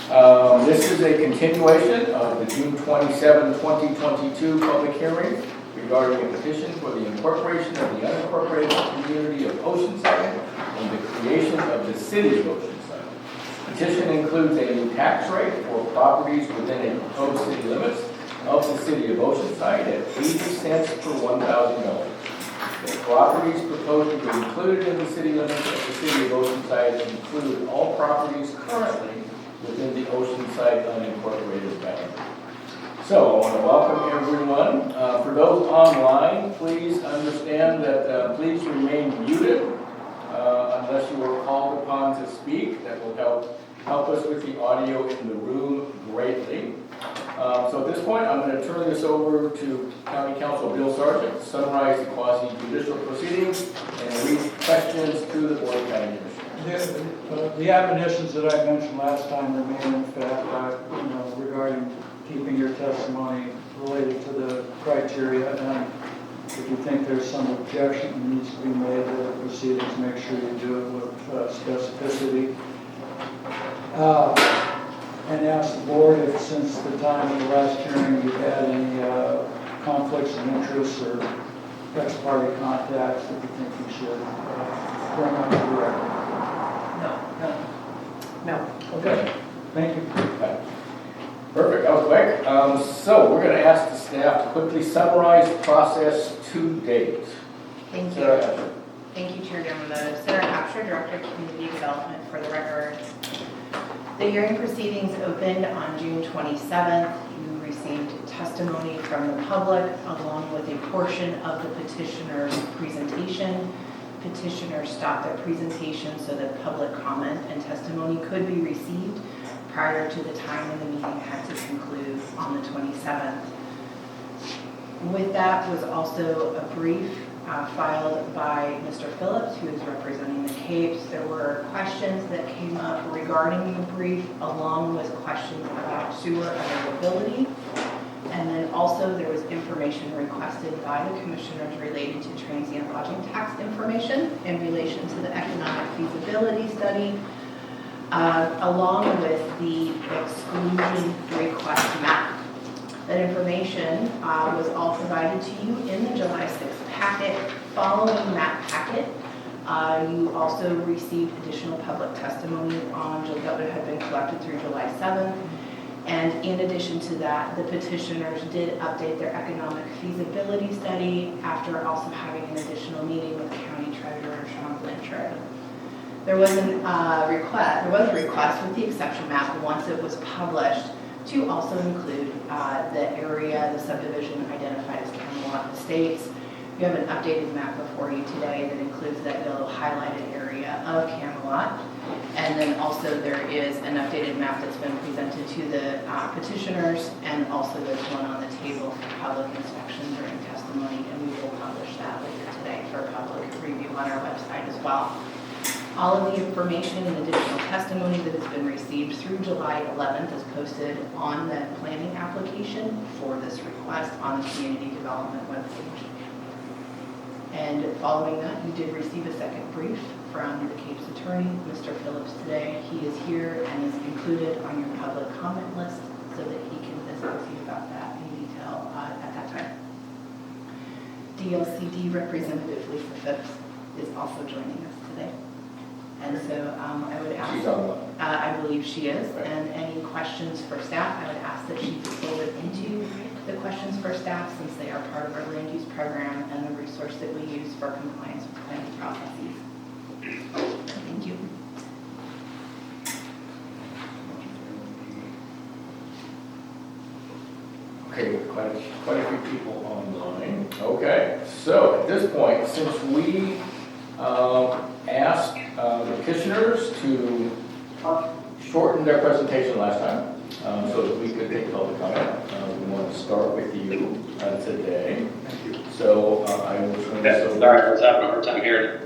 This is a continuation of the June 27, 2022 public hearing regarding a petition for the incorporation of the unincorporated community of Oceanside and the creation of the city of Oceanside. Petition includes a new tax rate for properties within a proposed city limits of the city of Oceanside at 80 cents per $1,000. The properties proposed to be included in the city limits of the city of Oceanside include all properties currently within the Oceanside unincorporated boundary. So I want to welcome everyone. For those online, please understand that please remain muted unless you are called upon to speak. That will help us with the audio in the room greatly. So at this point, I'm going to turn this over to County Counsel Bill Sargent to summarize the quasi-judicial proceedings and read questions to the Board of County Commissioners. The admonitions that I mentioned last time remain in effect, regarding keeping your testimony related to the criteria, and if you think there's some objection that needs to be made to the proceedings, make sure you do it with specificity. And ask the board if since the time of the last hearing you've had any conflicts of interest or ex-party contacts that you think you should bring up to the record. No. Okay. Thank you. Okay. Perfect. That was quick. So we're going to ask the staff to quickly summarize the process to date. Thank you. Sarah. Thank you, Chair Yamamoto. Sarah Capture, Director of Community Development, for the record. The hearing proceedings opened on June 27th. You received testimony from the public along with a portion of the petitioner's presentation. Petitioners stopped their presentation so that public comment and testimony could be received prior to the time when the meeting had to conclude on the 27th. With that was also a brief filed by Mr. Phillips, who is representing the Capes. There were questions that came up regarding the brief, along with questions about sewer availability. And then also there was information requested by the commissioners related to transient lodging tax information in relation to the economic feasibility study, along with the exclusion request map. That information was all provided to you in the July 6th packet. Following that packet, you also received additional public testimony that had been collected through July 7th. And in addition to that, the petitioners did update their economic feasibility study after also having an additional meeting with County Treasurer Sean Blanchard. There was a request with the exception map once it was published to also include the area, the subdivision identified as Camelot Estates. You have an updated map before you today that includes that yellow highlighted area of Camelot. And then also there is an updated map that's been presented to the petitioners, and also there's one on the table for public inspection during testimony, and we will publish that later today for public review on our website as well. All of the information and additional testimony that has been received through July 11th is posted on the planning application for this request on the community development webpage. And following that, you did receive a second brief from the Cape's attorney, Mr. Phillips, today. He is here and is included on your public comment list so that he can visit with you about that in detail at that time. DLCD Representative Lisa Phipps is also joining us today. And so I would ask, She's online. I believe she is, Right. and any questions for staff, I would ask that she be forward into the questions for staff, since they are part of our land use program and the resource that we use for compliance with planning processes. Thank you. Okay, quite a few people online. Okay, so at this point, since we asked the petitioners to shorten their presentation last time so that we could take public comment, we want to start with you today. Thank you. So I will turn this over. Sorry, I was having a hard time hearing.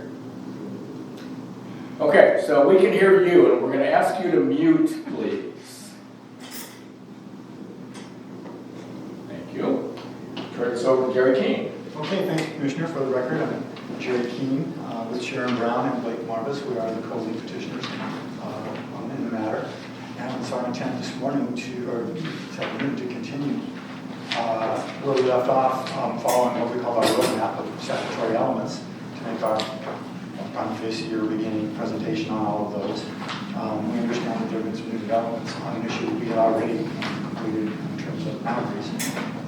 Okay, so we can hear you, and we're going to ask you to mute, please. Thank you. Turn this over to Jerry Keene. Okay, thank you, Commissioner. For the record, I'm Jerry Keene with Sharon Brown and Blake Marvis. We are the co-lead petitioners in the matter. And so I intend this morning this afternoon to continue where we left off, following what we call our roadmap of statutory elements to make our prima facie or beginning presentation on all of those. We understand that there have been some new developments on an issue that we had already completed in terms of boundaries,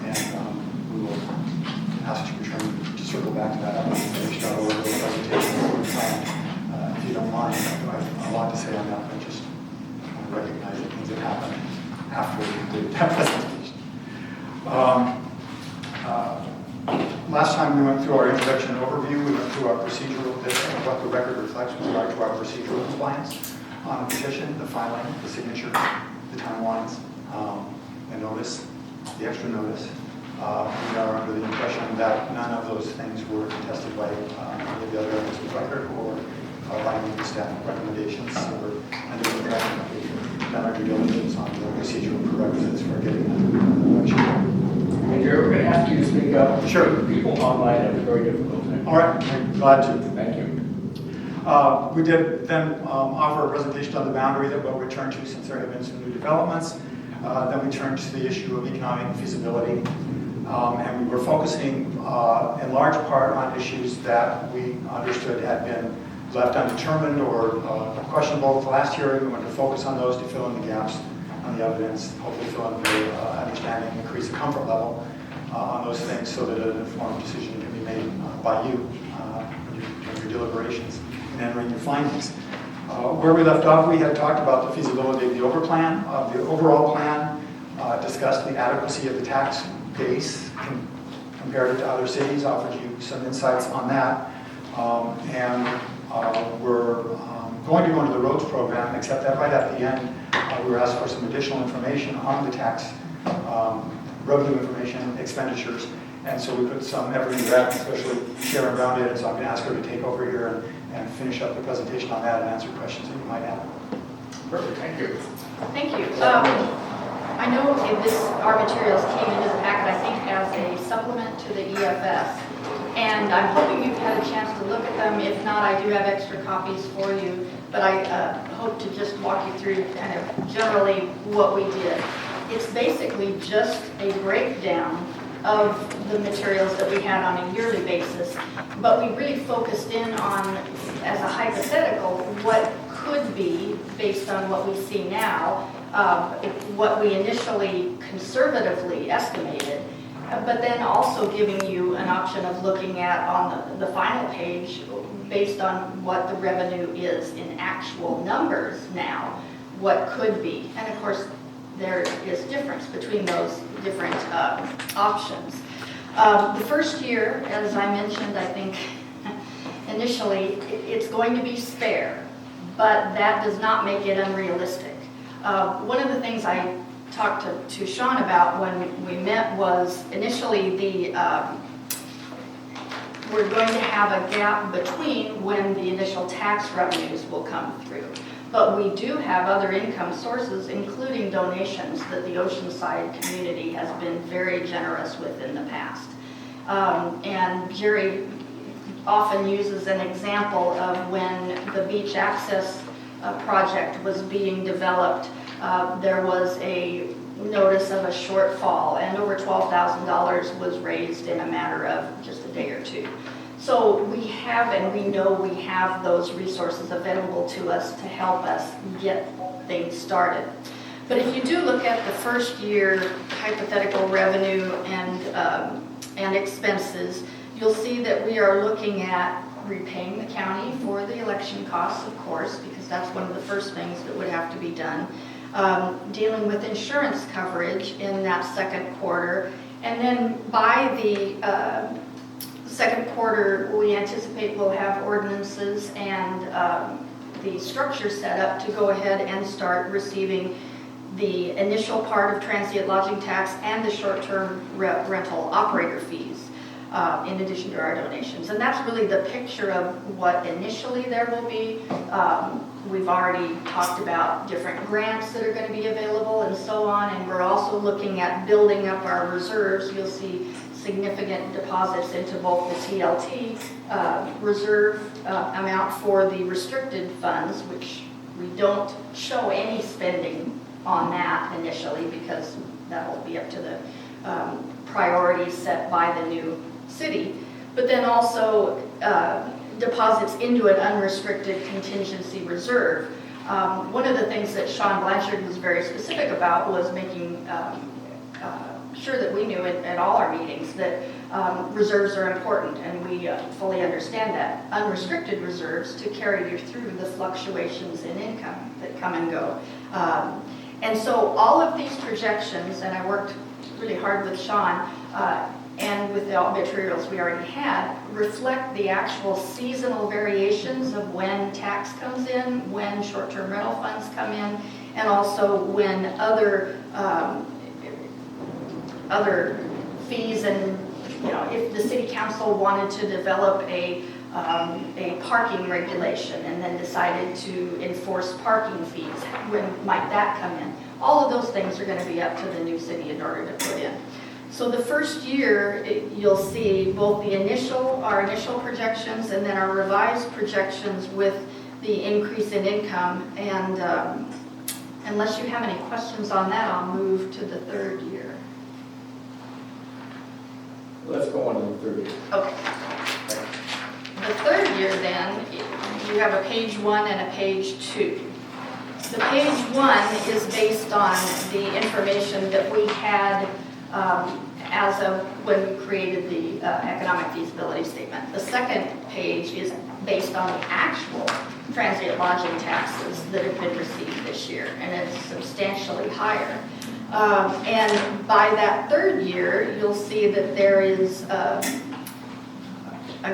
and we will ask to return to circle back to that after we finish our overall presentation plan. If you don't mind, I have a lot to say on that, but just want to recognize that things have happened after we completed that presentation. Last time we went through our introduction and overview, we went through our procedural, what the record reflects with regard to our procedural compliance on the petition, the filing, the signature, the timelines, the notice, the extra notice. We are under the impression that none of those things were contested by any of the other evidence of record or by any of the staff recommendations. So we're under the impression that we've done our due diligence on the procedural prerequisites for getting the election. And Jerry, we're going to ask you to speak up. Sure. People online have a very difficult time. All right, I'm glad to. Thank you. We did then offer a presentation on the boundary that we'll return to since there have been some new developments. Then we turned to the issue of economic feasibility. And we were focusing in large part on issues that we understood had been left undetermined or questionable at the last hearing. We wanted to focus on those to fill in the gaps on the evidence, hopefully fill in the understanding, increase the comfort level on those things so that an informed decision can be made by you in your deliberations and entering your findings. Where we left off, we had talked about the feasibility of the overall plan, discussed the adequacy of the tax base compared to other cities, offered you some insights on that, and we're going to go into the roads program, except that right at the end, we were asked for some additional information on the tax revenue information, expenditures, and so we put some effort into that, especially Sharon Brown did, and so I'm going to ask her to take over here and finish up the presentation on that and answer questions that you might have. Perfect, thank you. Thank you. I know our materials came into the packet, I think, as a supplement to the EFS. And I'm hoping you've had a chance to look at them. If not, I do have extra copies for you. But I hope to just walk you through kind of generally what we did. It's basically just a breakdown of the materials that we had on a yearly basis. But we really focused in on, as a hypothetical, what could be, based on what we see now, what we initially conservatively estimated, but then also giving you an option of looking at on the final page, based on what the revenue is in actual numbers now, what could be. And of course, there is difference between those different options. The first year, as I mentioned, I think initially, it's going to be spare, but that does not make it unrealistic. One of the things I talked to Sean about when we met was initially we're going to have a gap between when the initial tax revenues will come through. But we do have other income sources, including donations that the Oceanside community has been very generous with in the past. And Jerry often uses an example of when the beach access project was being developed. There was a notice of a shortfall, and over $12,000 was raised in a matter of just a day or two. So we have, and we know we have those resources available to us to help us get things started. But if you do look at the first year hypothetical revenue and expenses, you'll see that we are looking at repaying the county for the election costs, of course, because that's one of the first things that would have to be done. Dealing with insurance coverage in that second quarter. And then by the second quarter, we anticipate we'll have ordinances and the structure set up to go ahead and start receiving the initial part of transient lodging tax and the short-term rental operator fees, in addition to our donations. And that's really the picture of what initially there will be. We've already talked about different grants that are going to be available and so on, and we're also looking at building up our reserves. You'll see significant deposits into both the TLT reserve amount for the restricted funds, which we don't show any spending on that initially, because that will be up to the priorities set by the new city. But then also deposits into an unrestricted contingency reserve. One of the things that Sean Blanchard was very specific about was making sure that we knew at all our meetings that reserves are important, and we fully understand that. Unrestricted reserves to carry you through the fluctuations in income that come and go. And so all of these projections, and I worked really hard with Sean, and with the materials we already had, reflect the actual seasonal variations of when tax comes in, when short-term rental funds come in, and also when other fees, and if the city council wanted to develop a parking regulation and then decided to enforce parking fees, when might that come in? All of those things are going to be up to the new city in order to put in. So the first year, you'll see both our initial projections and then our revised projections with the increase in income. And unless you have any questions on that, I'll move to the third year. Let's go on to the third year. Okay. The third year then, you have a page 1 and a page 2. The page 1 is based on the information that we had as of when we created the economic feasibility statement. The second page is based on the actual transient lodging taxes that have been received this year, and it's substantially higher. And by that third year, you'll see that there is a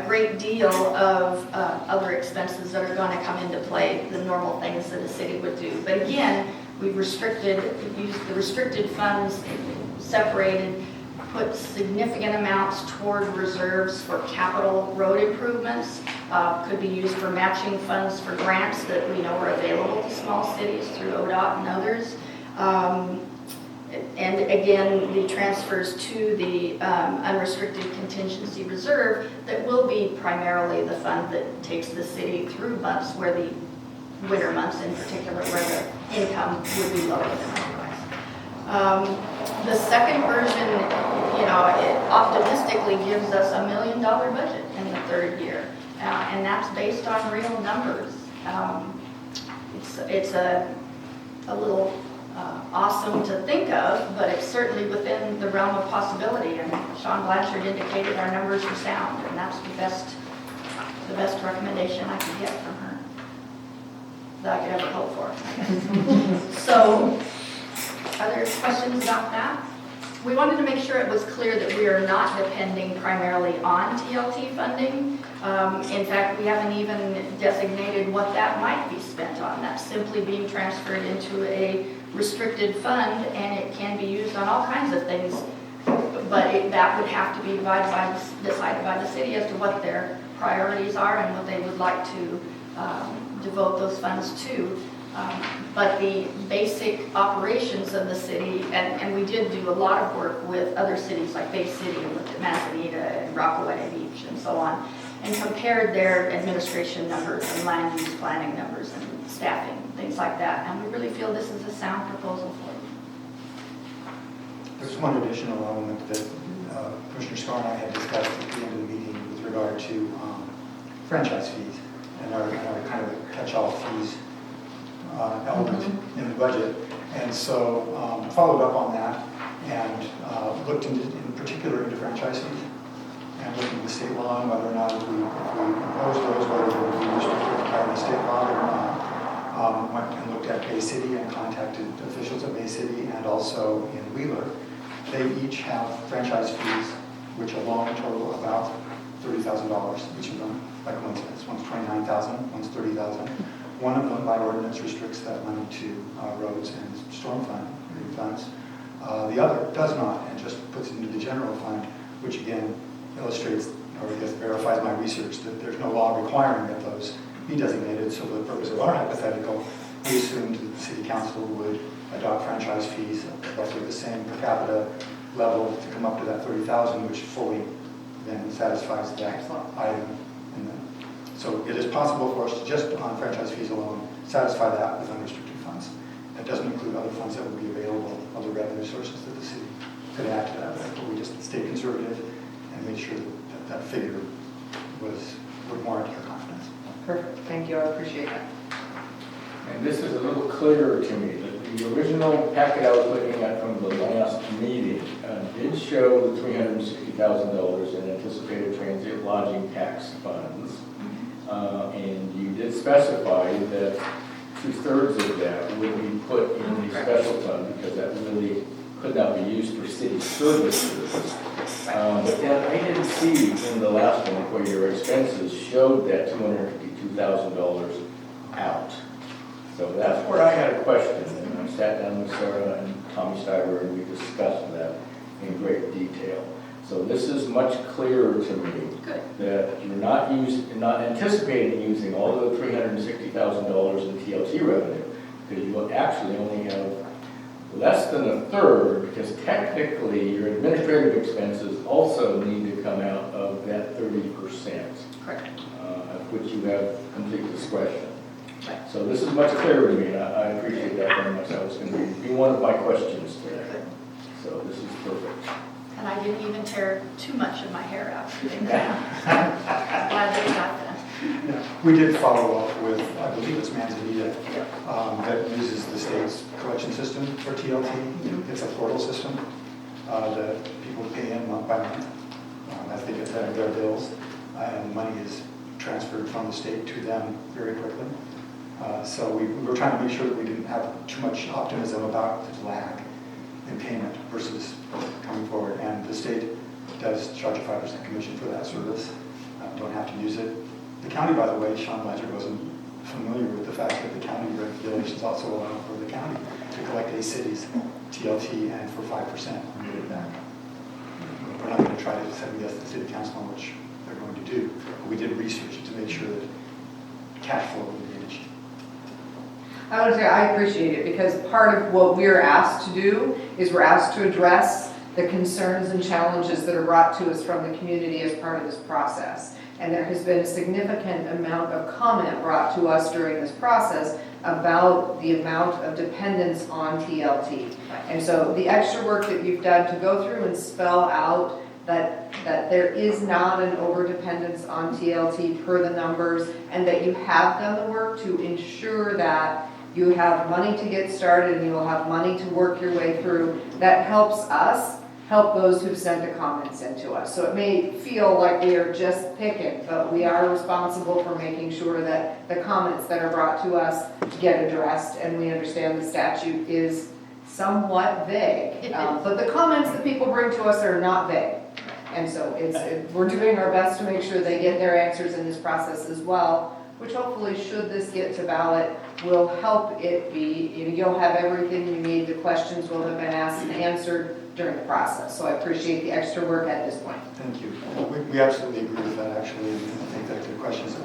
great deal of other expenses that are going to come into play, the normal things that a city would do. But again, we've used the restricted funds, separated, put significant amounts toward reserves for capital road improvements, could be used for matching funds for grants that we know are available to small cities through ODOT and others. And again, the transfers to the unrestricted contingency reserve that will be primarily the fund that takes the city through months where the winter months in particular, where the income would be lower than otherwise. The second version, it optimistically gives us $1 million budget in the third year, and that's based on real numbers. It's a little awesome to think of, but it's certainly within the realm of possibility, and Sean Blanchard indicated our numbers are sound, and that's the best recommendation I could get from her that I could ever hope for, I guess. So, are there questions about that? We wanted to make sure it was clear that we are not depending primarily on TLT funding. In fact, we haven't even designated what that might be spent on. That's simply being transferred into a restricted fund, and it can be used on all kinds of things. But that would have to be decided by the city as to what their priorities are and what they would like to devote those funds to. But the basic operations of the city, and we did do a lot of work with other cities like Bay City, and looked at Manzanita and Rockaway Beach and so on, and compared their administration numbers and land use planning numbers and staffing, things like that. And we really feel this is a sound proposal for you. There's one additional element that Commissioner Starr and I had discussed at the end of the meeting with regard to franchise fees and our kind of catch-all fees element in the budget. And so followed up on that and looked in particular into franchise fees and looked into the state law and whether or not if we impose those, whether they would be restricted by the state law or not. Went and looked at Bay City and contacted officials at Bay City and also in Wheeler. They each have franchise fees which alone total about $30,000 each of them, by coincidence. One's $29,000, one's $30,000. One of them, by ordinance, restricts that money to roads and storm funds. The other does not, and just puts it into the general fund, which again illustrates, or I guess verifies my research, that there's no law requiring that those be designated. So for the purpose of our hypothetical, we assumed that the city council would adopt franchise fees at roughly the same per capita level to come up to that $30,000, which fully then satisfies that item. So it is possible for us to just on franchise fees alone satisfy that with unrestricted funds That doesn't include other funds that would be available, other revenue sources that the city could add to that. But we just stayed conservative and made sure that that figure would warrant your confidence. Perfect, thank you, I appreciate that. And this is a little clearer to me. The original packet I was looking at from the last meeting did show the $360,000 in anticipated transient lodging tax funds. And you did specify that 2/3 of that would be put in the special fund because that really could not be used for city services. But then I didn't see in the last one where your expenses showed that $252,000 out. So that's where I had a question, and I sat down with Sarah and Tommy Stiver and we discussed that in great detail. So this is much clearer to me. Good. That you're not anticipating using all of the $360,000 in TLT revenue, because you will actually only have less than a third, because technically your administrative expenses also need to come out of that 30%, Correct. of which you have complete discretion. Right. So this is much clearer to me, and I appreciate that very much. That was going to be one of my questions today. Good. So this is perfect. And I didn't even tear too much of my hair out doing that. Glad they got that. Yeah, we did follow up with, I believe it's Manzanita, that uses the state's collection system for TLT. It's a portal system that people pay in month by month as they get their bills, and money is transferred from the state to them very quickly. So we were trying to make sure that we didn't have too much optimism about the lag in payment versus coming forward. And the state does charge a 5% commission for that service. Don't have to use it. The county, by the way, Sean Ledger wasn't familiar with the fact that the county regulations also allow for the county to collect a city's TLT and for 5% and get it back. We're not going to try to second guess the city council on which they're going to do, but we did research to make sure that cash flow would be an issue. I would say I appreciate it because part of what we're asked to do is we're asked to address the concerns and challenges that are brought to us from the community as part of this process. And there has been a significant amount of comment brought to us during this process about the amount of dependence on TLT. And so the extra work that you've done to go through and spell out that there is not an overdependence on TLT per the numbers, and that you have done the work to ensure that you have money to get started and you will have money to work your way through, that helps us help those who've sent the comments in to us. So it may feel like we are just picking, but we are responsible for making sure that the comments that are brought to us get addressed, and we understand the statute is somewhat vague. But the comments that people bring to us are not vague. And so we're doing our best to make sure they get their answers in this process as well, which hopefully, should this get to ballot, will help it be, you'll have everything you need, the questions will have been asked and answered during the process. So I appreciate the extra work at this point. Thank you. We absolutely agree with that, actually, and I think that the questions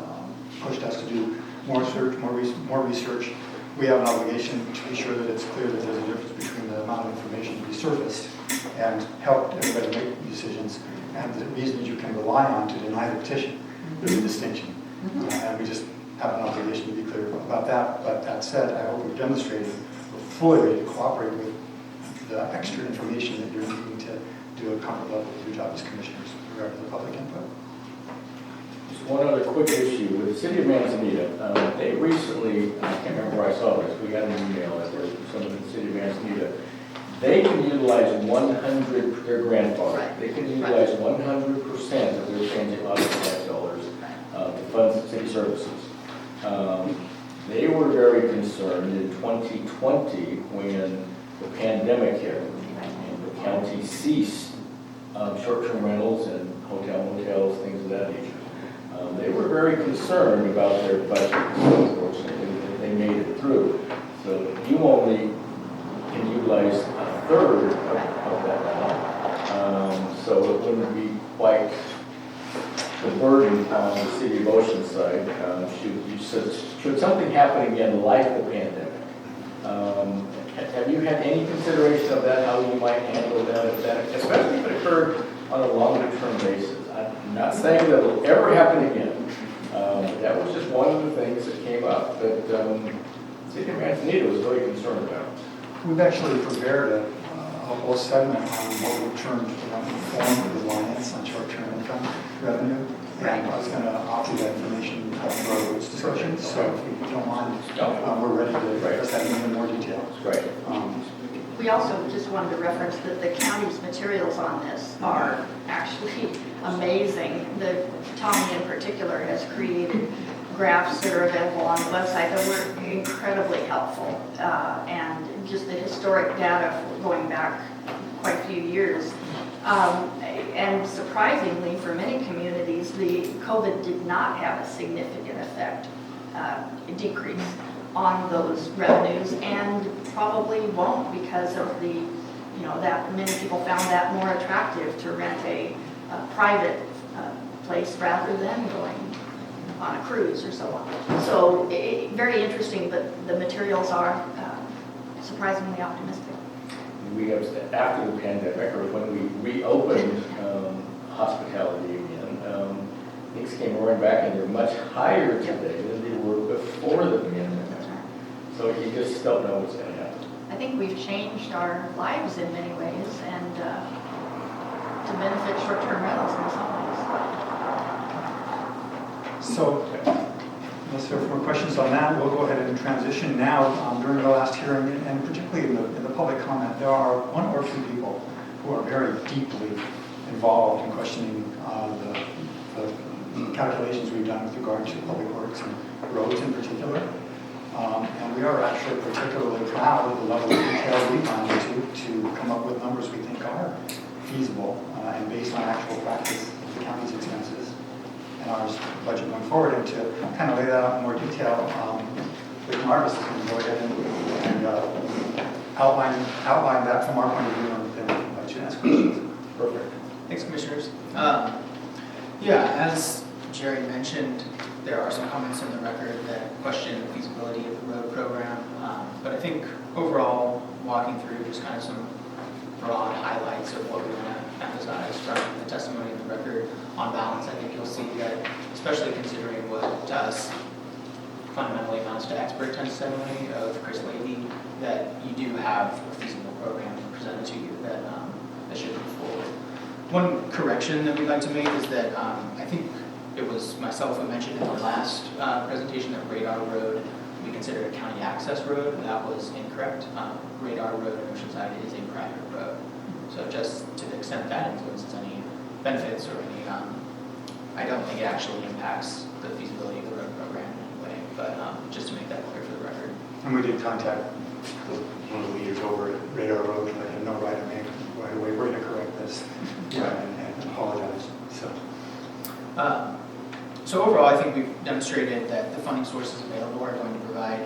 pushed us to do more research. We have an obligation to be sure that it's clear that there's a difference between the amount of information to be surfaced and help everybody make decisions, and the reasons you can rely on to deny the petition. There's a distinction. And we just have an obligation to be clear about that. But that said, I hope we've demonstrated we're fully ready to cooperate with the extra information that you're needing to do a comfort level with your job as commissioners with regard to the public input. Just one other quick issue with the city of Manzanita. They recently, I can't remember where I saw this, we got an email that there's someone in the city of Manzanita. They can utilize 100, their grandfather, Right. they can utilize 100% of their transient lodging tax dollars to fund city services. They were very concerned in 2020 when the pandemic hit and the county ceased short-term rentals and motels, things of that nature. They were very concerned about their budget. Unfortunately, they made it through. So you only can utilize a third of that amount. So it wouldn't be quite the burden on the city of Oceanside should something happen again like the pandemic. Have you had any consideration of that, how you might handle that, especially if it occurred on a longer-term basis? I'm not saying that it'll ever happen again. That was just one of the things that came up that City of Manzanita was very concerned about. We've actually prepared a whole segment on what we've termed informed reliance on short-term income revenue. And I was going to offer that information for our roads discussion, so if you don't mind, we're ready to address that in more detail. Great. We also just wanted to reference that the county's materials on this are actually amazing. Tommy in particular has created graphs that are available on the website that were incredibly helpful. And just the historic data going back quite a few years. And surprisingly, for many communities, the COVID did not have a significant effect, decrease on those revenues, and probably won't because of the, that many people found that more attractive to rent a private place rather than going on a cruise or so on. So very interesting, but the materials are surprisingly optimistic. We have, after the pandemic, or when we reopened hospitality again, things came roaring back, and they're much higher today than they were before the pandemic. So you just don't know what's going to happen. I think we've changed our lives in many ways, and to benefit short-term rentals in some ways. So, unless there are more questions on that, we'll go ahead and transition now. During the last hearing, and particularly in the public comment, there are one or two people who are very deeply involved in questioning the calculations we've done with regard to public works and roads in particular. And we are actually particularly proud of the level of detail we've gone into to come up with numbers we think are feasible and based on actual practice of the county's expenses and our budget going forward. And to kind of lay that out in more detail, Rick Marvis is going to go ahead and outline that from our point of view, and then we can let you ask questions. Perfect. Thanks, Commissioners. As Jerry mentioned, there are some comments in the record that question the feasibility of the road program. But I think overall, walking through just kind of some broad highlights of what we want to emphasize from the testimony in the record, on balance, I think you'll see that, especially considering what to us fundamentally amounts to expert testimony of Chris Leahy, that you do have a feasible program presented to you that should move forward. One correction that we'd like to make is that I think it was myself who mentioned in the last presentation that Radar Road we considered a county access road. That was incorrect. Radar Road in Oceanside is a private road. So just to the extent that influences any benefits or any, I don't think it actually impacts the feasibility of the road program in any way, but just to make that clear for the record. And we did contact one of the leaders over at Radar Road and let him know right away, we're going to correct this and apologize. So overall, I think we've demonstrated that the funding sources available are going to provide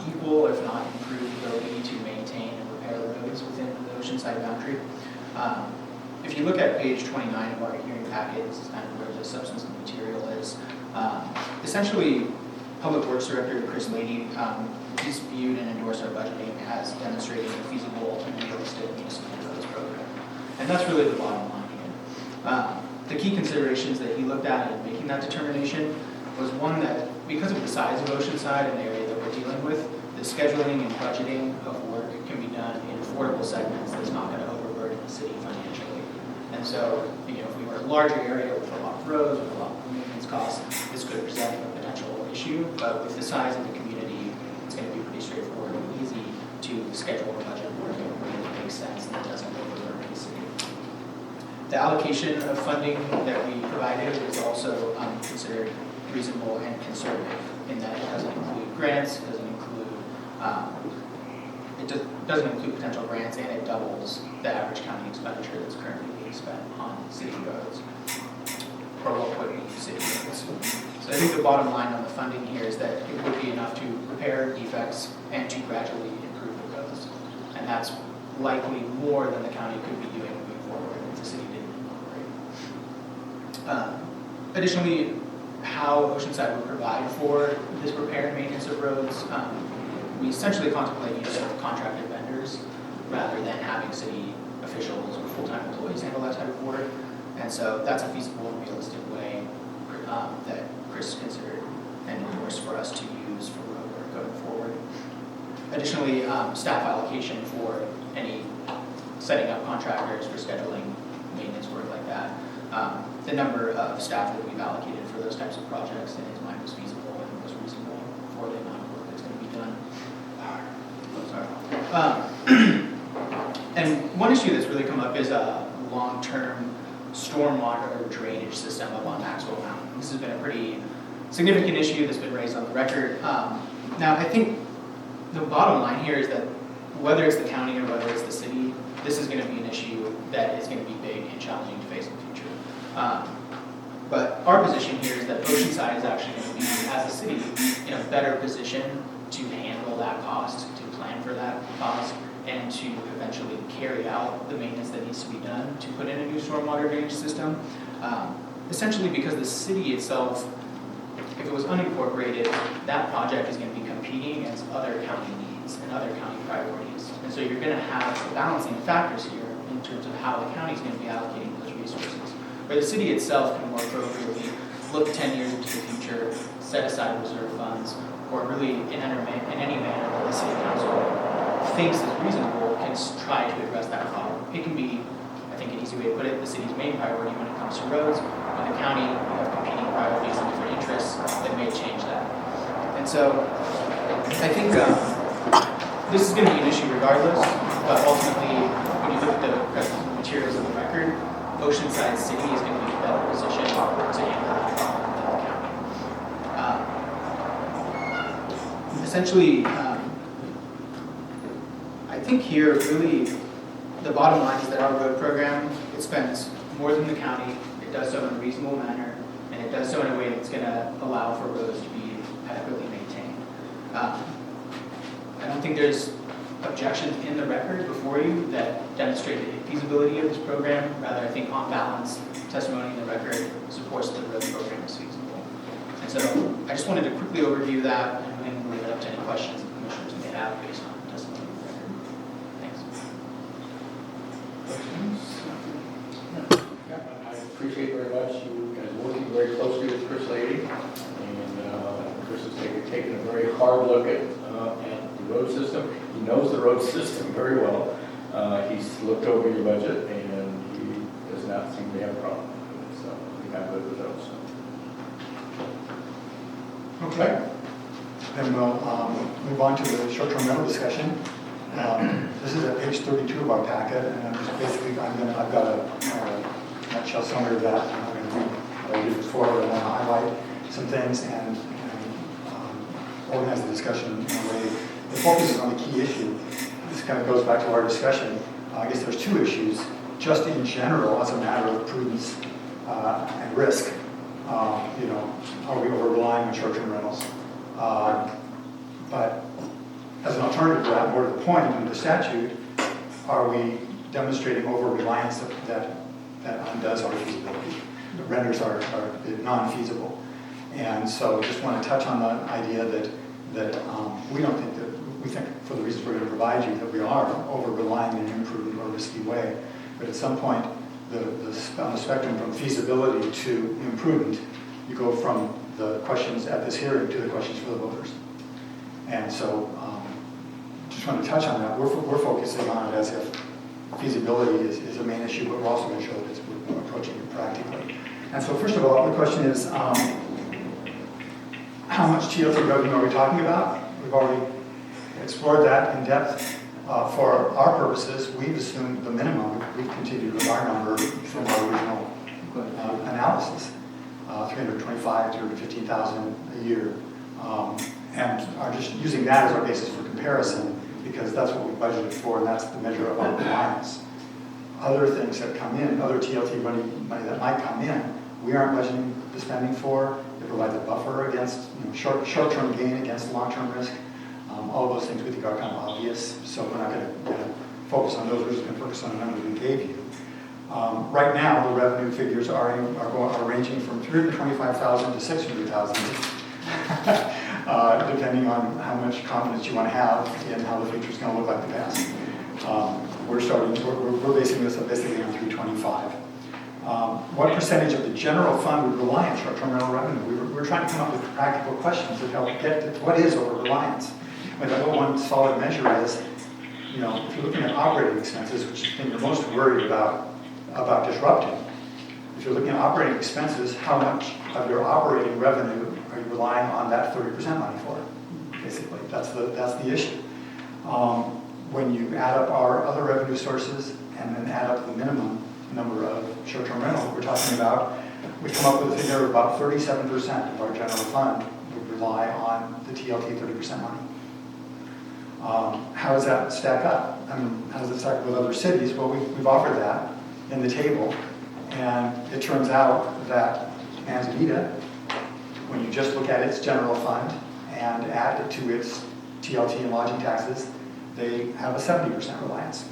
equal, if not improved, ability to maintain and repair roads within the Oceanside boundary. If you look at page 29 of our hearing packet, this is kind of where the substance of the material is. Essentially, Public Works Director Chris Leahy, he's viewed and endorsed our budgeting as demonstrating a feasible and realistic municipal roads program. And that's really the bottom line here. The key considerations that he looked at in making that determination was one that, because of the size of Oceanside and the area that we're dealing with, the scheduling and budgeting of work can be done in affordable segments that's not going to overburden the city financially. And so, if we were a larger area with a lot of roads, with a lot of maintenance costs, this could present a potential issue. But with the size of the community, it's going to be pretty straightforward and easy to schedule a budget work in a way that makes sense and that doesn't overburden the city. The allocation of funding that we provided is also considered reasonable and conservative in that it doesn't include grants, it doesn't include potential grants, and it doubles the average county expenditure that's currently being spent on city roads, or what would be city roads. So I think the bottom line on the funding here is that it would be enough to repair defects and to gradually improve the roads. And that's likely more than the county could be doing moving forward if the city didn't incorporate. Additionally, how Oceanside would provide for this repair and maintenance of roads, we essentially contemplate use of contracted vendors rather than having city officials or full-time employees handle that type of work. And so that's a feasible and realistic way that Chris considered and endorsed for us to use for road work going forward. Additionally, staff allocation for any setting up contractors for scheduling maintenance work like that. The number of staff that we've allocated for those types of projects in his mind was feasible and was reasonable for the amount of work that's going to be done. And one issue that's really come up is a long-term stormwater drainage system up on Maxwell Mountain. This has been a pretty significant issue that's been raised on the record. Now, I think the bottom line here is that whether it's the county or whether it's the city, this is going to be an issue that is going to be big and challenging to face in the future. But our position here is that Oceanside is actually going to be, as a city, in a better position to handle that cost, to plan for that cost, and to eventually carry out the maintenance that needs to be done to put in a new stormwater drainage system. Essentially because the city itself, if it was unincorporated, that project is going to be competing against other county needs and other county priorities. And so you're going to have balancing factors here in terms of how the county is going to be allocating those resources. Where the city itself can more appropriately look 10 years into the future, set aside reserve funds, or really in any manner that the city council thinks is reasonable can try to address that problem. It can be, I think an easy way to put it, the city's main priority when it comes to roads. With the county, we have competing priorities and different interests that may change that. And so I think this is going to be an issue regardless, but ultimately when you look at the present materials of the record, Oceanside City is going to be in a better position to handle that problem than the county. Essentially, I think here really the bottom line is that our road program, it spends more than the county, it does so in a reasonable manner, and it does so in a way that's going to allow for roads to be adequately maintained. I don't think there's objections in the record before you that demonstrate the feasibility of this program. Rather, I think on balance, testimony in the record supports that the road program is feasible. And so I just wanted to quickly overview that and then leave it up to any questions the commissioners may have based on testimony in the record. Thanks. Questions? I appreciate very much you guys working very closely with Chris Lady. And Chris has taken a very hard look at the road system. He knows the road system very well. He's looked over your budget and he does not seem to have a problem with it. So I think I'm good with those. Okay. Then we'll move on to the short-term rental discussion. This is at page 32 of our packet, and I'm just basically, I've got a nutshell summary of that. I'm not going to read what I did before, but I want to highlight some things and organize the discussion in a way that focuses on the key issue. This kind of goes back to our discussion. I guess there's two issues. Just in general, as a matter of prudence and risk, are we over-relying on short-term rentals? But as an alternative to that, more to the point, under the statute, are we demonstrating over-reliance that undoes our feasibility, that renders our non-feasible? And so just want to touch on the idea that we don't think that, we think for the reasons we're going to provide you, that we are over-relying in an imprudent or risky way. But at some point, on the spectrum from feasibility to imprudent, you go from the questions at this hearing to the questions for the voters. And so just want to touch on that. We're focusing on it as if feasibility is a main issue, but we're also going to show that we're approaching it practically. And so first of all, the question is, how much TLC revenue are we talking about? We've already explored that in depth. For our purposes, we've assumed the minimum. We've continued with our number from our original analysis, 325 to 215,000 a year. And are just using that as our basis for comparison because that's what we budgeted for and that's the measure of our compliance. Other things that come in, other TLT money that might come in, we aren't budgeting the spending for. It provides a buffer against short-term gain against long-term risk. All of those things we think are kind of obvious, so we're not going to focus on those. We're just going to focus on the number we gave you. Right now, the revenue figures are ranging from 325,000 to 600,000, depending on how much confidence you want to have in how the future is going to look like the past. We're basing this basically on 325. What percentage of the general fund would rely on short-term rental revenue? We're trying to come up with practical questions that help get to what is over-reliance. But one solid measure is, you know, if you're looking at operating expenses, which is the thing you're most worried about disrupting, if you're looking at operating expenses, how much of your operating revenue are you relying on that 30% money for? Basically, that's the issue. When you add up our other revenue sources and then add up the minimum number of short-term rentals we're talking about, we come up with a figure of about 37% of our general fund would rely on the TLT 30% money. How does that stack up? I mean, how does it stack up with other cities? Well, we've offered that in the table, and it turns out that Manzanita, when you just look at its general fund and add it to its TLT and lodging taxes, they have a 70% reliance.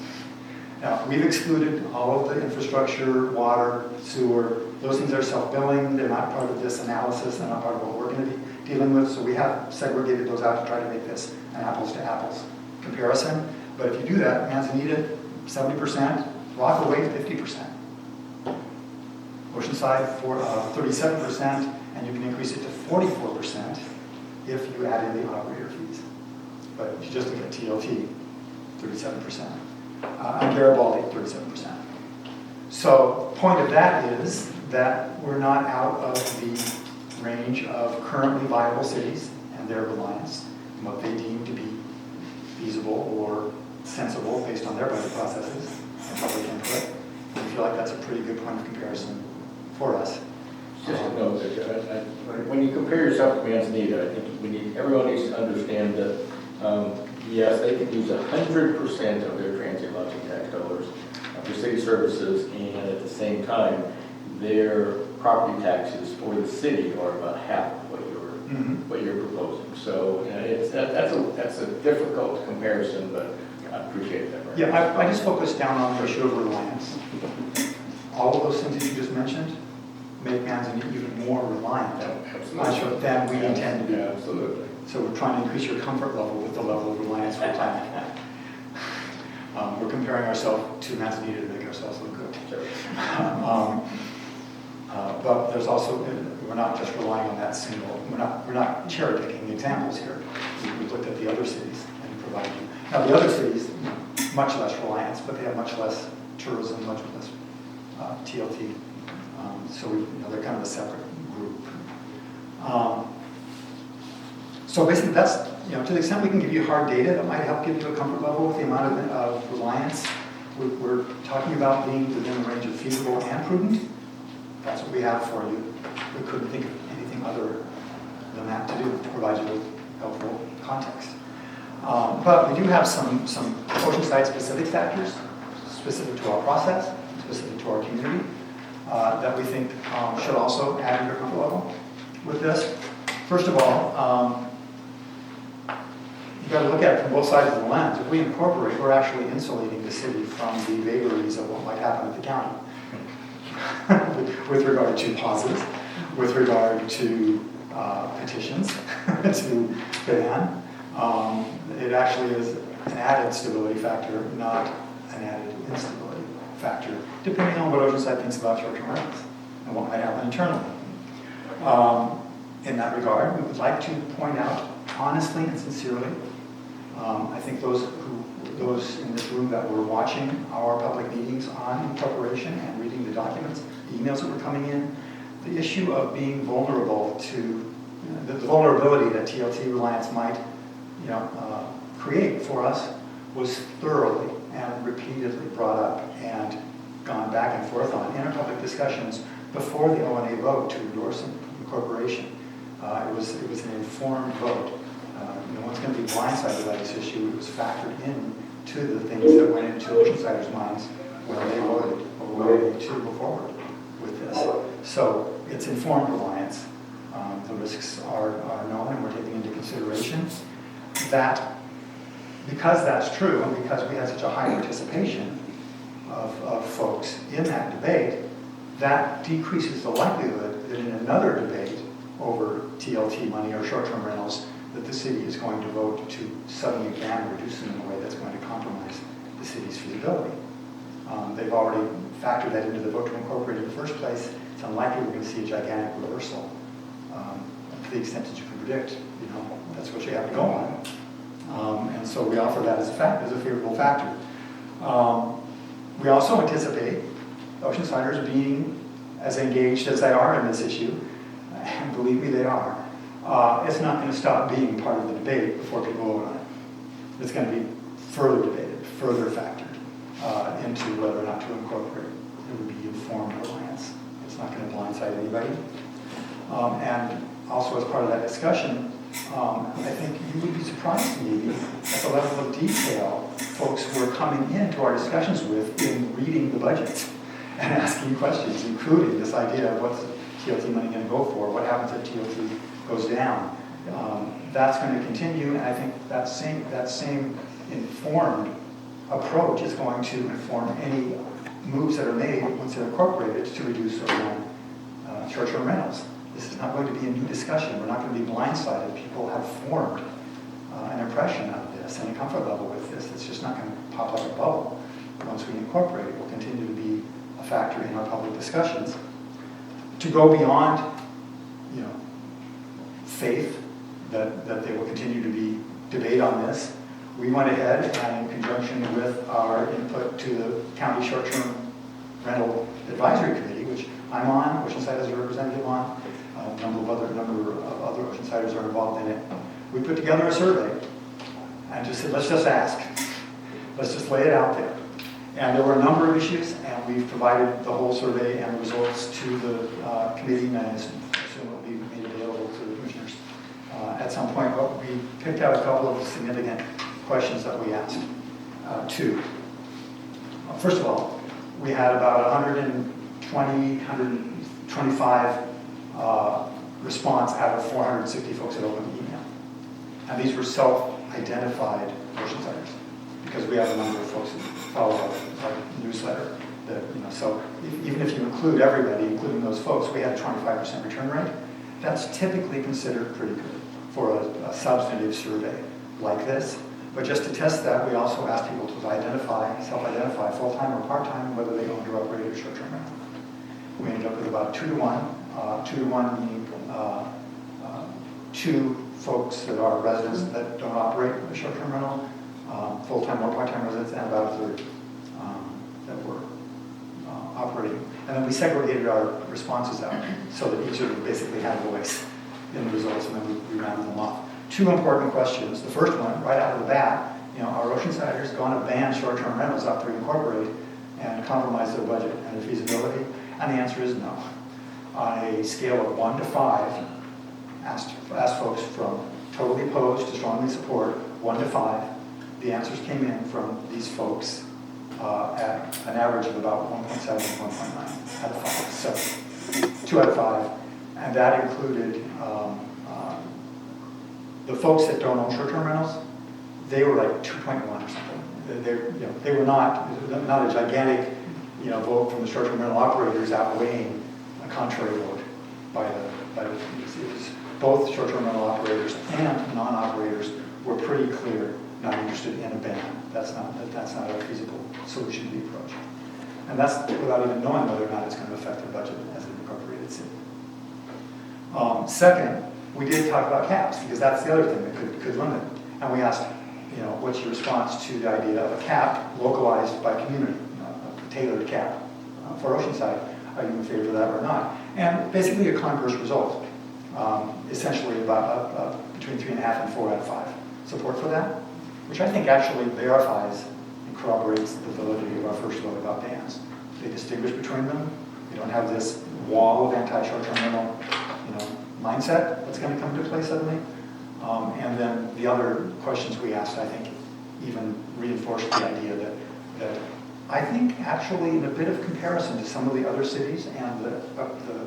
Now, we've excluded all of the infrastructure, water, sewer. Those things are self-billing. They're not part of this analysis. They're not part of what we're going to be dealing with. So we have segregated those out to try to make this an apples-to-apples comparison. But if you do that, Manzanita, 70%, Rockaway, 50%. Oceanside, 37%, and you can increase it to 44% if you add in the operator fees. But if you just look at TLT, 37%. And Garibaldi, 37%. So point of that is that we're not out of the range of currently viable cities and their reliance and what they deem to be feasible or sensible based on their budget processes and public input. We feel like that's a pretty good point of comparison for us. Just to note that when you compare yourself to Manzanita, I think everyone needs to understand that yes, they can use 100% of their transient lodging tax dollars for city services, and at the same time, their property taxes for the city are about half of what you're proposing. So that's a difficult comparison, but I appreciate that. Right? Yeah, I just focused down on the issue of reliance. All of those things that you just mentioned make Manzanita even more reliant than we intend to be. Absolutely. So we're trying to increase your comfort level with the level of reliance we're planning for. We're comparing ourselves to Manzanita to make ourselves look good. Sure. But there's also, we're not just relying on that single, we're not cherry picking examples here. We've looked at the other cities and provided you. Now the other cities, much less reliance, but they have much less tourism, much less TLT. So they're kind of a separate group. So basically that's, to the extent we can give you hard data that might help give you a comfort level with the amount of reliance, we're talking about being within the range of feasible and prudent. That's what we have for you. We couldn't think of anything other than that to do to provide you with helpful context. But we do have some Oceanside specific factors, specific to our process, specific to our community, that we think should also add to your comfort level with this. First of all, you've got to look at it from both sides of the lens. If we incorporate, we're actually insulating the city from the vagaries of what might happen at the county with regard to pauses, with regard to petitions to ban. It actually is an added stability factor, not an added instability factor, depending on what Oceanside thinks about short-term rentals and what might happen internally. In that regard, we would like to point out honestly and sincerely, I think those in this room that were watching our public meetings on incorporation and reading the documents, the emails that were coming in, the issue of being vulnerable to the vulnerability that TLT reliance might create for us was thoroughly and repeatedly brought up and gone back and forth on in our public discussions before the ONA vote to endorse incorporation. It was an informed vote. No one's going to be blindsided by this issue. It was factored in to the things that went into Oceansiders' minds when they voted overwhelmingly to go forward with this. So it's informed reliance. The risks are known and we're taking into consideration that because that's true and because we had such a high participation of folks in that debate, that decreases the likelihood that in another debate over TLT money or short-term rentals that the city is going to vote to suddenly ban or reduce them in a way that's going to compromise the city's feasibility. They've already factored that into the vote to incorporate in the first place. It's unlikely we're going to see a gigantic reversal. To the extent that you can predict, that's what you have to go on. And so we offer that as a favorable factor. We also anticipate Oceansiders being as engaged as they are in this issue, and believe me, they are. It's not going to stop being part of the debate before people vote on it. It's going to be further debated, further factored into whether or not to incorporate. It would be informed reliance. It's not going to blindside anybody. And also as part of that discussion, I think you would be surprised maybe at the level of detail folks were coming into our discussions with in reading the budgets and asking questions, including this idea of what's TOT money going to go for, what happens if TOT goes down. That's going to continue, and I think that same informed approach is going to inform any moves that are made once they're incorporated to reduce or run short-term rentals. This is not going to be a new discussion. We're not going to be blindsided. People have formed an impression of this and a comfort level with this. It's just not going to pop like a bubble. Once we incorporate it, it will continue to be a factor in our public discussions. To go beyond, faith that they will continue to be debate on this, we went ahead and in conjunction with our input to the county short-term rental advisory committee, which I'm on, Oceanside has a representative on, a number of other Oceansiders are involved in it. We put together a survey and just said, let's just ask. Let's just lay it out there. And there were a number of issues, and we've provided the whole survey and the results to the committee, and I assume it will be made available to the commissioners at some point. But we picked out a couple of significant questions that we asked. Two. First of all, we had about 125 response out of 460 folks that opened the email. And these were self-identified Oceansiders, because we have a number of folks who follow our newsletter. So even if you include everybody, including those folks, we had a 25% return rate. That's typically considered pretty good for a substantive survey like this. But just to test that, we also asked people to self-identify full-time or part-time, whether they owned or operated a short-term rental. We ended up with about 2-to-1. 2-to-1 meaning 2 folks that are residents that don't operate a short-term rental, full-time or part-time residents, and about a third that were operating. And then we segregated our responses out so that each of them basically had a voice in the results, and then we rounded them off. 2 important questions. The first one, right out of the bat, are Oceansiders going to ban short-term rentals after we incorporate and compromise their budget and their feasibility? And the answer is no. On a scale of 1 to 5, asked folks from totally opposed to strongly support, 1 to 5, the answers came in from these folks at an average of about 1.7 to 1.9 out of 5. So 2 out of 5. And that included the folks that don't own short-term rentals. They were like 2.1 or something. They were not a gigantic vote from the short-term rental operators outweighing a contrary vote by the both short-term rental operators and non-operators were pretty clear not interested in a ban. That's not a feasible solution to the approach. And that's without even knowing whether or not it's going to affect their budget as an incorporated city. Second, we did talk about caps, because that's the other thing that could limit. And we asked, what's your response to the idea of a cap localized by community, a tailored cap for Oceanside? Are you in favor of that or not? And basically a converse result, essentially about between 3.5 and 4 out of 5 support for that, which I think actually verifies and corroborates the validity of our first vote about bans. They distinguish between them. You don't have this wall of anti-short-term rental, mindset that's going to come into play suddenly. And then the other questions we asked, I think, even reinforced the idea that I think actually in a bit of comparison to some of the other cities and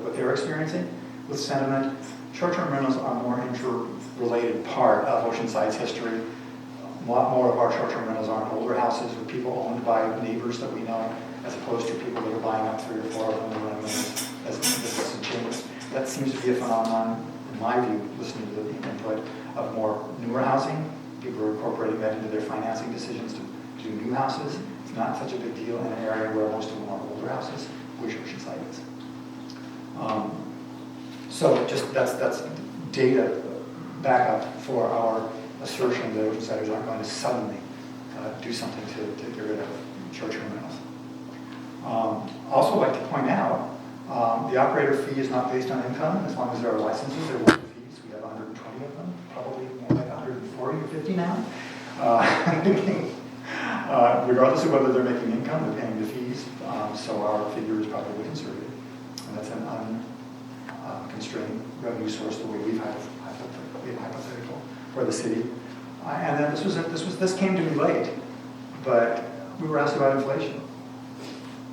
what they're experiencing with sentiment, short-term rentals are a more interrelated part of Oceanside's history. A lot more of our short-term rentals are in older houses with people owned by neighbors that we know, as opposed to people that are buying up 3 or 4 of them and running them as businesses and chains. That seems to be a phenomenon, in my view, listening to the input of more newer housing. People are incorporating that into their financing decisions to do new houses. It's not such a big deal in an area where most of them are older houses, which Oceanside is. So just that's data backup for our assertion that Oceansiders aren't going to suddenly do something to get rid of short-term rentals. Also like to point out, the operator fee is not based on income. As long as there are licenses, there will be fees. We have 120 of them, probably more like 140 or 50 now. Regardless of whether they're making income, they're paying the fees, so our figure is probably conservative. And that's an unconstrained revenue source, the way we've had hypothetical for the city. And then this came to me late, but we were asked about inflation.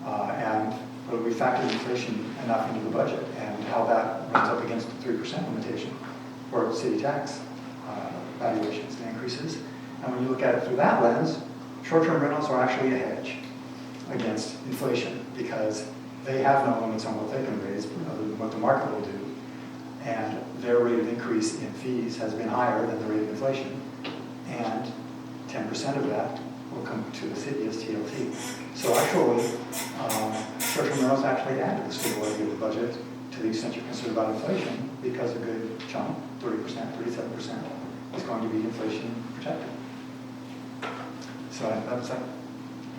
And whether we factored inflation enough into the budget and how that runs up against the 3% limitation for city tax valuations and increases. And when you look at it through that lens, short-term rentals are actually a hedge against inflation because they have no limits on what they can raise other than what the market will do. And their rate of increase in fees has been higher than the rate of inflation. And 10% of that will come to the city as TLT. So actually, short-term rentals actually add to the stability of the budget to the extent you're concerned about inflation because a good chunk, 30%, 37%, is going to be inflation protected. So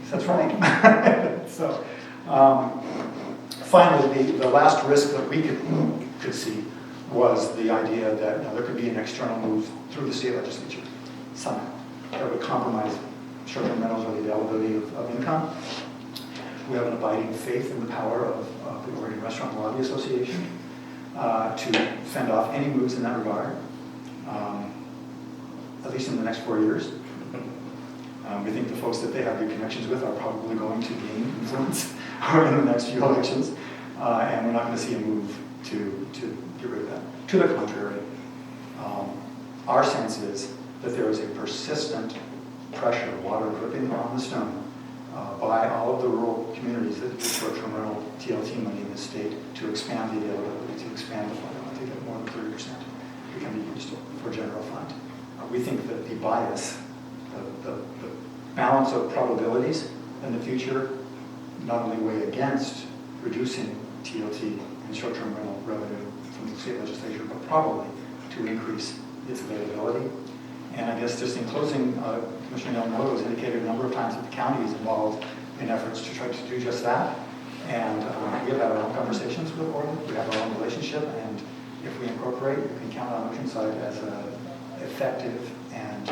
that's right. So finally, the last risk that we could see was the idea that there could be an external move through the state legislature somehow that would compromise short-term rentals or the availability of income. We have an abiding faith in the power of the Oregon Restaurant and Lobby Association to fend off any moves in that regard, at least in the next 4 years. We think the folks that they have good connections with are probably going to gain influence in the next few elections, and we're not going to see a move to get rid of that. To the contrary, our sense is that there is a persistent pressure, water dripping on the stone, by all of the rural communities that do short-term rental TLT money in the state to expand the availability, to expand the fund, to get more than 30% can be used for general fund. We think that the bias, the balance of probabilities in the future not only weigh against reducing TLT and short-term rental revenue from the state legislature, but probably to increase its availability. And I guess just in closing, Commissioner Yamamoto has indicated a number of times that the county is involved in efforts to try to do just that. And we have had our own conversations with Oregon. We have our own relationship. And if we incorporate, you can count on Oceanside as an effective and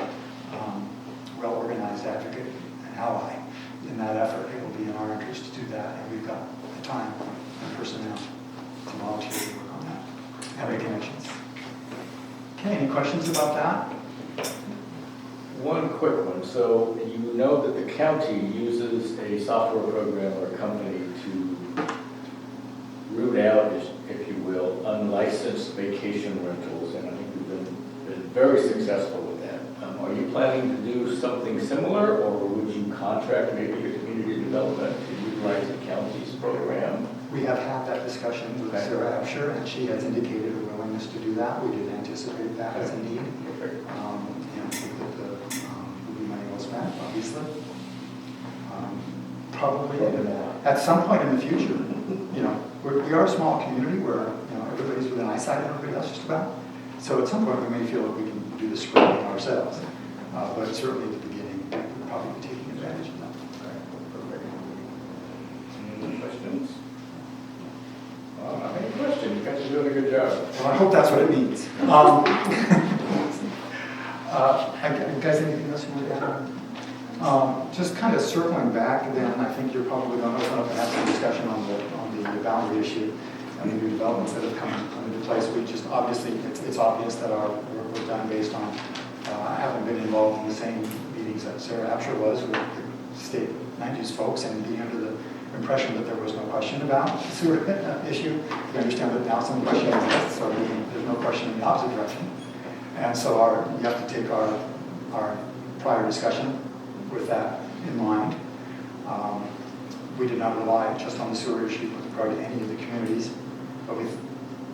well-organized advocate and ally in that effort. It will be in our interest to do that. And we've got the time and personnel to volunteer to work on that and make connections. Okay, any questions about that? One quick one. So you know that the county uses a software program or a company to root out, if you will, unlicensed vacation rentals, and I think we've been very successful with that. Are you planning to do something similar, or would you contract maybe your community development to utilize the county's program? We have had that discussion with Sarah Absher, and she has indicated her willingness to do that. We did anticipate that as a need. And I think that would be money well spent, obviously. Probably at some point in the future, we are a small community where everybody's within eyesight of everybody else just about. So at some point we may feel that we can do the screening ourselves. But certainly at the beginning, we'll probably be taking advantage of that. Any questions? Any questions? You guys are doing a good job. Well, I hope that's what it means. Guys, anything else you want to add? Just kind of circling back, then I think you're probably going to open up and have some discussion on the boundary issue and the new developments that have come into place. We just obviously, it's obvious that our work was done based on having been involved in the same meetings that Sarah Absher was with the state land use folks and being under the impression that there was no question about the sewer issue. We understand that now some question exists, so there's no question in the opposite direction. And so you have to take our prior discussion with that in mind. We did not rely just on the sewer issue with regard to any of the communities, but we've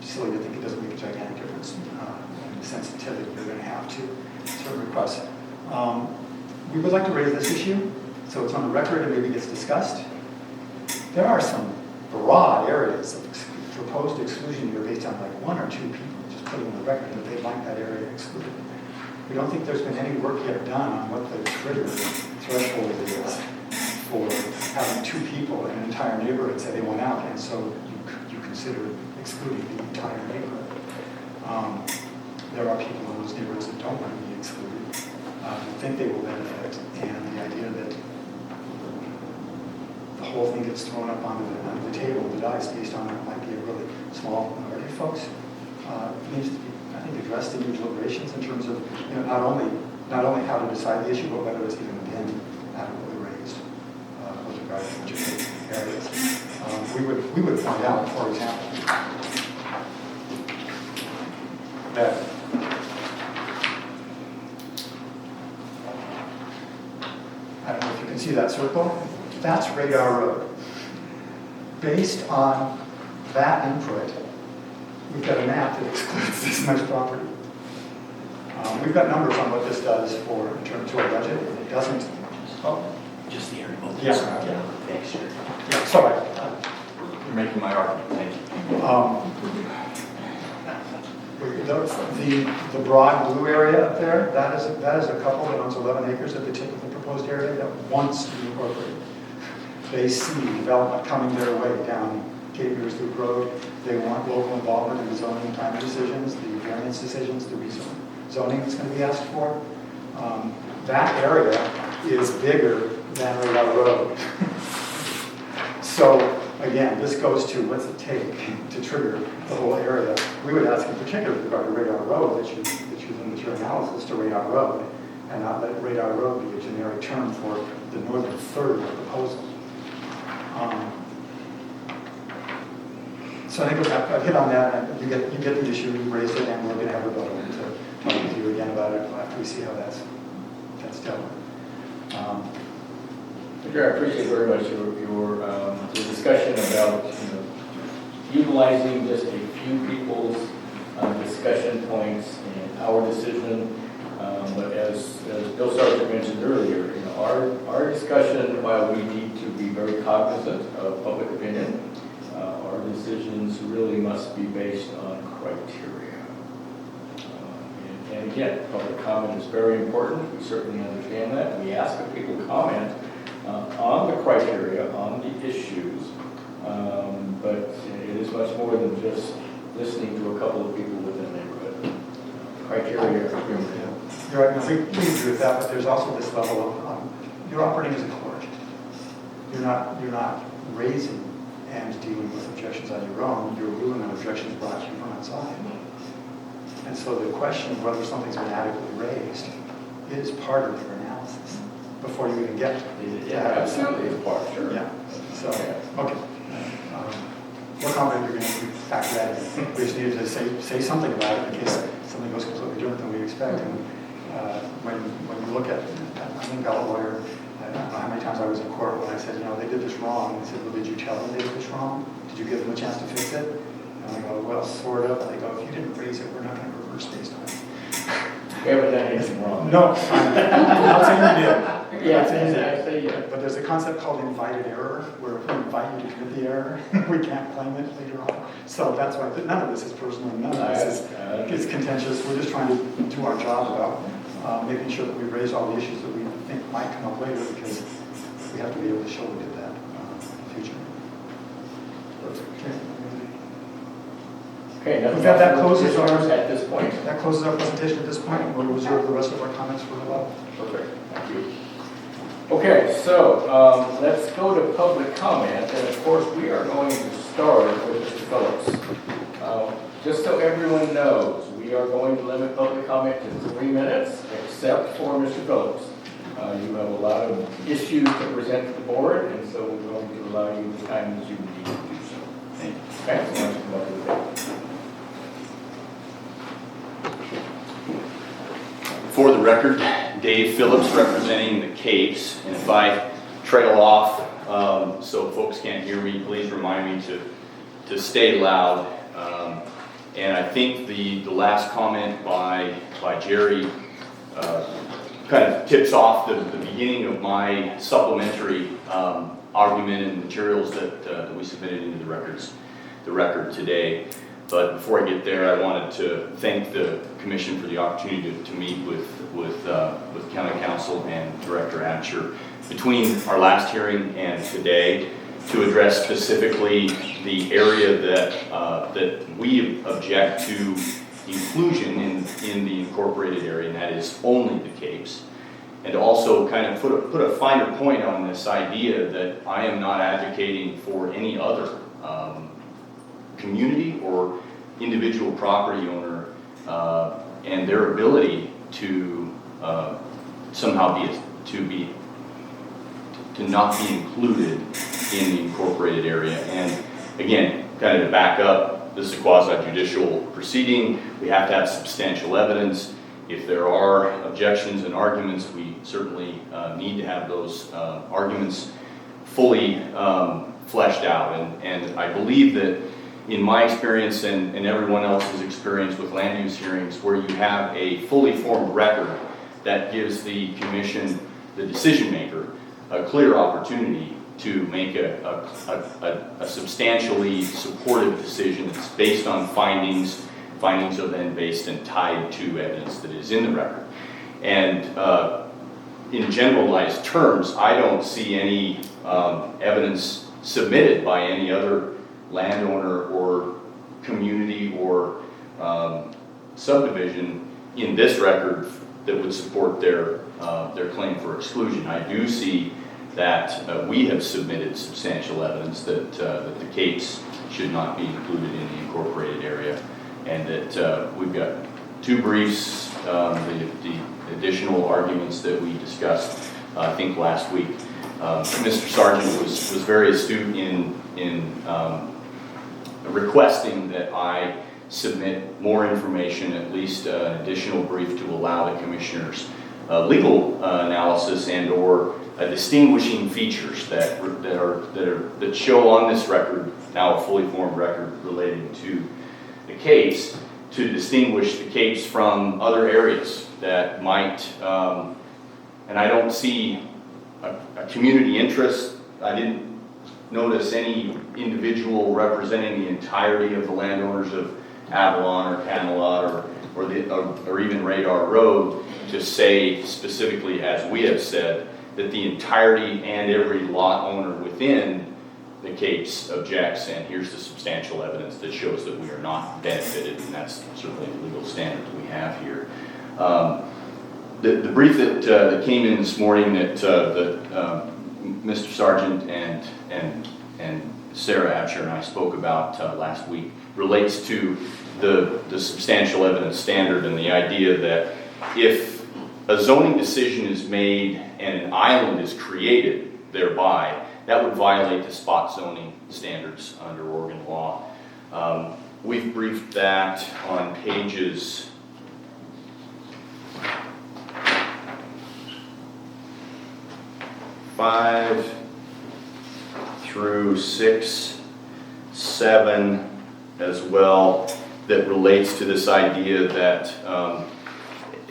silly to think it doesn't make a gigantic difference in the sensitivity we're going to have to certain requests. We would like to raise this issue, so it's on the record and maybe gets discussed. There are some broad areas of proposed exclusion here based on like one or two people just putting on the record that they'd like that area excluded. We don't think there's been any work yet done on what the trigger threshold is for having two people in an entire neighborhood say they want out, and so you consider excluding the entire neighborhood. There are people in those neighborhoods that don't want to be excluded, who think they will benefit, and the idea that the whole thing gets thrown up onto the table, the dice, based on it might be a really small minority of folks, needs to be, I think, addressed in your deliberations in terms of, not only how to decide the issue, but whether it's even been adequately raised with regard to particular areas. We would point out, for example, that I don't know if you can see that circle. That's Radar Road. Based on that input, we've got a map that excludes this much property. We've got numbers on what this does for in terms of our budget. It doesn't. Oh, Just the area. yeah. Thanks, sure. Yeah. Sorry. You're making my argument, thank you. The broad blue area up there, that is a couple that owns 11 acres at the tip of the proposed area that wants to be incorporated. They see development coming their way down Cape Mears Loop Road. They want local involvement in the zoning and planning decisions, the variance decisions, the rezoning that's going to be asked for. That area is bigger than Radar Road. So again, this goes to what's it take to trigger the whole area. We would ask in particular with regard to Radar Road that you limit your analysis to Radar Road and not let Radar Road be a generic term for the northern third of the proposal. So I think I've hit on that, and you get the issue, you raised it, and we're going to have a vote to talk with you again about it after we see how that's dealt with. I appreciate very much your discussion about utilizing just a few people's discussion points in our decision. But as Bill Sargent mentioned earlier, our discussion, while we need to be very cognizant of public opinion, our decisions really must be based on criteria. And again, public comment is very important. We certainly understand that. We ask that people comment on the criteria, on the issues, but it is much more than just listening to a couple of people within the neighborhood. Criteria. You're right, we agree with that, but there's also this level of, you're operating as a court. You're not raising and dealing with objections on your own. You're ruling on objections brought to you from outside. And so the question of whether something's been adequately raised is part of your analysis before you even get to it. Yeah, absolutely, it's part, sure. Yeah. So, okay. We're confident you're going to factor that in. We just needed to say something about it in case something goes completely different than we expect. And when you look at, I think got a lawyer, I don't know how many times I was in court when I said, they did this wrong. And they said, well, did you tell them they did this wrong? Did you give them a chance to fix it? And I go, well, sort of. And they go, if you didn't raise it, we're not going to reverse based on it. We haven't done anything wrong. No, I'm not saying you did. Yeah, I'm saying you did. I say yeah. But there's a concept called invited error, where if we invite you to commit the error, we can't claim it later on. So that's why none of this is personal, none of this is contentious. We're just trying to do our job about making sure that we raise all the issues that we think might come up later, because we have to be able to show we did that in the future. Okay, With that closes our at this point. That closes our presentation at this point, and we'll reserve the rest of our comments for the level. Perfect, thank you. Okay, so let's go to public comment, and of course we are going to start with Mr. Phillips. Just so everyone knows, we are going to limit public comment to 3 minutes, except for Mr. Phillips. You have a lot of issues to present to the board, and so we're going to allow you the time that you need to do so. Thank you. Okay, so let's come up with that. For the record, Dave Phillips representing the Capes, and if I trail off so folks can't hear me, please remind me to stay loud. And I think the last comment by Jerry kind of tips off the beginning of my supplementary argument and materials that we submitted into the record today. But before I get there, I wanted to thank the Commission for the opportunity to meet with County Council and Director Absher between our last hearing and today to address specifically the area that we object to inclusion in the incorporated area, and that is only the Capes. And also kind of put a finer point on this idea that I am not advocating for any other community or individual property owner and their ability to somehow not be included in the incorporated area. And again, kind of to back up, this is a quasi-judicial proceeding. We have to have substantial evidence. If there are objections and arguments, we certainly need to have those arguments fully fleshed out. And I believe that in my experience and everyone else's experience with land use hearings, where you have a fully formed record that gives the Commission, the decision maker, a clear opportunity to make a substantially supportive decision that's based on findings are then based and tied to evidence that is in the record. And in generalized terms, I don't see any evidence submitted by any other landowner or community or subdivision in this record that would support their claim for exclusion. I do see that we have submitted substantial evidence that the Capes should not be included in the incorporated area, and that we've got two briefs, the additional arguments that we discussed, I think last week. Mr. Sargent was very astute in requesting that I submit more information, at least an additional brief to allow the Commissioners legal analysis and/or distinguishing features that show on this record, now a fully formed record relating to the Capes, to distinguish the Capes from other areas that might, and I don't see a community interest. I didn't notice any individual representing the entirety of the landowners of Avalon or Camelot or even Radar Road to say specifically, as we have said, that the entirety and every lot owner within the Capes objects, and here's the substantial evidence that shows that we are not benefited, and that's certainly the legal standard we have here. The brief that came in this morning that Mr. Sargent and Sarah Absher and I spoke about last week relates to the substantial evidence standard and the idea that if a zoning decision is made and an island is created thereby, that would violate the spot zoning standards under Oregon law. We've briefed that on pages 5 through 6, 7 as well, that relates to this idea that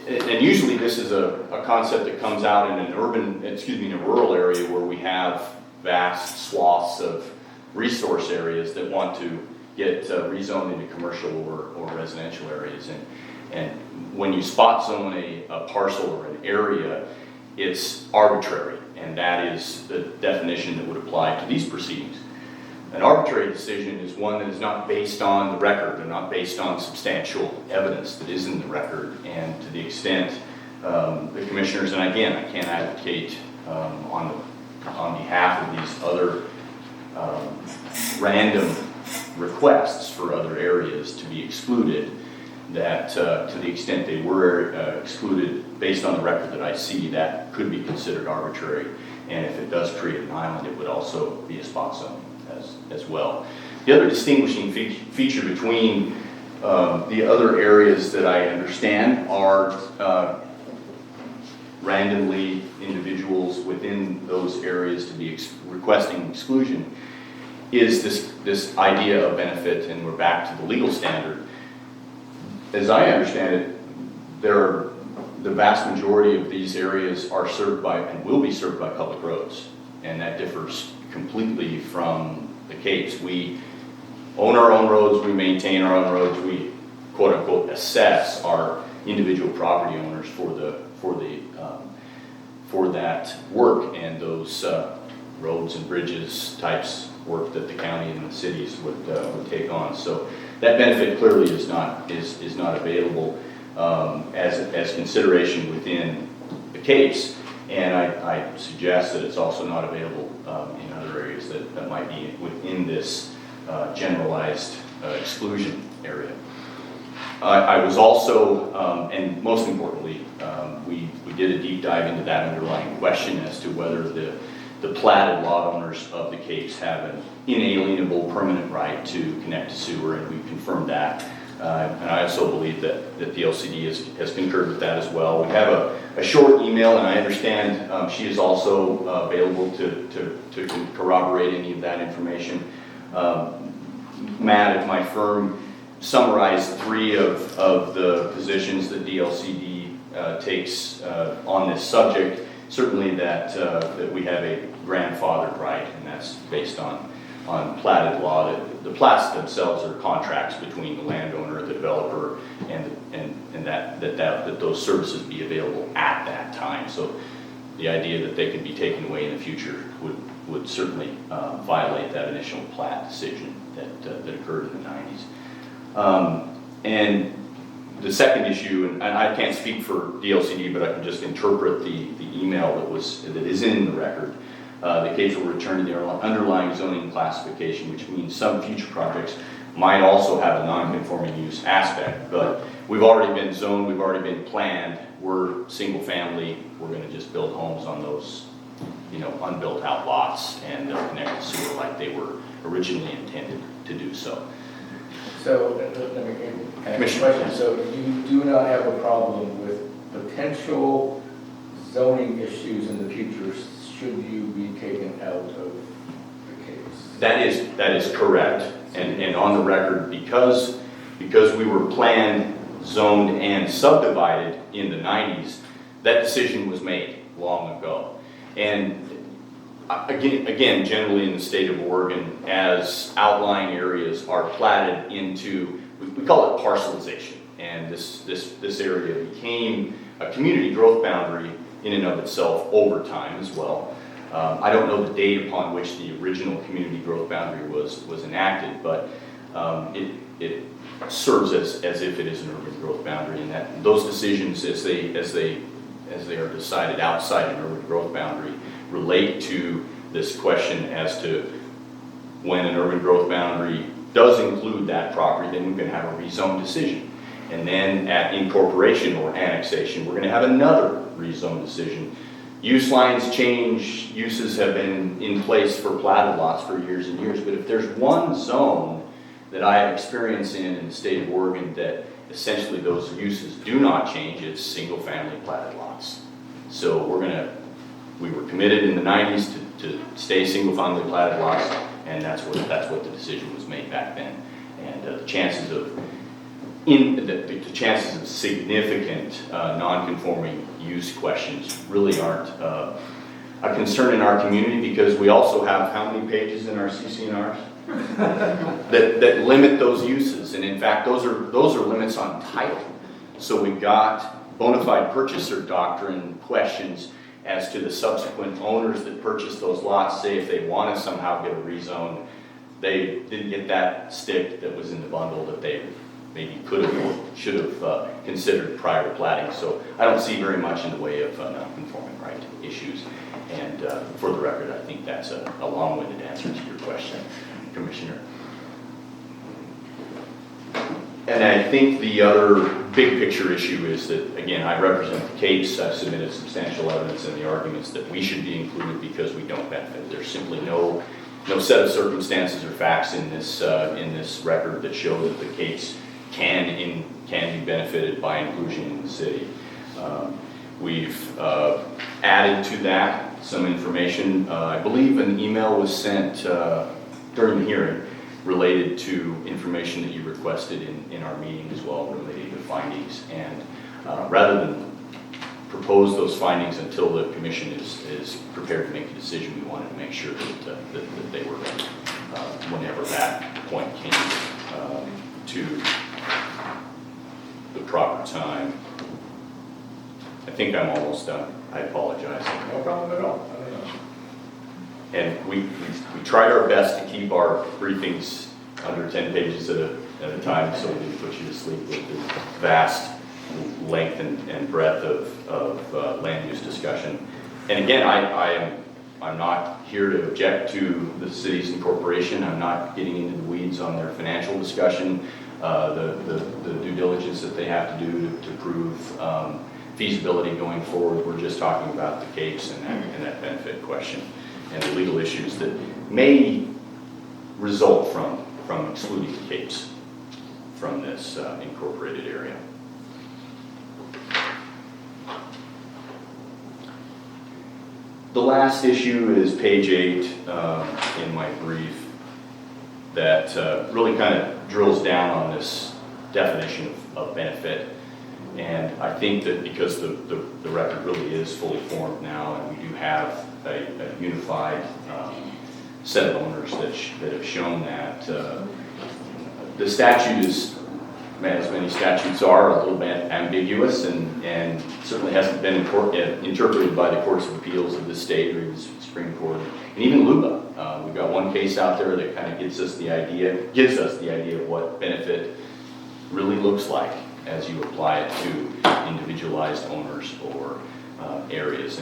and usually this is a concept that comes out in an in a rural area where we have vast swaths of resource areas that want to get rezoned into commercial or residential areas. And when you spot zone a parcel or an area, it's arbitrary, and that is the definition that would apply to these proceedings. An arbitrary decision is one that is not based on the record and not based on substantial evidence that is in the record. And to the extent the Commissioners, and again, I can't advocate on behalf of these other random requests for other areas to be excluded, that to the extent they were excluded based on the record that I see, that could be considered arbitrary. And if it does create an island, it would also be a spot zone as well. The other distinguishing feature between the other areas that I understand are randomly individuals within those areas to be requesting exclusion is this idea of benefit, and we're back to the legal standard. As I understand it, the vast majority of these areas are served by and will be served by public roads, and that differs completely from the Capes. own our own roads, we maintain our own roads, we quote unquote assess our individual property owners for that work and those roads and bridges types work that the county and the cities would take on. So that benefit clearly is not available as consideration within the case, and I suggest that it's also not available in other areas that might be within this generalized exclusion area. I was also, and most importantly, we did a deep dive into that underlying question as to whether the platted lot owners of the Capes have an inalienable permanent right to connect to sewer, and we confirmed that. And I also believe that the LCD has concurred with that as well. We have a short email, and I understand she is also available to corroborate any of that information. Matt at my firm summarized 3 of the positions that DLCD takes on this subject. Certainly that we have a grandfathered right, and that's based on platted law. The plats themselves are contracts between the landowner, the developer, and that those services be available at that time. So the idea that they could be taken away in the future would certainly violate that initial plat decision that occurred in the 90s. And the second issue, and I can't speak for DLCD, but I can just interpret the email that is in the record. The case will return to their underlying zoning classification, which means some future projects might also have a non-conforming use aspect, but we've already been zoned, we've already been planned, we're single family, we're going to just build homes on those, unbuilt out lots, and they'll connect to sewer like they were originally intended to do so. So, let me ask you a question. So you do not have a problem with potential zoning issues in the future should you be taken out of the case? That is correct. And on the record, because we were planned, zoned, and subdivided in the 90s, that decision was made long ago. And again, generally in the state of Oregon, as outlying areas are platted into, we call it parcelization. And this area became a community growth boundary in and of itself over time as well. I don't know the date upon which the original community growth boundary was enacted, but it serves as if it is an urban growth boundary, and that those decisions as they are decided outside an urban growth boundary relate to this question as to when an urban growth boundary does include that property, then we can have a rezone decision. And then at incorporation or annexation, we're going to have another rezone decision. Use lines change, uses have been in place for platted lots for years and years, but if there's one zone that I have experience in the state of Oregon that essentially those uses do not change, it's single family platted lots. So we were committed in the 90s to stay single family platted lots, and that's what the decision was made back then. And the chances of significant non-conforming use questions really aren't a concern in our community, because we also have how many pages in our CC&Rs that limit those uses, and in fact those are limits on title. So we've got bona fide purchaser doctrine questions as to the subsequent owners that purchased those lots. Say if they want to somehow get a rezone, they didn't get that stick that was in the bundle that they maybe could have or should have considered prior to platting. So I don't see very much in the way of non-conforming right issues. And for the record, I think that's a long-winded answer to your question, Commissioner. And I think the other big picture issue is that, again, I represent the Capes. I've submitted substantial evidence in the arguments that we should be included because we don't benefit. There's simply no set of circumstances or facts in this record that show that the Capes can be benefited by inclusion in the city. We've added to that some information. I believe an email was sent during the hearing related to information that you requested in our meeting as well, related to findings. And rather than propose those findings until the commission is prepared to make a decision, we wanted to make sure that they were ready. whenever that point came to the proper time. I think I'm almost done. I apologize. No problem at all. I don't know. And we tried our best to keep our briefings under 10 pages at a time, so we didn't put you to sleep with the vast length and breadth of land use discussion. And again, I'm not here to object to the city's incorporation. I'm not getting into the weeds on their financial discussion, the due diligence that they have to do to prove feasibility going forward. We're just talking about the capes and that benefit question and the legal issues that may result from excluding the capes from this incorporated area. The last issue is page 8 in my brief that really kind of drills down on this definition of benefit. And I think that because the record really is fully formed now, and we do have a unified set of owners that have shown that the statute is, as many statutes are, a little bit ambiguous and certainly hasn't been interpreted by the courts of appeals of the state or the Supreme Court, and even LUBA. We've got one case out there that kind of gives us the idea of what benefit really looks like as you apply it to individualized owners or areas.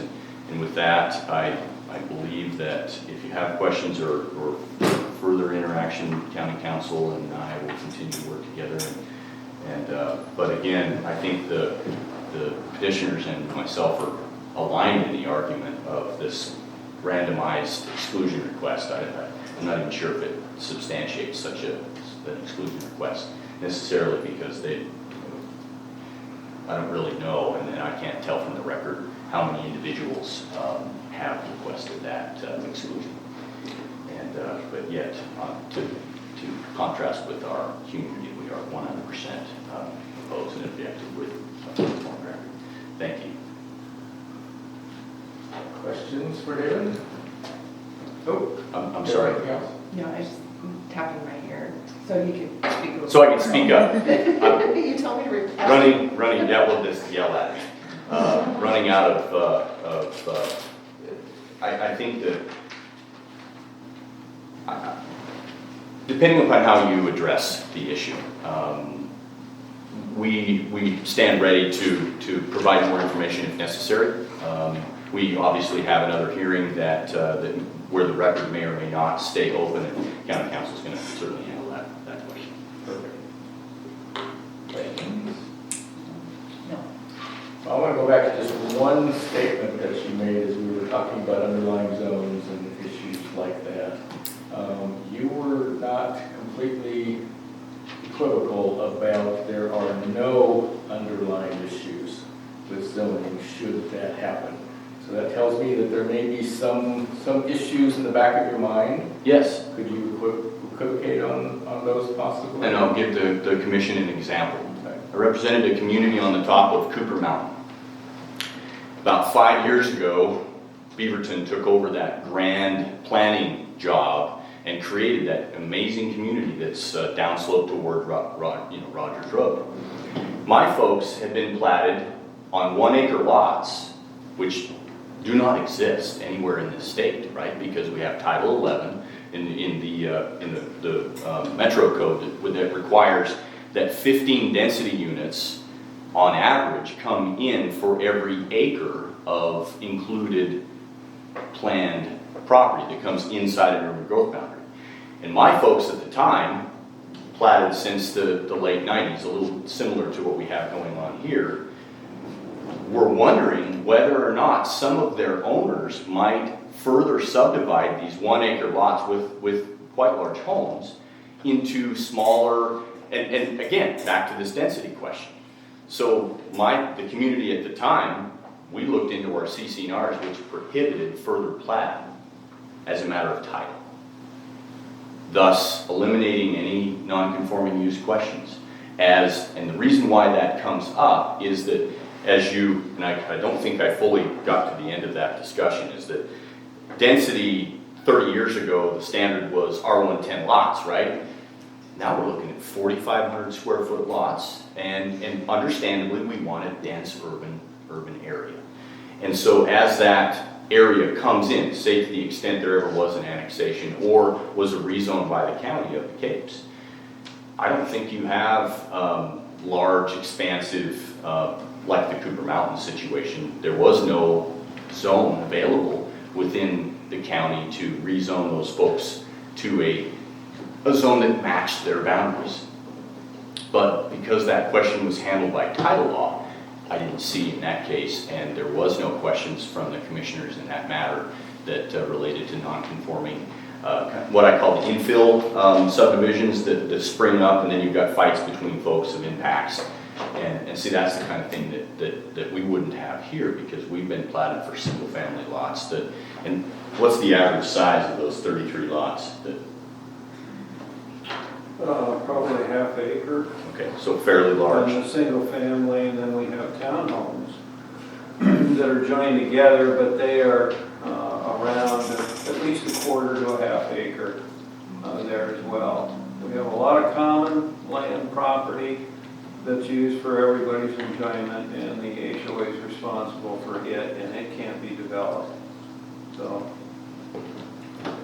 And with that, I believe that if you have questions or further interaction, County Council and I will continue to work together. But again, I think the petitioners and myself are aligned in the argument of this randomized exclusion request. I'm not even sure if it substantiates such an exclusion request necessarily, because I don't really know, and I can't tell from the record how many individuals have requested that exclusion. And but yet, to contrast with our community, we are 100% opposed and objective with pornography. Thank you. Questions for David? Oh, I'm sorry. anything else? No, I just tapping my ear so you can speak over. So I can speak up. You told me to repeat. Running, yeah, we'll just yell at me. Running out of I think that depending upon how you address the issue, we stand ready to provide more information if necessary. We obviously have another hearing that where the record may or may not stay open, and County Council is going to certainly handle that question. Perfect. Questions? No. I want to go back to just one statement that you made as we were talking about underlying zones and issues like that. You were not completely equivocal about there are no underlying issues with zoning should that happen. So that tells me that there may be some issues in the back of your mind. Yes. Could you equivocate on those possibly? And I'll give the commission an example. I represented a community on the top of Cooper Mountain. About 5 years ago, Beaverton took over that grand planning job and created that amazing community that's downslope toward Rogers Road. My folks had been platted on 1 acre lots, which do not exist anywhere in the state, right? Because we have Title 11 in the Metro Code that requires that 15 density units on average come in for every acre of included planned property that comes inside an urban growth boundary. And my folks at the time, platted since the late 90s, a little similar to what we have going on here, were wondering whether or not some of their owners might further subdivide these 1 acre lots with quite large homes into smaller, and again, back to this density question. So the community at the time, we looked into our CC&Rs, which prohibited further plat as a matter of title, thus eliminating any non-conforming use questions. And the reason why that comes up is that and I don't think I fully got to the end of that discussion, is that density 30 years ago, the standard was R110 lots, right? Now we're looking at 4,500 square foot lots, and understandably, we want a dense urban area. And so as that area comes in, say to the extent there ever was an annexation or was a rezone by the county of the Capes, I don't think you have large, expansive, like the Cooper Mountain situation. There was no zone available within the county to rezone those folks to a zone that matched their boundaries. But because that question was handled by title law, I didn't see in that case, and there was no questions from the commissioners in that matter that related to non-conforming, what I call infill subdivisions that spring up, and then you've got fights between folks of impacts. And see, that's the kind of thing that we wouldn't have here, because we've been platted for single family lots. And what's the average size of those 33 lots? Probably half acre. Okay, so fairly large. And a single family, and then we have townhomes that are joined together, but they are around at least a quarter to a half acre there as well. We have a lot of common land property that's used for everybody's enjoyment, and the HOA is responsible for it, and it can't be developed. So,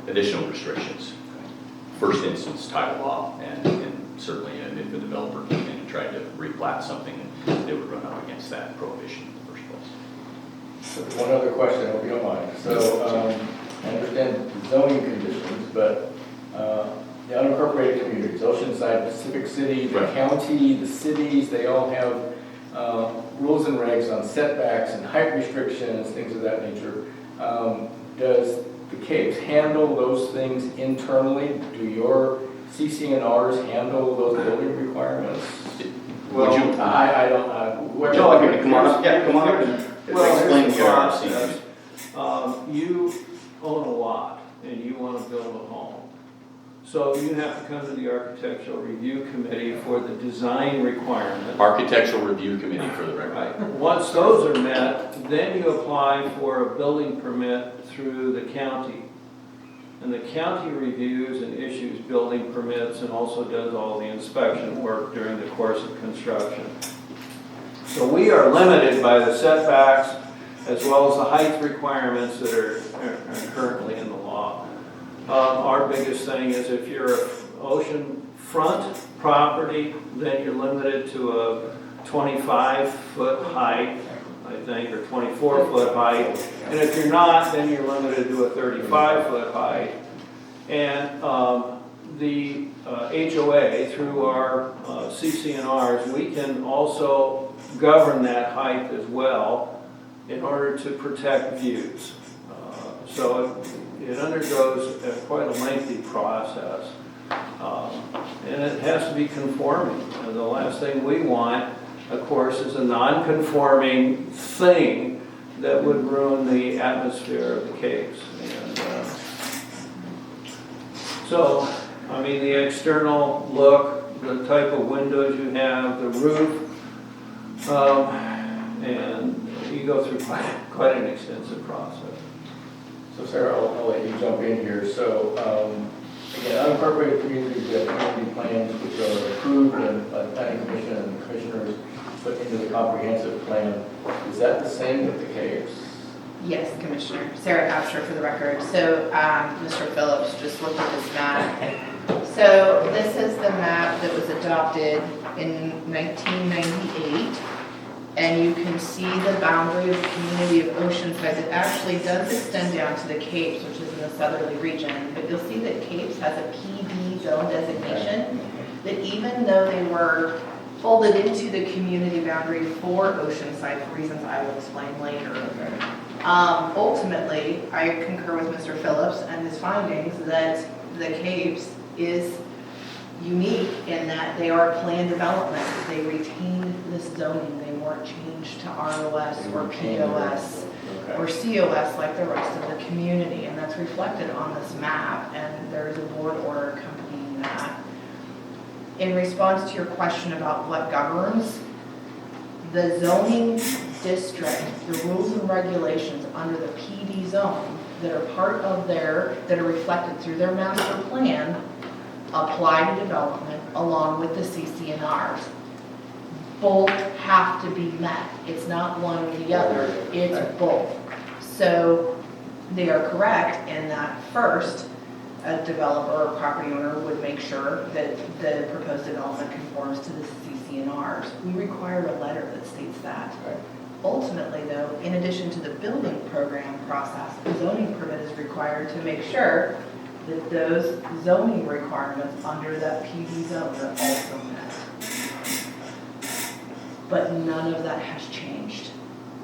Additional restrictions. First instance, title law, and certainly if a developer came in and tried to replat something, they would run up against that prohibition in the first place. So one other question, I hope you don't mind. So I understand the zoning conditions, but the unincorporated communities, Oceanside, Pacific City, the Right. county, the cities, they all have rules and regs on setbacks and height restrictions, things of that nature. Does the Capes handle those things internally? Do your CC&Rs handle those building requirements? Would you? I don't, Would you like me to come on up? Yeah, come on up and well, explain here's the your process. RC. You own a lot, and you want to build a home. So you have to come to the Architectural Review Committee for the design requirements. Architectural Review Committee, for the record. Right. Once those are met, then you apply for a building permit through the county. And the county reviews and issues building permits and also does all the inspection work during the course of construction. So we are limited by the setbacks as well as the height requirements that are currently in the law. Our biggest thing is if you're ocean front property, then you're limited to a 25-foot height, I think, or 24-foot height. And if you're not, then you're limited to a 35-foot height. And the HOA, through our CC&Rs, we can also govern that height as well in order to protect views. So it undergoes quite a lengthy process. And it has to be conforming. And the last thing we want, of course, is a non-conforming thing that would ruin the atmosphere of the Capes. And so, I mean, the external look, the type of windows you have, the roof, and you go through quite an extensive process. So Sarah, I'll let you jump in here. So again, unincorporated communities, we have community plans which are approved by the planning commission and the commissioners put into the comprehensive plan. Is that the same with the Capes? Yes, Commissioner. Sarah Absher for the record. So Mr. Phillips just looked at this map. So this is the map that was adopted in 1998. And you can see the boundary of the community of Oceanside. It actually does extend down to the Capes, which is in the southerly region. But you'll see that Capes has a PD zone designation, that even though they were folded into the community boundary for Oceanside, for reasons I will explain later, ultimately, I concur with Mr. Phillips and his findings that the Capes is unique in that they are planned development. They retained this zoning. They weren't changed to ROS or POS or COS like the rest of the community, and that's reflected on this map, and there's a board order accompanying that. In response to your question about what governs, the zoning district, the rules and regulations under the PD zone that are part of that are reflected through their master plan apply to development along with the CCNRs. Both have to be met. It's not one or the other, it's both. So they are correct in that first, a developer or property owner would make sure that the proposed development conforms to the CCNRs. We require a letter that states that. Ultimately though, in addition to the building program process, the zoning permit is required to make sure that those zoning requirements under that PV zone are also met. But none of that has changed.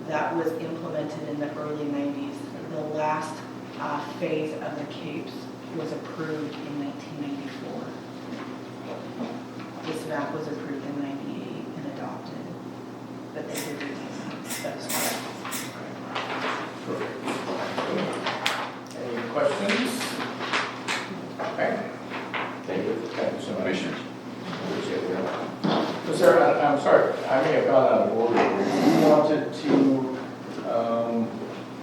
That was implemented in the early 90s. The last phase of the Capes was approved in 1994. This map was approved in 98 and adopted, but they did retain that. Any questions? Okay. David, thank you so much. Commissioners. Appreciate that. So Sarah, I'm sorry, I may have gone out of order. You wanted to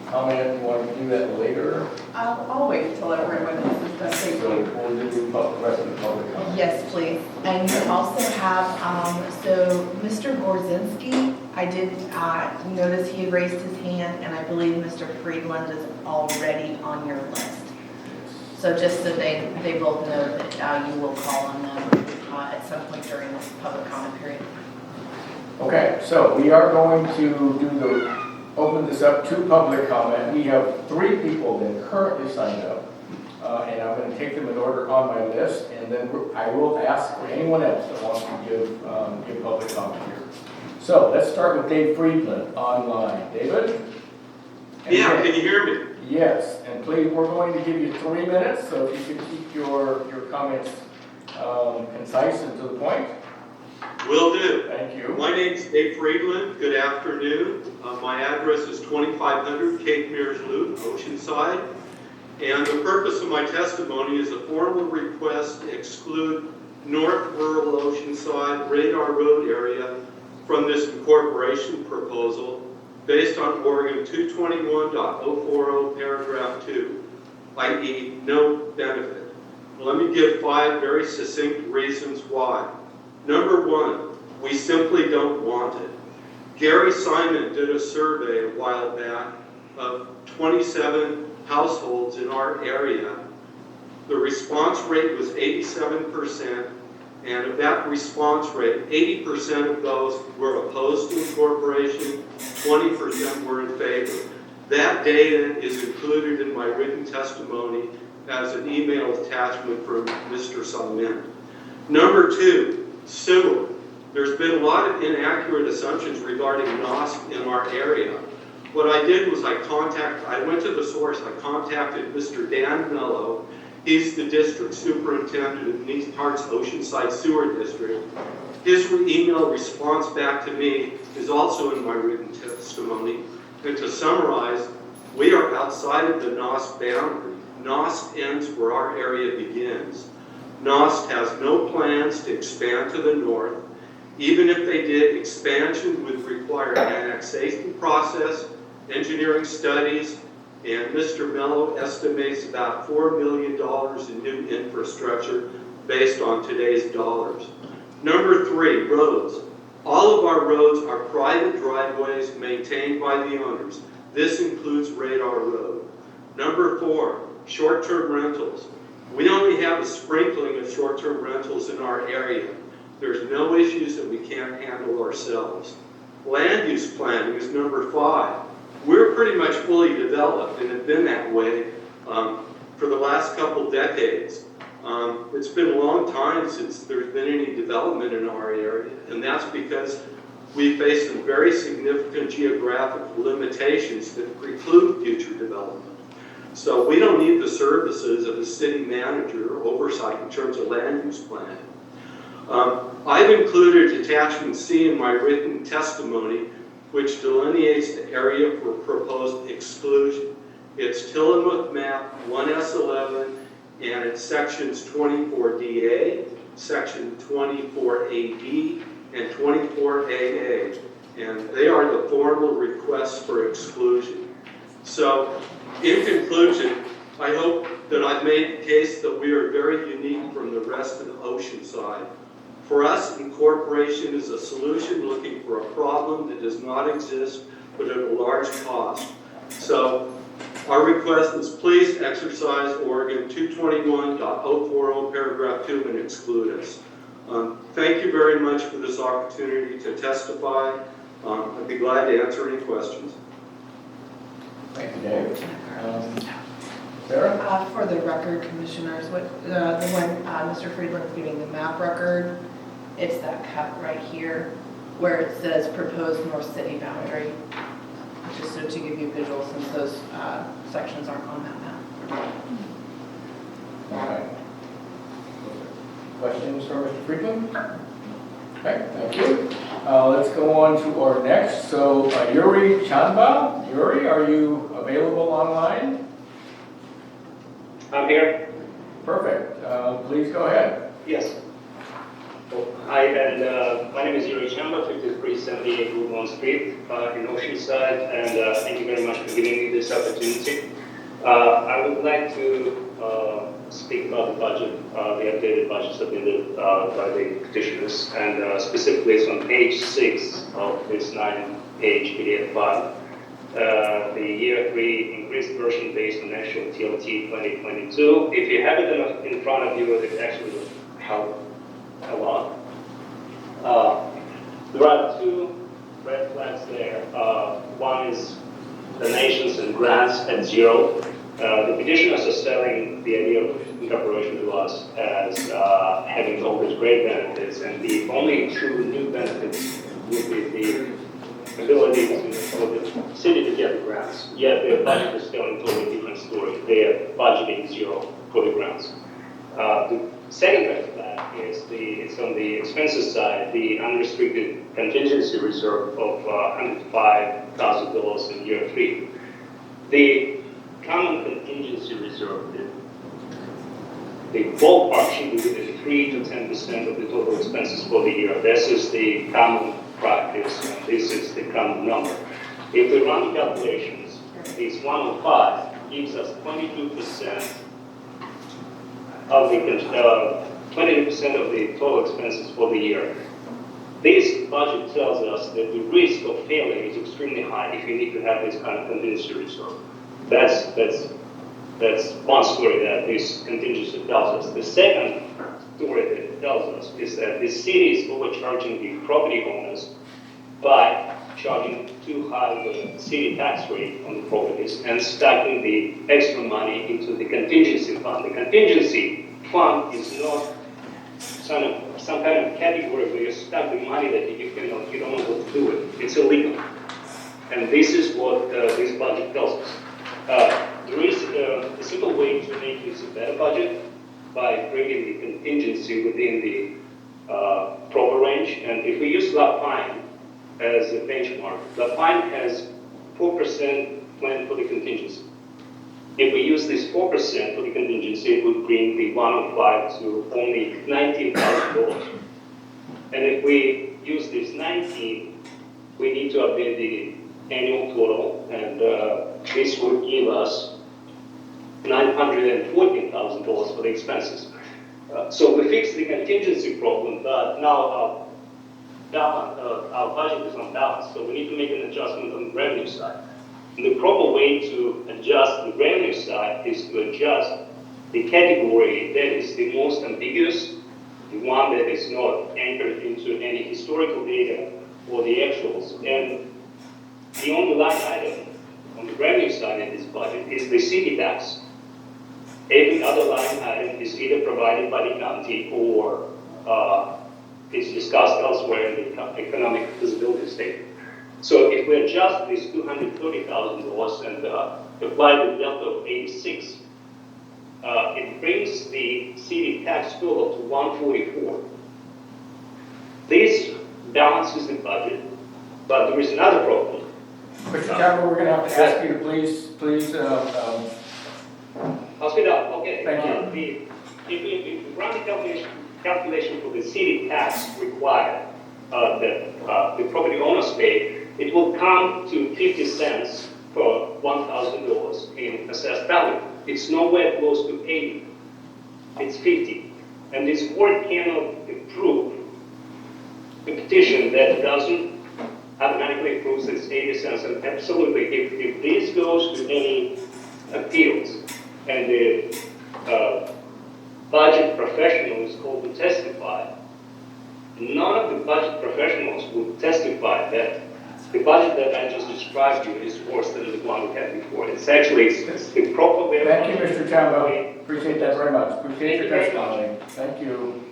comment, you want to do that later? I'll wait till everyone else is done. Thank So you. we'll do the rest of the public comment. Yes, please. And you also have, so Mr. Gorzinski, I did notice he had raised his hand, and I believe Mr. Friedland is already on your list. So just so they both know that you will call on them at some point during this public comment period. Okay, so we are going to open this up to public comment. We have 3 people that currently signed up, and I'm going to take them in order on my list, and then I will ask for anyone else that wants to give public comment here. So let's start with Dave Friedland online. David? Yeah, can you hear me? Yes, and please, we're going to give you 3 minutes, so if you could keep your comments concise and to the point. Will do. Thank you. My name's Dave Friedland. Good afternoon. My address is 2500 Cape Mears Loop, Oceanside. And the purpose of my testimony is a formal request to exclude North Rural Oceanside Radar Road area from this incorporation proposal based on Oregon 221.040 paragraph 2, i.e. no benefit. Let me give 5 very succinct reasons why. Number 1, we simply don't want it. Gary Simon did a survey a while back of 27 households in our area. The response rate was 87%, and of that response rate, 80% of those were opposed to incorporation, 20% were in favor. That data is included in my written testimony as an email attachment from Mr. Simon. Number 2, similar. There's been a lot of inaccurate assumptions regarding NOSP in our area. What I did was I went to the source, I contacted Mr. Dan Mello. He's the district superintendent of East Hart's Oceanside Sewer District. His email response back to me is also in my written testimony. And to summarize, we are outside of the NOSP boundary. NOSP ends where our area begins. NOSP has no plans to expand to the north. Even if they did, expansion would require an annexation process, engineering studies, and Mr. Mello estimates about $4 million in new infrastructure based on today's dollars. Number 3, roads. All of our roads are private driveways maintained by the owners. This includes Radar Road. Number 4, short-term rentals. We only have a sprinkling of short-term rentals in our area. There's no issues that we can't handle ourselves. Land use planning is number 5. We're pretty much fully developed and have been that way for the last couple decades. It's been a long time since there's been any development in our area, and that's because we face some very significant geographic limitations that preclude future development. So we don't need the services of a city manager or oversight in terms of land use planning. I've included attachment C in my written testimony, which delineates the area for proposed exclusion. It's Tillamook map 1S11, and it's sections 24DA, section 24AD, and 24AA, and they are the formal requests for exclusion. So In conclusion, I hope that I've made the case that we are very unique from the rest of Oceanside. For us, incorporation is a solution looking for a problem that does not exist, but at a large cost. So our request is please exercise Oregon 221.040 paragraph 2 and exclude us. Thank you very much for this opportunity to testify. I'd be glad to answer any questions. Thank you, Dave. Sarah? For the record, commissioners, what, the one Mr. Friedland's giving the map record, it's that cut right here where it says proposed North City boundary, just so to give you visual since those sections aren't on that map. All right. Questions for Mr. Friedland? Okay, thank you. Let's go on to our next. So Yuri Chanba. Yuri, are you available online? I'm here. Perfect. Please go ahead. Yes. Hi, and my name is Yuri Chamba, 5378 Woodlawn Street in Oceanside, and thank you very much for giving me this opportunity. I would like to speak about the budget, the updated budget submitted by the petitioners, and specifically it's on page 6 of this 9-page PDF file. The year 3 increased version based on actual TLT 2022. If you have it in front of you, it actually will help a lot. There are two red flags there. One is donations and grants at 0. The petitioners are selling the idea of incorporation to us as having all these great benefits, and the only true new benefits would be the ability for the city to get the grants. Yet their budget is telling a totally different story. They are budgeting 0 for the grants. The second red flag is it's on the expenses side, the unrestricted contingency reserve of $105,000 in year 3. The common contingency reserve, the ballpark should be within 3 to 10% of the total expenses for the year. This is the common practice, and this is the common number. If we run the calculations, this 105 gives us 22% of the 22% of the total expenses for the year. This budget tells us that the risk of failure is extremely high if you need to have this kind of contingency reserve. That's one story that this contingency tells us. The second story that it tells us is that the city is overcharging the property owners by charging too high the city tax rate on the properties and stacking the extra money into the contingency fund. The contingency fund is not some kind of category where you stack the money that you don't know what to do with. It's illegal. And this is what this budget tells us. There is a simple way to make this a better budget by bringing the contingency within the proper range. And if we use La Pine as a benchmark, La Pine has 4% planned for the contingency. If we use this 4% for the contingency, it would bring the 105 to only $19,000. And if we use this 19, we need to update the annual total, and this would give us $914,000 for the expenses. So we fixed the contingency problem, but now our budget is unbalanced, so we need to make an adjustment on the revenue side. And the proper way to adjust the revenue side is to adjust the category that is the most ambiguous, the one that is not anchored into any historical data or the actuals. And the only line item on the revenue side of this budget is the city tax. Every other line item is either provided by the county or is discussed elsewhere in the economic feasibility statement. So if we adjust this $230,000 and apply the delta of 86, it brings the city tax total to 144. This balances the budget, but there is another problem. Mr. Chapman, we're going to have to ask you to please. I'll speed up. Okay. Thank you. If we run the calculation for the city tax required that the property owners pay, it will come to 50 cents for $1,000 in assessed value. It's nowhere close to 80. It's 50. And this board cannot approve a petition that doesn't automatically approve its 80 cents. And absolutely, if this goes to any appeals and the budget professional is called to testify, none of the budget professionals would testify that the budget that I just described to you is worse than the one we had before. It's actually it's the proper way of. Thank you, Mr. Chambo. Appreciate that very much. Appreciate your Thank you very testimony. Thank you.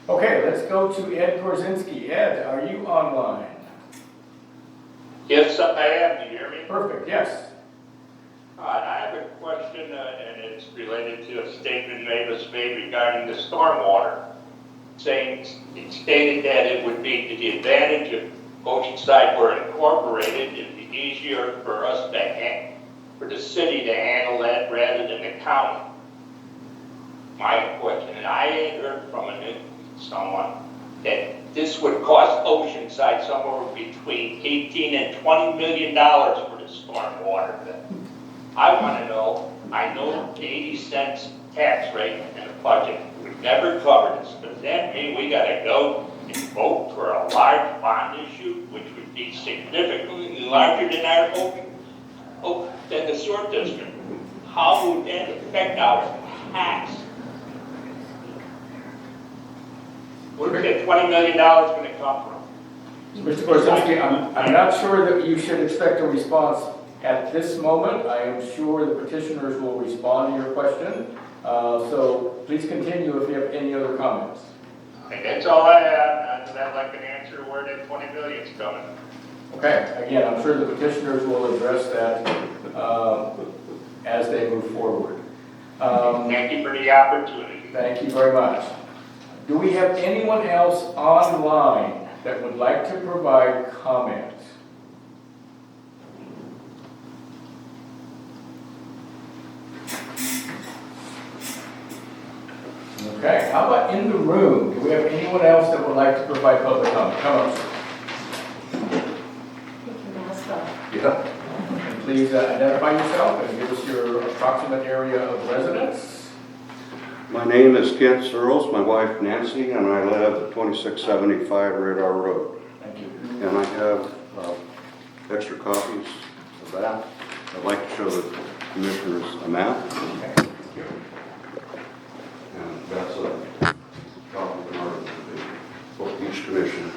Okay, let's go to Ed Korzinski. Ed, are you online? Yes, I am. Do you hear me? Perfect, yes. I have a question, and it's related to a statement Mavis made regarding the stormwater. It stated that it would be to the advantage of Oceanside were incorporated, it'd be easier for us for the city to handle that rather than the county. My question, and I had heard from someone that this would cost Oceanside somewhere between $18 and $20 million for the stormwater. I want to know, I know the 80 cents tax rate in the budget would never cover this. Does that mean we got to go and vote for a large bond issue, which would be significantly larger than than the sewer district? How would that affect our tax? Where's that $20 million going to come from? Mr. Korzinski, I'm not sure that you should expect a response at this moment. I am sure the petitioners will respond to your question. So please continue if you have any other comments. Okay, that's all I have. I'd like an answer where that $20 million is coming. Okay, again, I'm sure the petitioners will address that as they move forward. Thank you for the opportunity. Thank you very much. Do we have anyone else online that would like to provide comments? Okay, how about in the room? Do we have anyone else that would like to provide public comment? Come on. Yeah. And please identify yourself and give us your approximate area of residence. My name is Kent Searles, my wife Nancy, and I live at 2675 Radar Road. Thank you. And I have extra copies of that. I'd like to show the commissioners a map. Okay. And that's a copy of an article for each commission.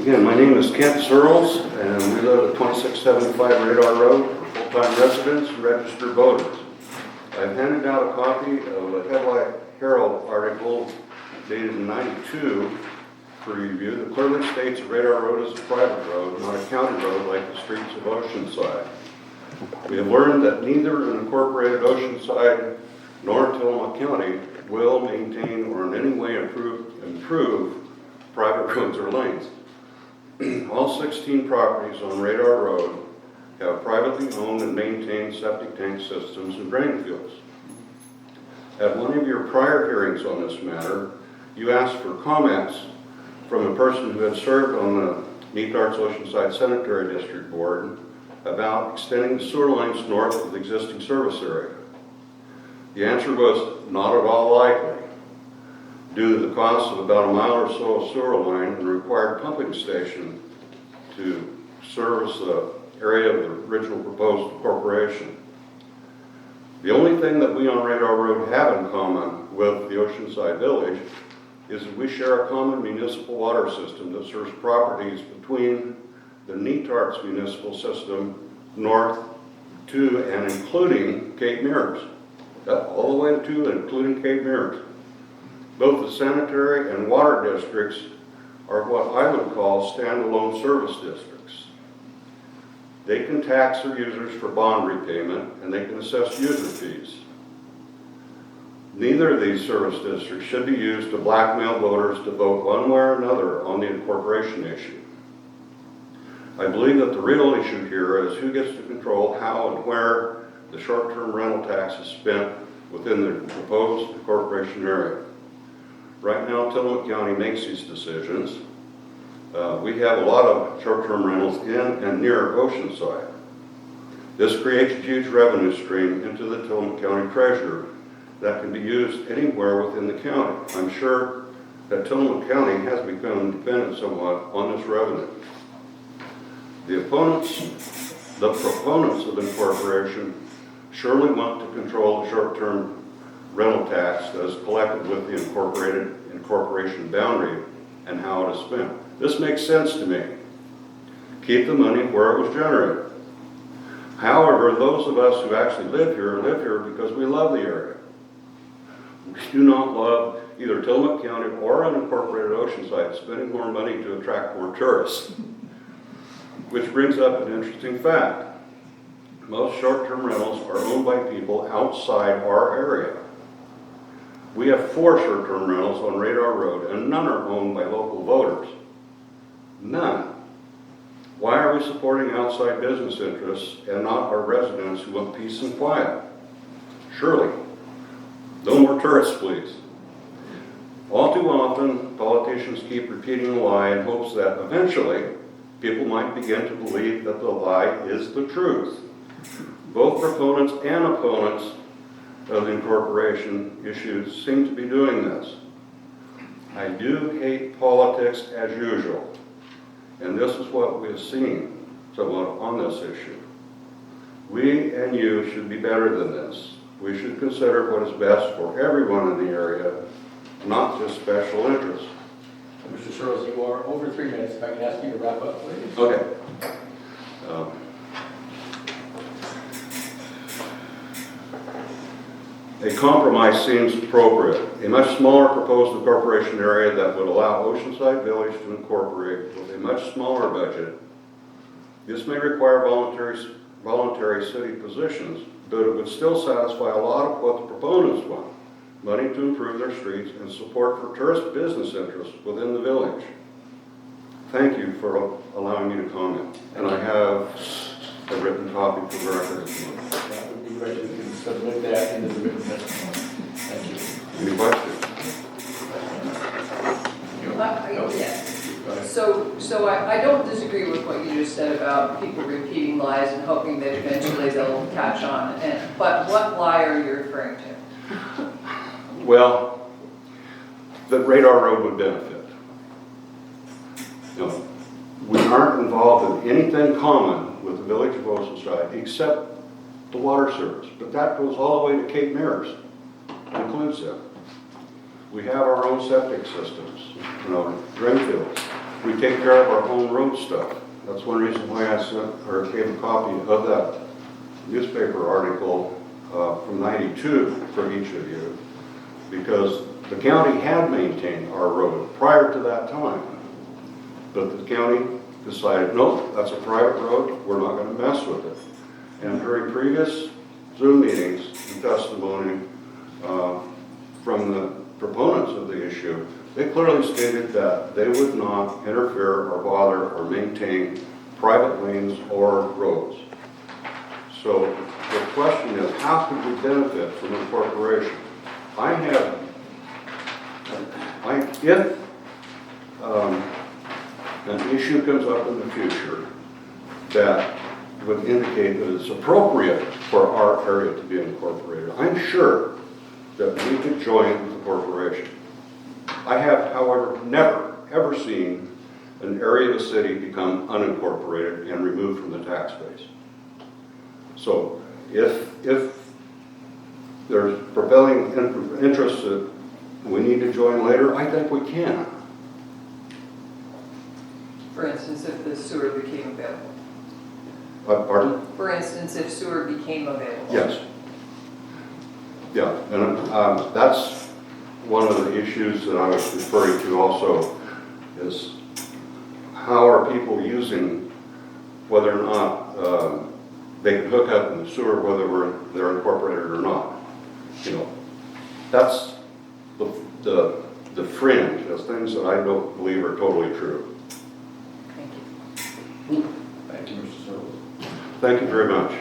Again, my name is Kent Searles, and we live at 2675 Radar Road. Full-time residents and registered voters. I've handed out a copy of a Headlight Herald article dated in '92 for review that clearly states that Radar Road is a private road, not a county road like the streets of Oceanside. We have learned that neither an incorporated Oceanside nor Tillamook County will maintain or in any way improve private roads or lanes. All 16 properties on Radar Road have privately owned and maintained septic tank systems and drain fields. At one of your prior hearings on this matter, you asked for comments from a person who had served on the Neatarts Oceanside Sanitary District Board about extending the sewer lines north of the existing service area. The answer was not at all likely, due to the cost of about a mile or so of sewer line and required pumping station to service the area of the original proposed incorporation. The only thing that we on Radar Road have in common with the Oceanside Village is that we share a common municipal water system that serves properties between the Neatarts municipal system north to and including Cape Mirrors, all the way to and including Cape Mirrors. Both the sanitary and water districts are what I would call standalone service districts. They can tax their users for bond repayment, and they can assess user fees. Neither of these service districts should be used to blackmail voters to vote one way or another on the incorporation issue. I believe that the real issue here is who gets to control how and where the short-term rental tax is spent within the proposed incorporation area. Right now, Tillamook County makes these decisions. We have a lot of short-term rentals in and near Oceanside. This creates a huge revenue stream into the Tillamook County Treasurer that can be used anywhere within the county. I'm sure that Tillamook County has become dependent somewhat on this revenue. The proponents of incorporation surely want to control the short-term rental tax that is collected with the incorporation boundary and how it is spent. This makes sense to me. Keep the money where it was generated. However, those of us who actually live here because we love the area. We do not love either Tillamook County or unincorporated Oceanside spending more money to attract more tourists. Which brings up an interesting fact. Most short-term rentals are owned by people outside our area. We have 4 short-term rentals on Radar Road, and none are owned by local voters. None. Why are we supporting outside business interests and not our residents who want peace and quiet? Surely. No more tourists, please. All too often, politicians keep repeating a lie in hopes that eventually people might begin to believe that the lie is the truth. Both proponents and opponents of the incorporation issues seem to be doing this. I do hate politics as usual, and this is what we have seen somewhat on this issue. We and you should be better than this. We should consider what is best for everyone in the area, not just special interests. Mr. Searles, you are over 3 minutes. If I can ask you to wrap up, please. Okay. A compromise seems appropriate. A much smaller proposed incorporation area that would allow Oceanside Village to incorporate with a much smaller budget. This may require voluntary city positions, but it would still satisfy a lot of what the proponents want. Money to improve their streets and support for tourist business interests within the village. Thank you for allowing me to comment. And I have a written copy for the record as well. That would be great. You can submit that into the written testimony. Thank you. Any questions? Yes. So I don't disagree with what you just said about people repeating lies and hoping that eventually they'll catch on. But what lie are you referring to? Well, the Radar Road would benefit. No, we aren't involved in anything common with the village of Oceanside except the water service, but that goes all the way to Cape Mirrors, includes them. We have our own septic systems, drain fields. We take care of our own road stuff. That's one reason why I gave a copy of that newspaper article from '92 for each of you, because the county had maintained our road prior to that time. But the county decided, nope, that's a private road, we're not going to mess with it. And during previous Zoom meetings and testimony from the proponents of the issue, they clearly stated that they would not interfere or bother or maintain private lanes or roads. So the question is, how could we benefit from incorporation? If an issue comes up in the future that would indicate that it's appropriate for our area to be incorporated, I'm sure that we could join with the corporation. I have, however, never, ever seen an area of the city become unincorporated and removed from the tax base. So if there's prevailing interest that we need to join later, I think we can. For instance, if the sewer became available. Pardon? For instance, if sewer became available. Yes. Yeah, and that's one of the issues that I was referring to also, is how are people using whether or not they can hook up in the sewer, whether they're incorporated or not. That's the fringe of things that I don't believe are totally true. Thank you. Thank you, Mr. Searles. Thank you very much.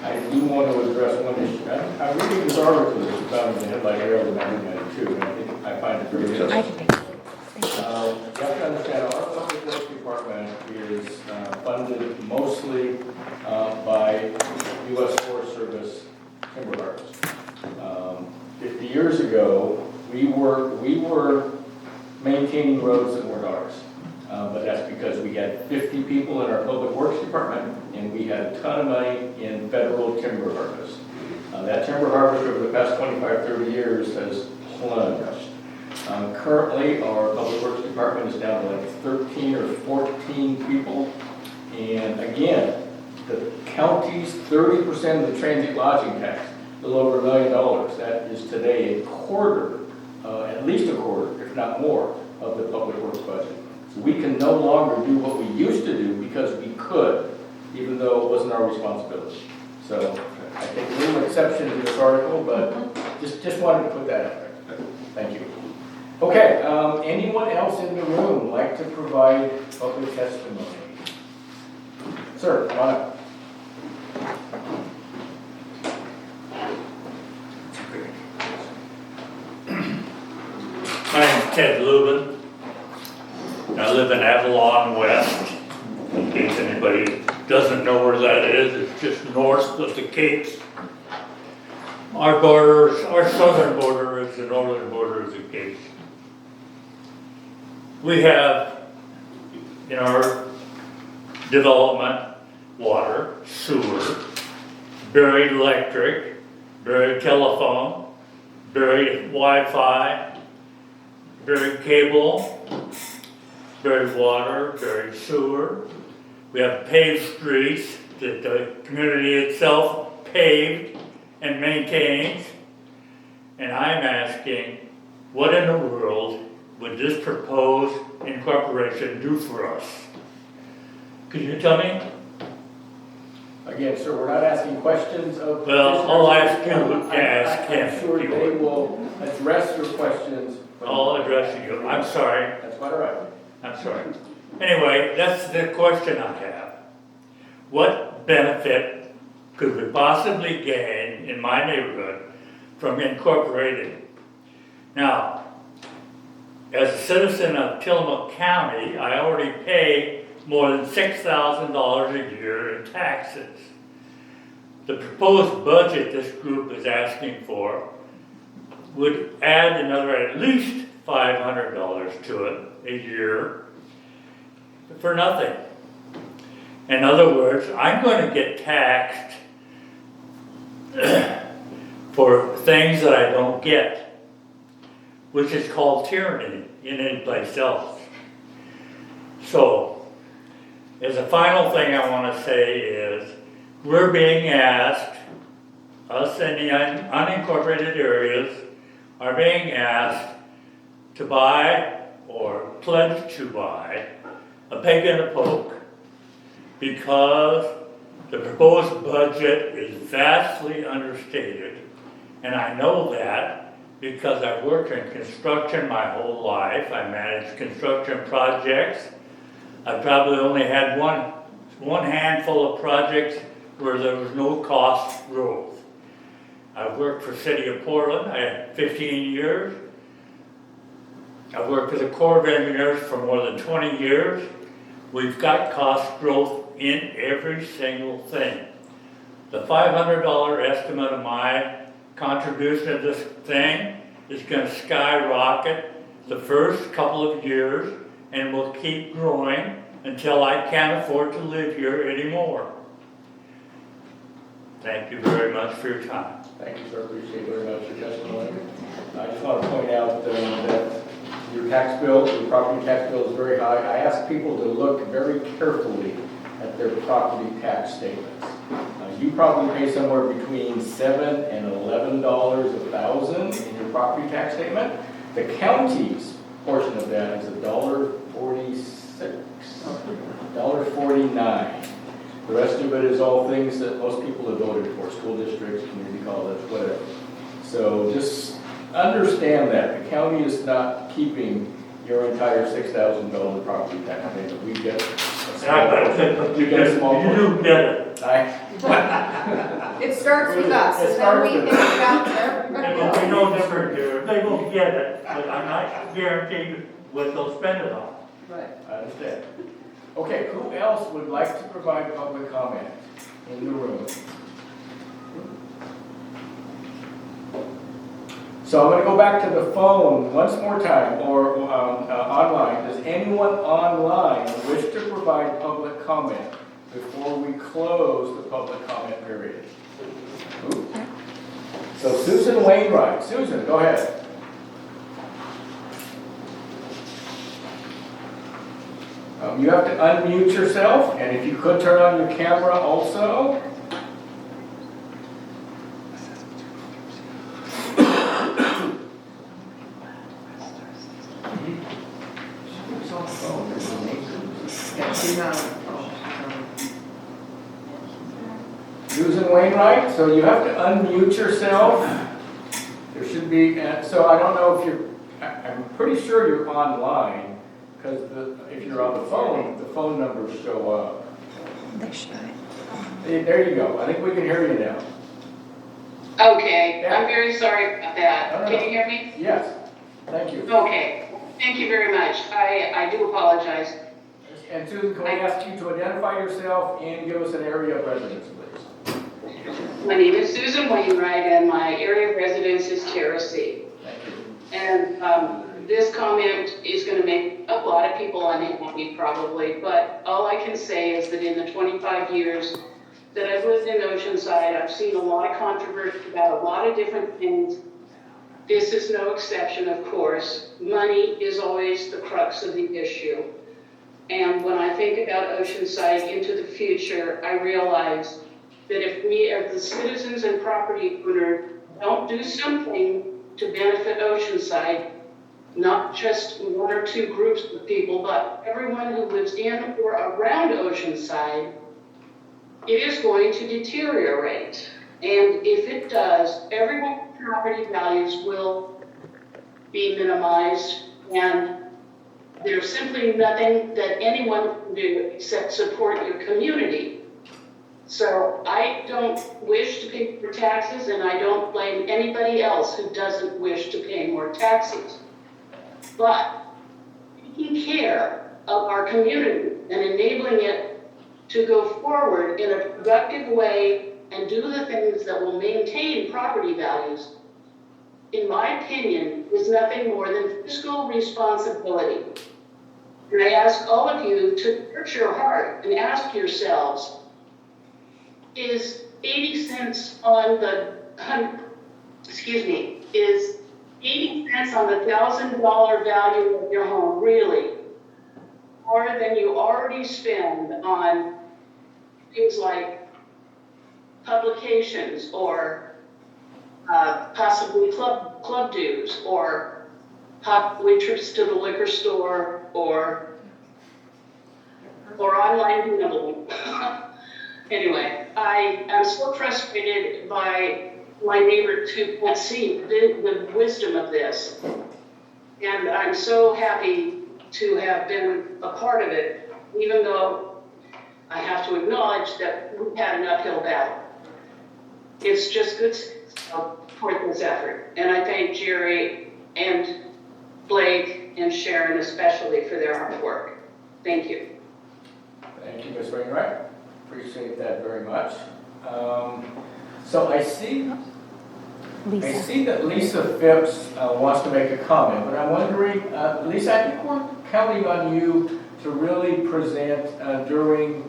I do want to address one issue. I'm reading this article that's found in the headline Herald in 1992, and I find it very interesting. you have to understand, our public works department is funded mostly by U.S. Forest Service timber harvest. 50 years ago, we were maintaining roads that weren't ours. But that's because we had 50 people in our public works department, and we had a ton of money in federal timber harvest. That timber harvest over the past 25, 30 years has plunged. Currently, our public works department is down to like 13 or 14 people. And again, the county's 30% of the transit lodging tax, a little over $1 million, that is today a quarter, at least a quarter, if not more, of the public works budget. So we can no longer do what we used to do because we could, even though it wasn't our responsibility. So I take a little exception to this article, but just wanted to put that out there. Thank you. Okay, anyone else in the room like to provide public testimony? Sir, come on up. My name's Ted Lubin. I live in Avalon West. In case anybody doesn't know where that is, it's just north of the Capes. Our southern border is the northern border of the Capes. We have in our development water, sewer, buried electric, buried telephone, buried Wi-Fi, buried cable, buried water, buried sewer. We have paved streets that the community itself paved and maintains. And I'm asking, what in the world would this proposed incorporation do for us? Could you tell me? Again, sir, we're not asking questions of... Well, I'll ask you to ask him. I'm sure they will address your questions. I'll address you. I'm sorry. That's quite all right. I'm sorry. Anyway, that's the question I have. What benefit could we possibly gain in my neighborhood from incorporating? Now, as a citizen of Tillamook County, I already pay more than $6,000 a year in taxes. The proposed budget this group is asking for would add another at least $500 to it a year for nothing. In other words, I'm going to get taxed for things that I don't get, which is called tyranny in any place else. So, as a final thing I want to say is, we're being asked, us in the unincorporated areas are being asked to buy or pledge to buy a peg and a poke because the proposed budget is vastly understated. And I know that because I've worked in construction my whole life. I managed construction projects. I probably only had one handful of projects where there was no cost growth. I've worked for City of Portland. I had 15 years. I've worked for the Corps of Engineers for more than 20 years. We've got cost growth in every single thing. The $500 estimate of my contribution to this thing is going to skyrocket the first couple of years and will keep growing until I can't afford to live here anymore. Thank you very much for your time. Thank you, sir. Appreciate very much your testimony. I just want to point out that your tax bill, your property tax bill is very high. I ask people to look very carefully at their property tax statements. You probably pay somewhere between $7 and $11 a thousand in your property tax statement. The county's portion of that is $1.46, $1.49. The rest of it is all things that most people have voted for, school districts, community college, whatever. So just understand that. The county is not keeping your entire $6,000 property tax payment. We get a small You do get it. It starts with us, and then we think about It will be no different here. They will get it, but I'm not guaranteed what they'll spend it on. Right. I understand. Okay, who else would like to provide public comment in the room? So I'm going to go back to the phone once more time, or online. Does anyone online wish to provide public comment before we close the public comment period? Ooh. So Susan Wainwright. Susan, go ahead. You have to unmute yourself, and if you could turn on your camera also. Susan Wainwright, so you have to unmute yourself. There should be, so I don't know if you're, I'm pretty sure you're online, because if you're on the phone numbers show up. They should. There you go. I think we can hear you now. Okay, Yeah. I'm very sorry about that. No, no, Can no. you hear me? Yes, thank you. Okay, thank you very much. I do apologize. And Susan, can we ask you to identify yourself and give us an area of residence, please? My name is Susan Wainwright and my area of residence is Terrace C. Thank you. And this comment is going to make a lot of people unhappy probably, but all I can say is that in the 25 years that I've lived in Oceanside, I've seen a lot of controversy about a lot of different things. This is no exception, of course. Money is always the crux of the issue. And when I think about Oceanside into the future, I realize that if we as the citizens and property owners don't do something to benefit Oceanside, not just one or two groups of people, but everyone who lives in or around Oceanside, it is going to deteriorate. And if it does, everyone's property values will be minimized, and there's simply nothing that anyone can do except support your community. So I don't wish to pay more taxes, and I don't blame anybody else who doesn't wish to pay more taxes. But taking care of our community and enabling it to go forward in a productive way and do the things that will maintain property values, in my opinion, is nothing more than fiscal responsibility. And I ask all of you to search your heart and ask yourselves, is 80 cents on the, is 80 cents on the $1,000 value of your home really more than you already spend on things like publications or possibly club dues or possibly trips to the liquor store or online gambling? Anyway, I am so frustrated by my neighbors who can't see the wisdom of this. And I'm so happy to have been a part of it, even though I have to acknowledge that we've had an uphill battle. It's just good to support this effort. And I thank Jerry and Blake and Sharon especially for their hard work. Thank you. Thank you, Ms. Wainwright. Appreciate that very much. So I see that Lisa Phipps wants to make a comment, but I'm wondering, Lisa, I think we're counting on you to really present during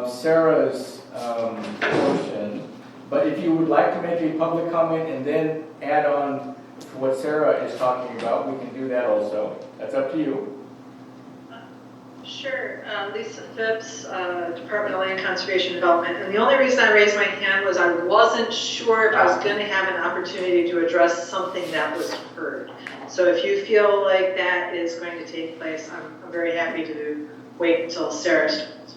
Sarah's portion. But if you would like to make a public comment and then add on to what Sarah is talking about, we can do that also. That's up to you. Sure. Lisa Phipps, Department of Land Conservation Development. And the only reason I raised my hand was I wasn't sure if I was going to have an opportunity to address something that was heard. So if you feel like that is going to take place, I'm very happy to wait until Sarah starts.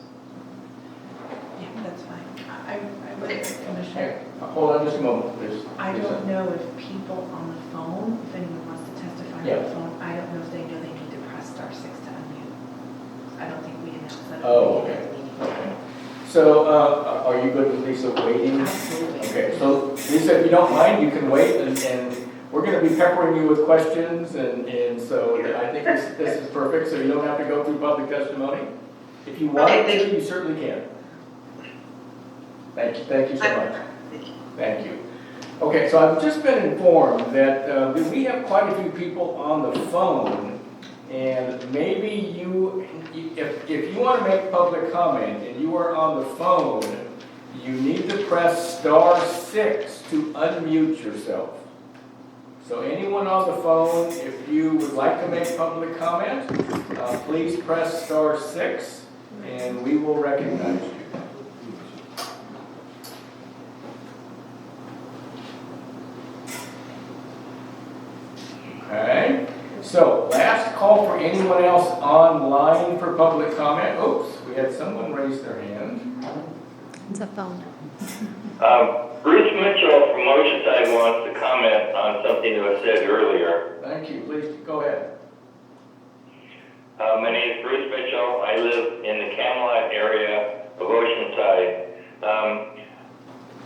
Yeah, that's fine. I would Commissioner. Hey, hold on just a moment, please. I don't know if people on the phone, if anyone wants to testify on the phone, I don't know if they know they need to press *6 to unmute. I don't think we announced that. Oh, okay. Okay. So, are you good with Lisa waiting? Absolutely. Okay, so Lisa, if you don't mind, you can wait, and we're gonna be peppering you with questions, and so I think this is perfect, so you don't have to go through public testimony. If you want to, you certainly can. Thank you so much. Thank you. Okay, so I've just been informed that we have quite a few people on the phone, and maybe if you want to make public comment and you are on the phone, you need to press *6 to unmute yourself. So anyone on the phone, if you would like to make public comment, please press *6 and we will recognize you. Okay, so last call for anyone else online for public comment. Oops, we had someone raise their hand. It's a phone. Bruce Mitchell from Oceanside wants to comment on something that was said earlier. Thank you, please go ahead. My name is Bruce Mitchell. I live in the Camelot area of Oceanside.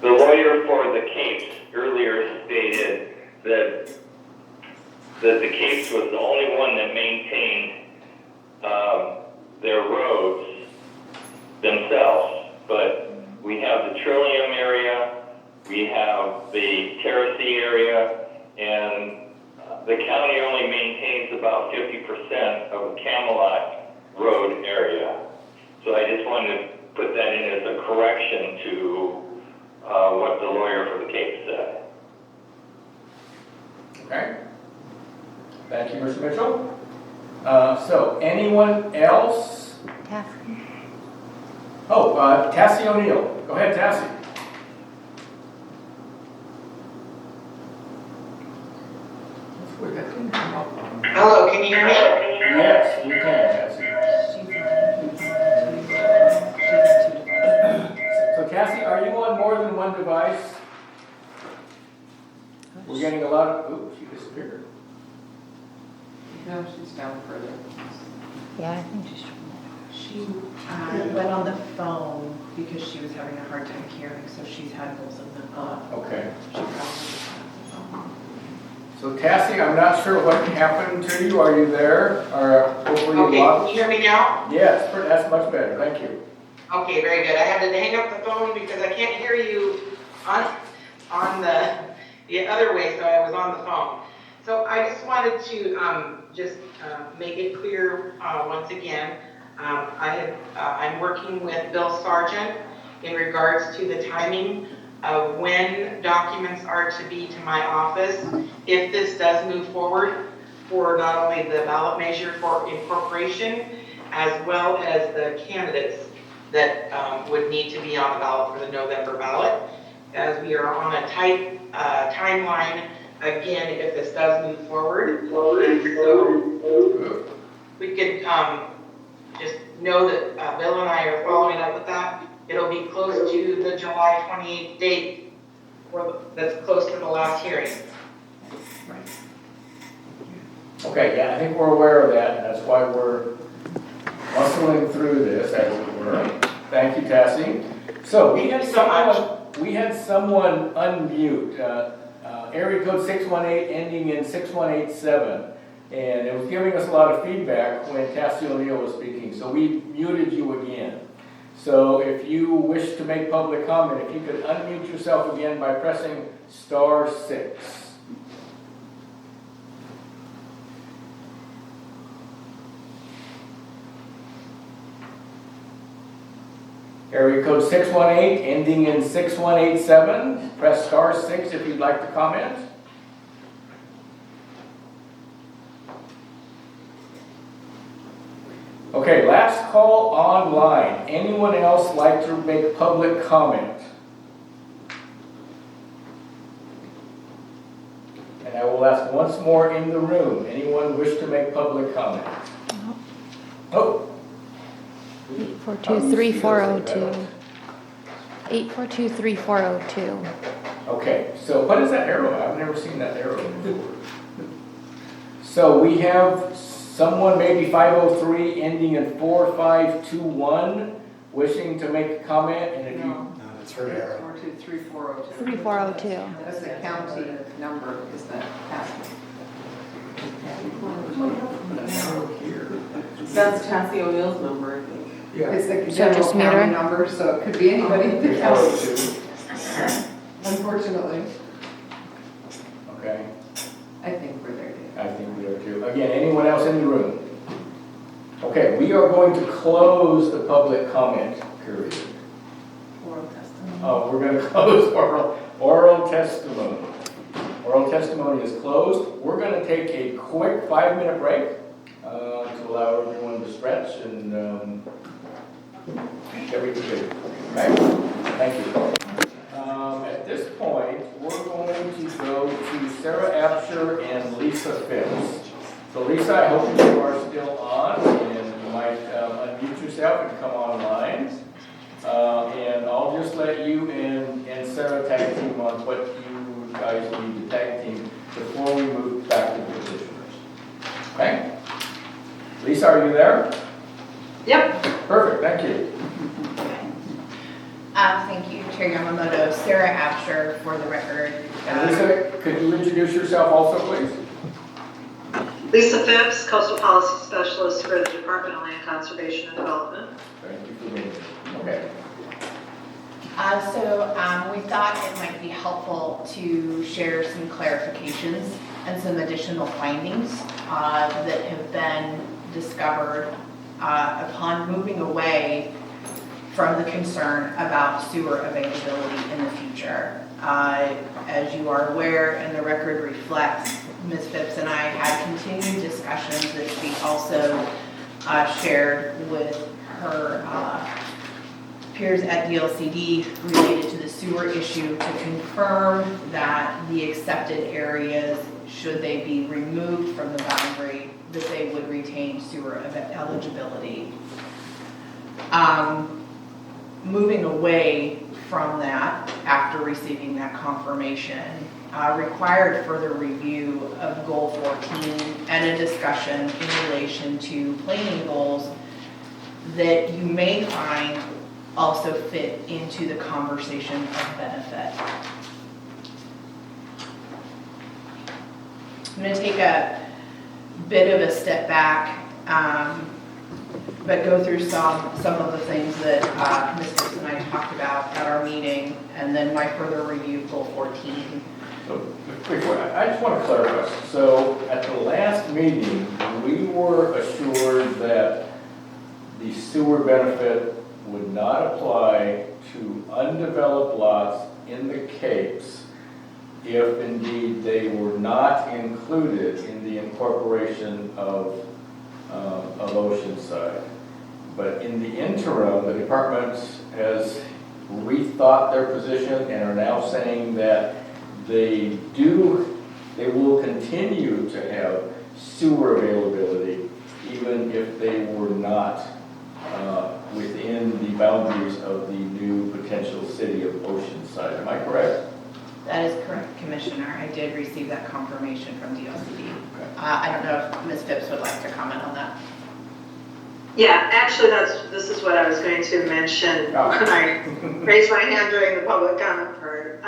The lawyer for the Capes earlier stated that the Capes was the only one that maintained their roads themselves. But we have the Trillium area, we have the Terracea area, and the county only maintains about 50% of the Camelot Road area. So I just wanted to put that in as a correction to what the lawyer for the Cape said. Okay. Thank you, Mr. Mitchell. So anyone else? Catherine. Oh, Tassie O'Neill. Go ahead, Tassie. Hello, can you hear me? Yes, we can, Tassie. So Tassie, are you on more than one device? We're getting a lot of, oops, she disappeared. No, she's down further. Yeah, I think she's. She went on the phone because she was having a hard time hearing, so she's had both of them up. Okay. She probably just had the phone. So Tassie, I'm not sure what happened to you. Are you there? Or hopefully you Okay, can you hear me now? Yes, that's much better. Thank you. Okay, very good. I had to hang up the phone because I can't hear you on the other way, so I was on the phone. So I just wanted to make it clear once again. I'm working with Bill Sargent in regards to the timing of when documents are to be to my office if this does move forward for not only the ballot measure for incorporation as well as the candidates that would need to be on the ballot for the November ballot, as we are on a tight timeline again if this does move forward. So we could just know that Bill and I are following up with that. It'll be close to the July 28th date, that's close to the last hearing. Okay, yeah, I think we're aware of that, and that's why we're muscling through this, as it were. Thank you, Tassie. So we had someone unmute, area code 618 ending in 6187, and it was giving us a lot of feedback when Tassie O'Neill was speaking, so we muted you again. So if you wish to make public comment, if you could unmute yourself again by pressing *6. Area code 618 ending in 6187. Press *6 if you'd like to comment. Okay, last call online. Anyone else like to make public comment? And I will ask once more in the room. Anyone wish to make public comment? Oh. 842-3402. 842-3402. Okay, so what is that arrow? I've never seen that arrow before. So we have someone, maybe 503 ending in 4521, wishing to make a comment, and if you... No, that's It's her error. 3402. 3402. That's the county number, is that passing? That's Cassie O'Neill's number, I think. It's the So general just meet her? county number, so it could be anybody in the county. Unfortunately, Okay, I think we're there. I think we are too. Again, anyone else in the room? Okay, we are going to close the public comment period. Oral testimony. We're going to close oral testimony. Oral testimony is closed. We're going to take a quick 5-minute break to allow everyone to stretch and get ready. Okay? Thank you. At this point, we're going to go to Sarah Apsher and Lisa Phipps. So Lisa, I hope you are still on, and you might unmute yourself and come online. And I'll just let you and Sarah tag team on what you guys need to tag team before we move back to the petitioners. Okay? Lisa, are you there? Yep. Perfect, thank you. Thank you, Chair Yamamoto. Sarah Apsher for the record. And Lisa, could you introduce yourself also, please? Lisa Phipps, Coastal Policy Specialist for the Department of Land Conservation and Development. Thank you for being here. Okay. We thought it might be helpful to share some clarifications and some additional findings that have been discovered upon moving away from the concern about sewer availability in the future. As you are aware, and the record reflects, Ms. Phipps and I had continued discussions that she also shared with her peers at DLCD related to the sewer issue to confirm that the accepted areas, should they be removed from the boundary, that they would retain sewer eligibility. Moving away from that, after receiving that confirmation, required further review of Goal 14 and a discussion in relation to planning goals that you may find also fit into the conversation of benefit. I'm going to take a bit of a step back, but go through some of the things that Ms. Phipps and I talked about at our meeting, and then my further review of Goal 14. So, before, I just want to clarify. So, at the last meeting, we were assured that the sewer benefit would not apply to undeveloped lots in the Capes if indeed they were not included in the incorporation of Oceanside. But in the interim, the department has rethought their position and are now saying that they will continue to have sewer availability even if they were not within the boundaries of the new potential city of Oceanside. Am I correct? That is correct, Commissioner. I did receive that confirmation from DLCD. I don't know if Ms. Phipps would like to comment on that. Yeah, actually, this is what I was going to mention when I raised my hand during the public comment part.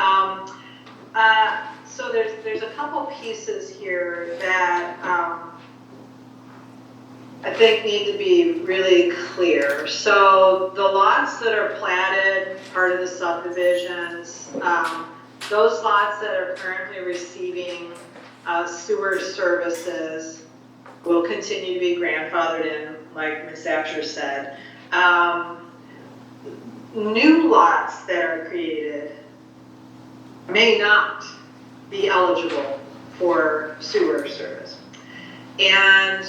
So there's a couple pieces here that I think need to be really clear. So the lots that are platted, part of the subdivisions, those lots that are currently receiving sewer services will continue to be grandfathered in, like Ms. Apsher said. New lots that are created may not be eligible for sewer service. And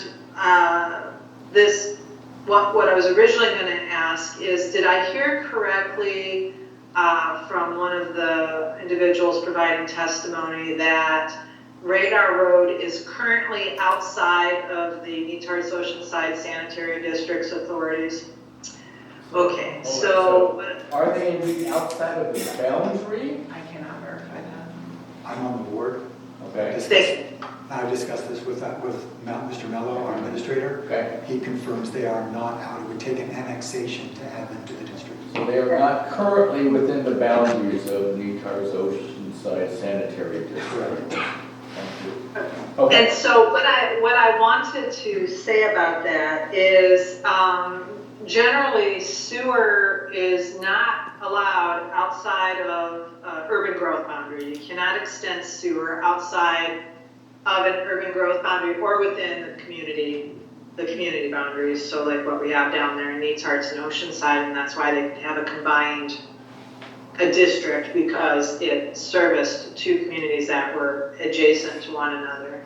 what I was originally going to ask is, did I hear correctly from one of the individuals providing testimony that Radar Road is currently outside of the Netarts Oceanside Sanitary District's authorities? Okay, so are they indeed outside of the boundary? I cannot verify that. I'm on the board. Okay. I've discussed this with Mr. Mello, our administrator. Okay. He confirms they are not out. It would take an annexation to add them to the district. So they are not currently within the boundaries of NETAR's Oceanside Sanitary District. Thank you. Okay. And so what I wanted to say about that is generally sewer is not allowed outside of urban growth boundary. You cannot extend sewer outside of an urban growth boundary or within the community boundaries. So like what we have down there in Neats Hearts and Oceanside, and that's why they have a district, because it serviced two communities that were adjacent to one another.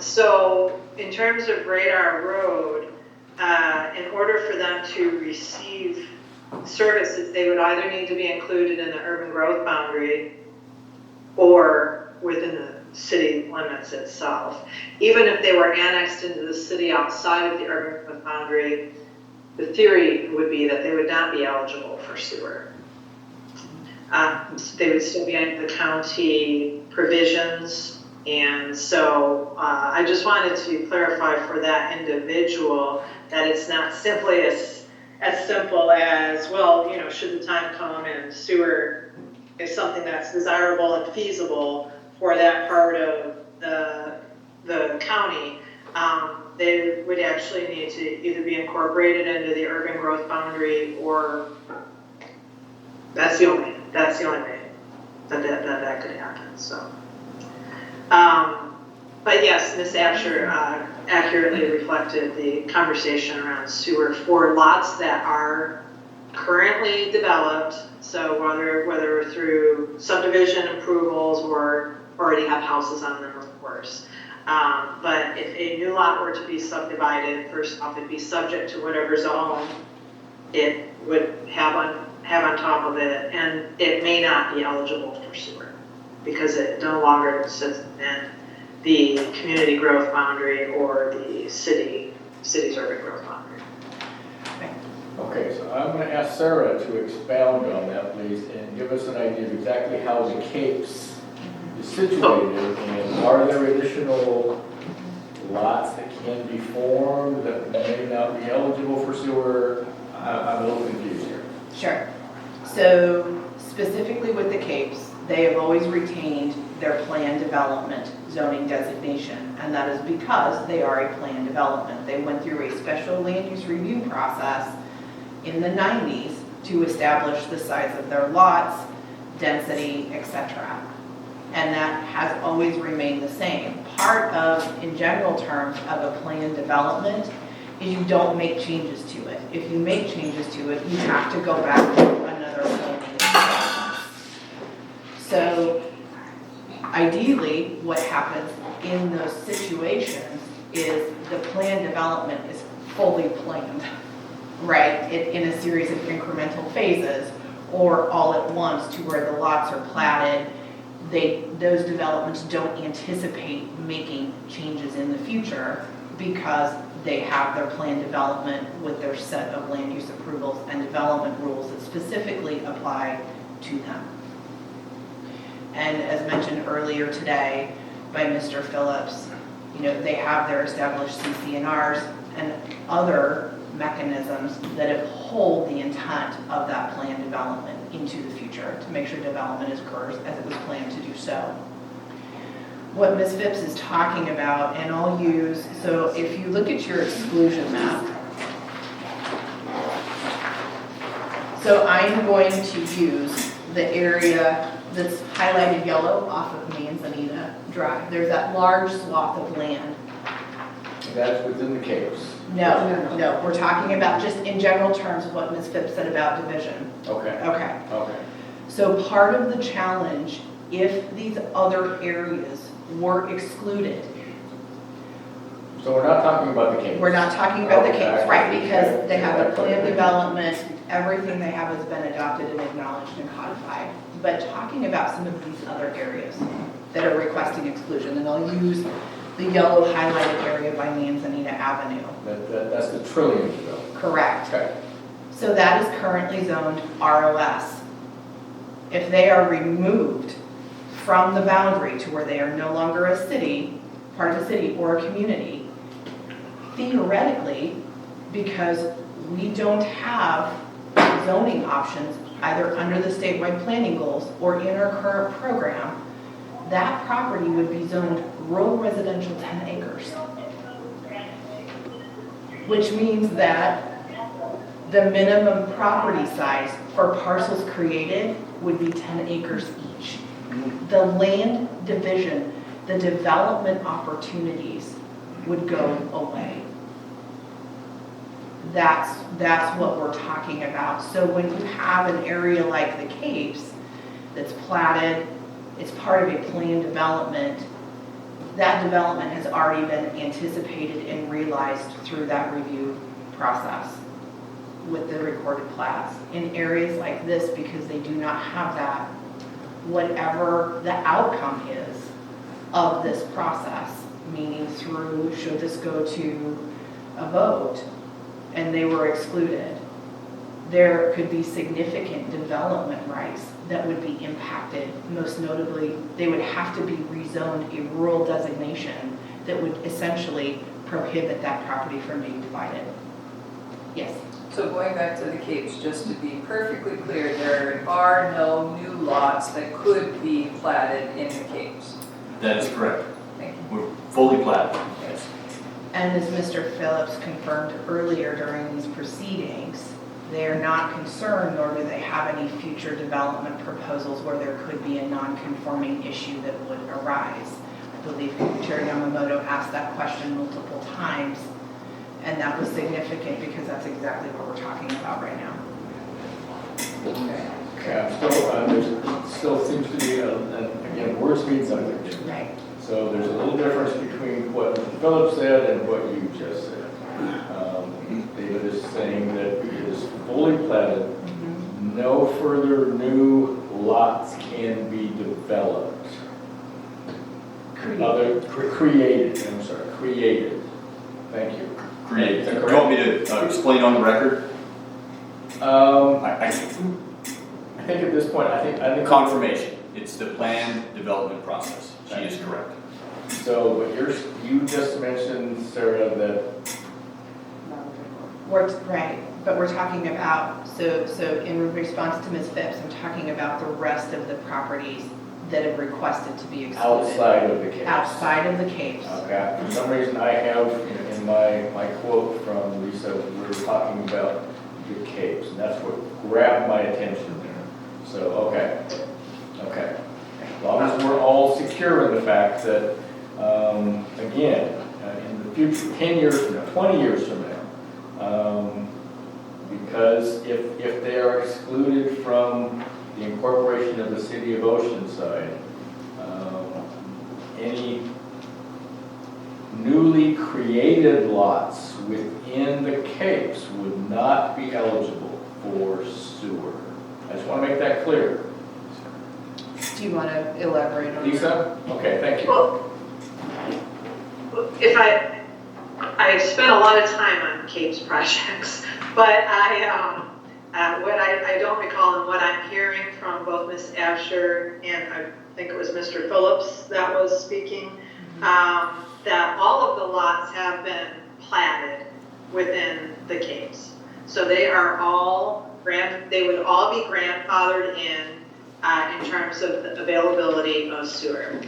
So in terms of Radar Road, in order for them to receive services, they would either need to be included in the urban growth boundary or within the city limits itself. Even if they were annexed into the city outside of the urban growth boundary, the theory would be that they would not be eligible for sewer. They would still be under the county provisions. And so I just wanted to clarify for that individual that it's not simply as simple as, well, you know, should the time come and sewer is something that's desirable and feasible for that part of the county, they would actually need to either be incorporated into the urban growth boundary, or that's the only way that could happen. So, but yes, Ms. Absher accurately reflected the conversation around sewer for lots that are currently developed. So whether through subdivision approvals or already have houses on them, of course. But if a new lot were to be subdivided, first off, it'd be subject to whatever zone it would have on top of it, and it may not be eligible for sewer because it no longer sits in the community growth boundary or the city's urban growth boundary. Okay, so I'm going to ask Sarah to expound on that, please, and give us an idea of exactly how the Capes is situated, and are there additional lots that can be formed that may not be eligible for sewer? I'm a little confused here. Sure. So specifically with the Capes, they have always retained their planned development zoning designation, and that is because they are a planned development. They went through a special land use review process in the 90s to establish the size of their lots, density, etc. And that has always remained the same. Part of, in general terms, of a planned development is you don't make changes to it. If you make changes to it, you have to go back to another zoning process. So ideally, what happens in those situations is the planned development is fully planned, right, in a series of incremental phases, or all at once to where the lots are platted. Those developments don't anticipate making changes in the future because they have their planned development with their set of land use approvals and development rules that specifically apply to them. And as mentioned earlier today by Mr. Phillips, you know, they have their established CC&Rs and other mechanisms that hold the intent of that planned development into the future to make sure development occurs as it was planned to do so. What Ms. Phipps is talking about, and I'll use, so if you look at your exclusion map, so I'm going to use the area that's highlighted yellow off of Manzanita Drive. There's that large swath of land. That's within the Capes. No, we're talking about just in general terms of what Ms. Phipps said about division. Okay. So part of the challenge, if these other areas were excluded. So we're not talking about the Capes. We're not talking about the Capes, right, because they have a planned development, everything they have has been adopted and acknowledged and codified. But talking about some of these other areas that are requesting exclusion, and I'll use the yellow highlighted area by Manzanita Avenue. That's the Trillium Zone. Correct. Okay. So that is currently zoned ROS. If they are removed from the boundary to where they are no longer a city, part of the city or a community, theoretically, because we don't have zoning options, either under the statewide planning goals or in our current program, that property would be zoned rural residential 10 acres. Which means that the minimum property size for parcels created would be 10 acres each. The land division, the development opportunities would go away. That's what we're talking about. So when you have an area like the Capes that's platted, it's part of a planned development, that development has already been anticipated and realized through that review process with the recorded plats. In areas like this, because they do not have that, whatever the outcome is of this process, meaning through, should this go to a vote and they were excluded, there could be significant development rights that would be impacted. Most notably, they would have to be rezoned a rural designation that would essentially prohibit that property from being divided. Yes? So going back to the Capes, just to be perfectly clear, there are no new lots that could be platted in the Capes. That is correct. Thank you. We're fully platted. Yes. And as Mr. Phillips confirmed earlier during these proceedings, they're not concerned, nor do they have any future development proposals where there could be a non-conforming issue that would arise. I believe Chair Yamamoto asked that question multiple times, and that was significant because that's exactly what we're talking about right now. Okay, I'm still, there still seems to be, again, words mean something. Right. So there's a little difference between what Philip said and what you just said. David is saying that it is fully platted, no further new lots can be developed. Created, I'm sorry, created. Thank you. Created. Do you want me to explain on the record? I think at this point, I think Confirmation. It's the planned development process. She is correct. So, but you just mentioned, Sarah, that Right, but we're talking about, so in response to Ms. Phipps, I'm talking about the rest of the properties that have requested to be excluded. outside of the Capes. Outside of the Capes. Okay. For some reason, I have in my quote from Lisa, we were talking about the Capes, and that's what grabbed my attention there. So, okay. As long as we're all secure in the fact that, again, in the future, 10 years from now, 20 years from now, because if they are excluded from the incorporation of the city of Oceanside, any newly created lots within the Capes would not be eligible for sewer. I just want to make that clear. Do you want to elaborate on Lisa? Okay, thank you. Well, if I spent a lot of time on Capes projects, but what I don't recall and what I'm hearing from both Ms. Asher and I think it was Mr. Phillips that was speaking, that all of the lots have been platted within the Capes. So they are all they would all be grandfathered in terms of the availability of sewer.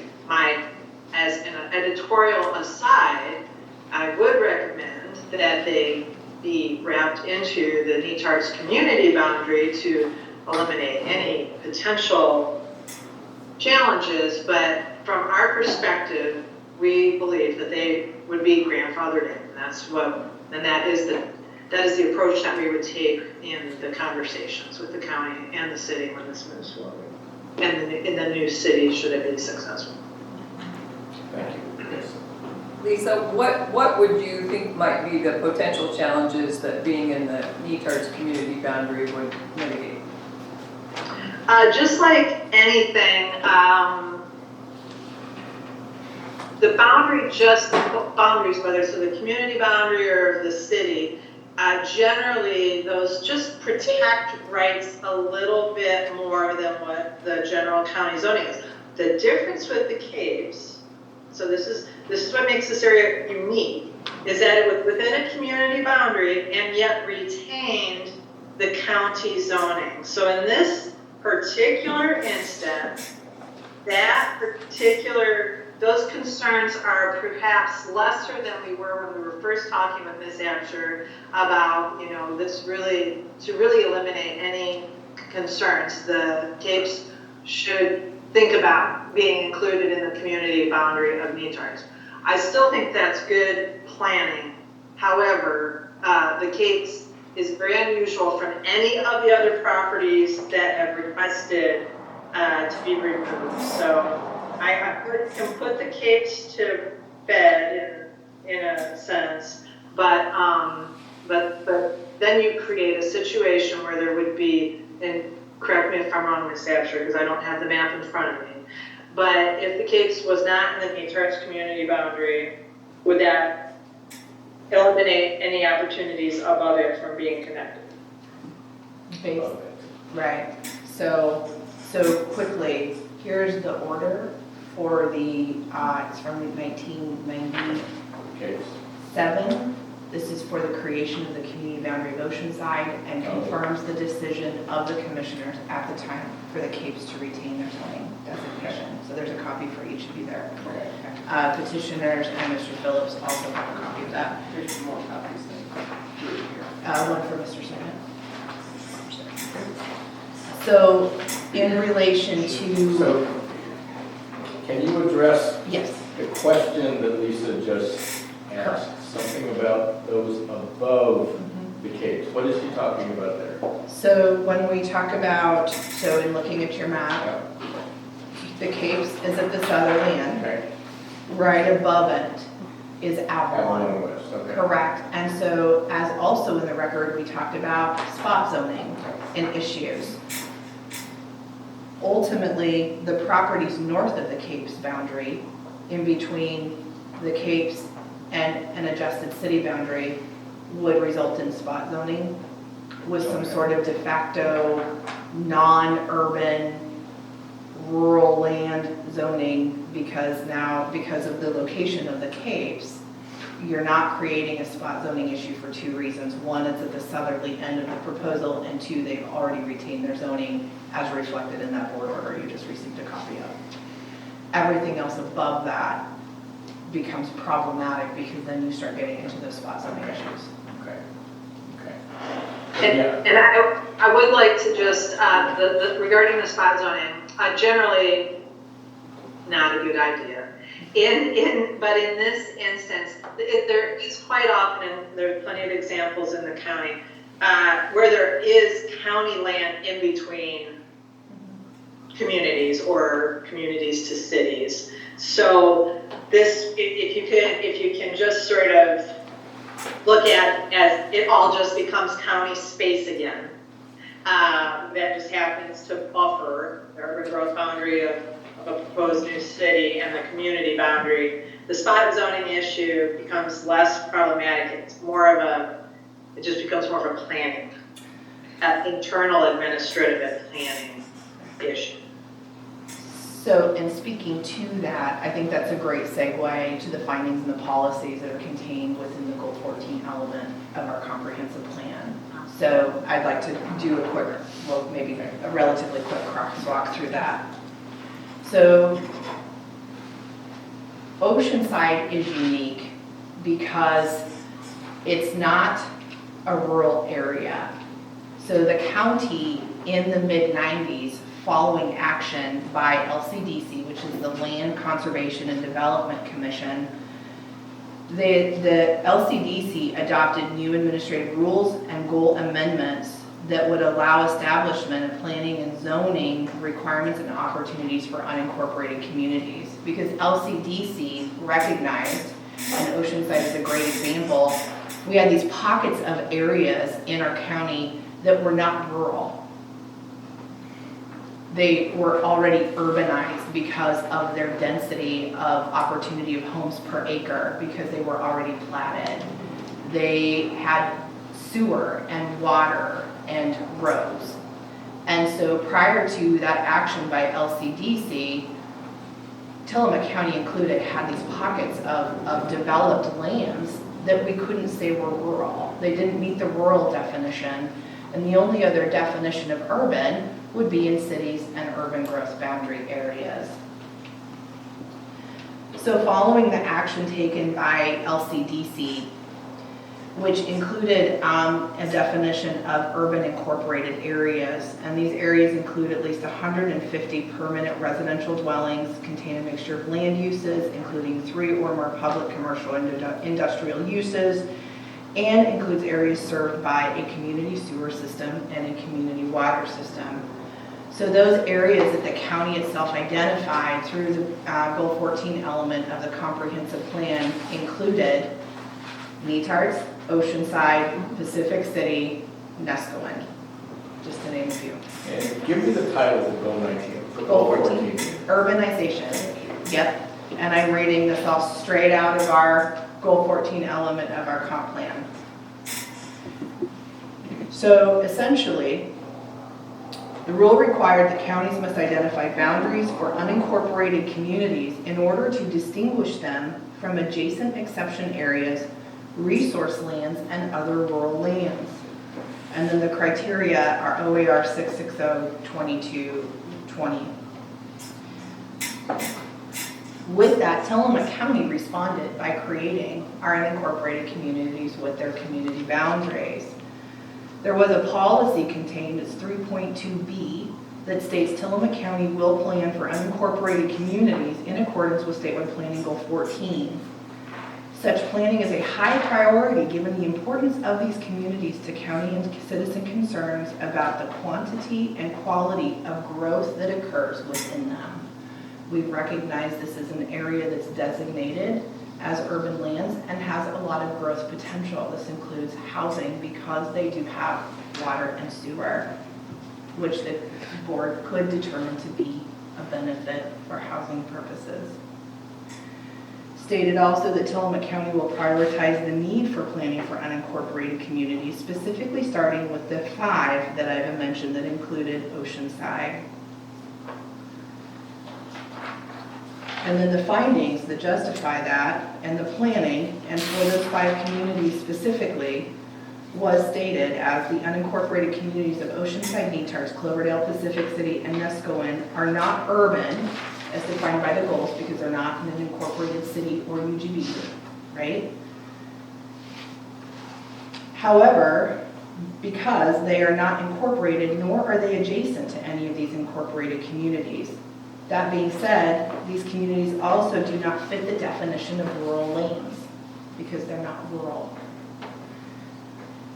As an editorial aside, I would recommend that they be wrapped into the NETAR's community boundary to eliminate any potential challenges, but from our perspective, we believe that they would be grandfathered in. And that is the approach that we would take in the conversations with the county and the city when this moves forward. And in the new city, should it be successful. Thank you. Yes. Lisa, what would you think might be the potential challenges that being in the NETAR's community boundary would mitigate? Just like anything, the boundaries, whether it's the community boundary or the city, generally those just protect rights a little bit more than what the general county zoning is. The difference with the Capes, so this is what makes this area unique, is that it was within a community boundary and yet retained the county zoning. So in this particular instance, those concerns are perhaps lesser than we were when we were first talking with Ms. Absher about, this really, to really eliminate any concerns. The Capes should think about being included in the community boundary of Neatards. I still think that's good planning. However, the Capes is very unusual from any of the other properties that have requested to be removed. So I can put the Capes to bed in a sense, but then you create a situation where there would be, and correct me if I'm wrong, Ms. Absher, because I don't have the map in front of me, but if the Capes was not in the Neatards community boundary, would that eliminate any opportunities above it from being connected? Right. So quickly, here's the order for the, it's from 1997. This is for the creation of the community boundary of Oceanside and confirms the decision of the commissioners at the time for the Capes to retain their zoning designation. So there's a copy for each of you there. Petitioners and Mr. Phillips also have a copy of that. There's more copies than one for Mr. Simon. So in relation to... So can you address yes. the question that Lisa just asked? Something about those above the Capes. What is she talking about there? So when we talk about, so in looking at your map, the Capes is at the southerly end. Okay. Right above it is Avalon. West. Okay. Correct. And so as also in the record, we talked about spot zoning and issues. Ultimately, the properties north of the Capes boundary, in between the Capes and an adjusted city boundary, would result in spot zoning with some sort of de facto non-urban rural land zoning, because of the location of the Capes, you're not creating a spot zoning issue for two reasons. One, it's at the southerly end of the proposal, and two, they've already retained their zoning as reflected in that board order you just received a copy of. Everything else above that becomes problematic because then you start getting into those spot zoning issues. Okay. And I would like to just, regarding the spot zoning, generally not a good idea. But in this instance, there is quite often, and there are plenty of examples in the county, where there is county land in between communities or communities to cities. So this, if you can just sort of look at as it all just becomes county space again, that just happens to buffer the urban growth boundary of a proposed new city and the community boundary, the spot zoning issue becomes less problematic. It just becomes more of a planning, internal administrative and planning issue. So in speaking to that, I think that's a great segue to the findings and the policies that are contained within the Goal 14 element of our comprehensive plan. So I'd like to do a quick, well, maybe a relatively quick crosswalk through that. So Oceanside is unique because it's not a rural area. So the county in the mid-90s, following action by LCDC, which is the Land Conservation and Development Commission, the LCDC adopted new administrative rules and goal amendments that would allow establishment of planning and zoning requirements and opportunities for unincorporated communities. Because LCDC recognized, and Oceanside is a great example, we had these pockets of areas in our county that were not rural. They were already urbanized because of their density of opportunity of homes per acre, because they were already platted. They had sewer and water and roads. And so prior to that action by LCDC, Tillamook County included had these pockets of developed lands that we couldn't say were rural. They didn't meet the rural definition. And the only other definition of urban would be in cities and urban growth boundary areas. So following the action taken by LCDC, which included a definition of urban incorporated areas, and these areas include at least 150 permanent residential dwellings, contain a mixture of land uses, including 3 or more public, commercial, and industrial uses, and includes areas served by a community sewer system and a community water system. So those areas that the county itself identified through the Goal 14 element of the comprehensive plan included Netarts, Oceanside, Pacific City, Nescoin, just to name a few. And give me the title of Goal 19. Goal 14, urbanization. Yep, and I'm reading this all straight out of our Goal 14 element of our comp plan. So essentially, the rule required that counties must identify boundaries for unincorporated communities in order to distinguish them from adjacent exception areas, resource lands, and other rural lands. And then the criteria are OAR 660-2220. With that, Tillamook County responded by creating our unincorporated communities with their community boundaries. There was a policy contained as 3.2b that states Tillamook County will plan for unincorporated communities in accordance with statewide planning goal 14. Such planning is a high priority given the importance of these communities to county and citizen concerns about the quantity and quality of growth that occurs within them. We recognize this is an area that's designated as urban lands and has a lot of growth potential. This includes housing because they do have water and sewer, which the board could determine to be a benefit for housing purposes. Stated also that Tillamook County will prioritize the need for planning for unincorporated communities, specifically starting with the 5 that I've mentioned that included Oceanside. And then the findings that justify that and the planning, and for those 5 communities specifically, was stated as the unincorporated communities of Oceanside, Netarts, Cloverdale, Pacific City, and Nescoin are not urban as defined by the goals because they're not in an incorporated city or UGB, right? However, because they are not incorporated nor are they adjacent to any of these incorporated communities. That being said, these communities also do not fit the definition of rural lands because they're not rural.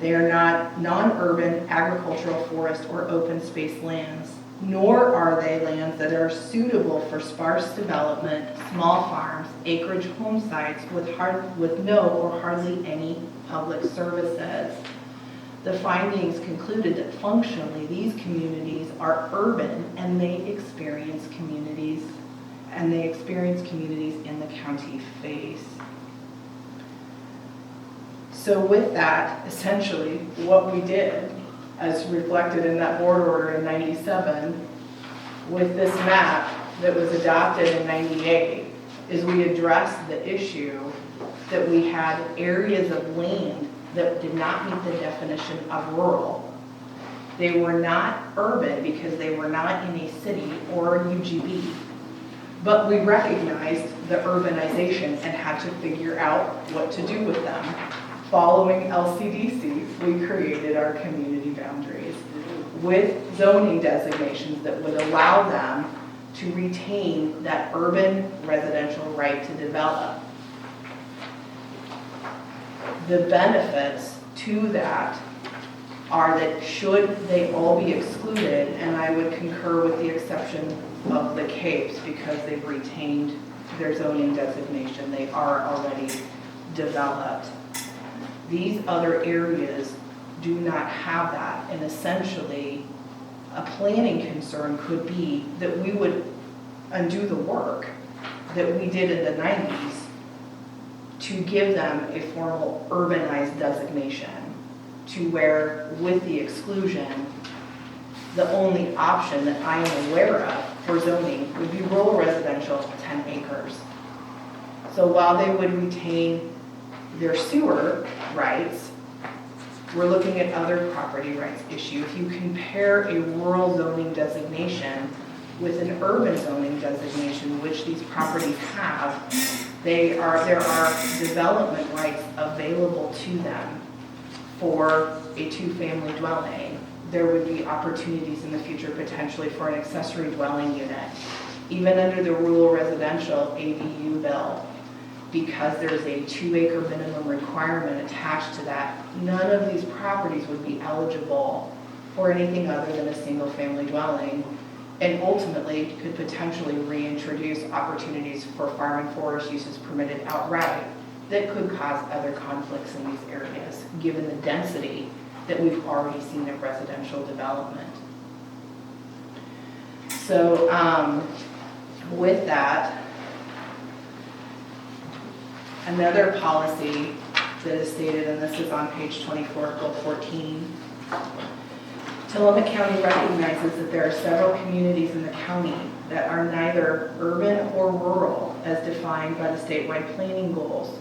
They are not non-urban agricultural forest or open space lands, nor are they lands that are suitable for sparse development, small farms, acreage home sites with no or hardly any public services. The findings concluded that functionally these communities are urban and they experience communities in the county face. So with that, essentially what we did, as reflected in that board order in 97, with this map that was adopted in 98, is we addressed the issue that we had areas of land that did not meet the definition of rural. They were not urban because they were not in a city or UGB. But we recognized the urbanization and had to figure out what to do with them. Following LCDC, we created our community boundaries with zoning designations that would allow them to retain that urban residential right to develop. The benefits to that are that should they all be excluded, and I would concur with the exception of the Capes because they've retained their zoning designation, they are already developed. These other areas do not have that, and essentially a planning concern could be that we would undo the work that we did in the 90s to give them a formal urbanized designation to where, with the exclusion, the only option that I am aware of for zoning would be rural residential 10 acres. So while they would retain their sewer rights, we're looking at other property rights issue. If you compare a rural zoning designation with an urban zoning designation, which these properties have, there are development rights available to them for a two-family dwelling. There would be opportunities in the future potentially for an accessory dwelling unit, even under the rural residential ADU bill. Because there's a 2-acre minimum requirement attached to that, none of these properties would be eligible for anything other than a single-family dwelling, and ultimately could potentially reintroduce opportunities for farm and forest uses permitted outright that could cause other conflicts in these areas, given the density that we've already seen of residential development. So with that, another policy that is stated, and this is on page 24 of Bill 14, Tillamook County recognizes that there are several communities in the county that are neither urban or rural as defined by the statewide planning goals,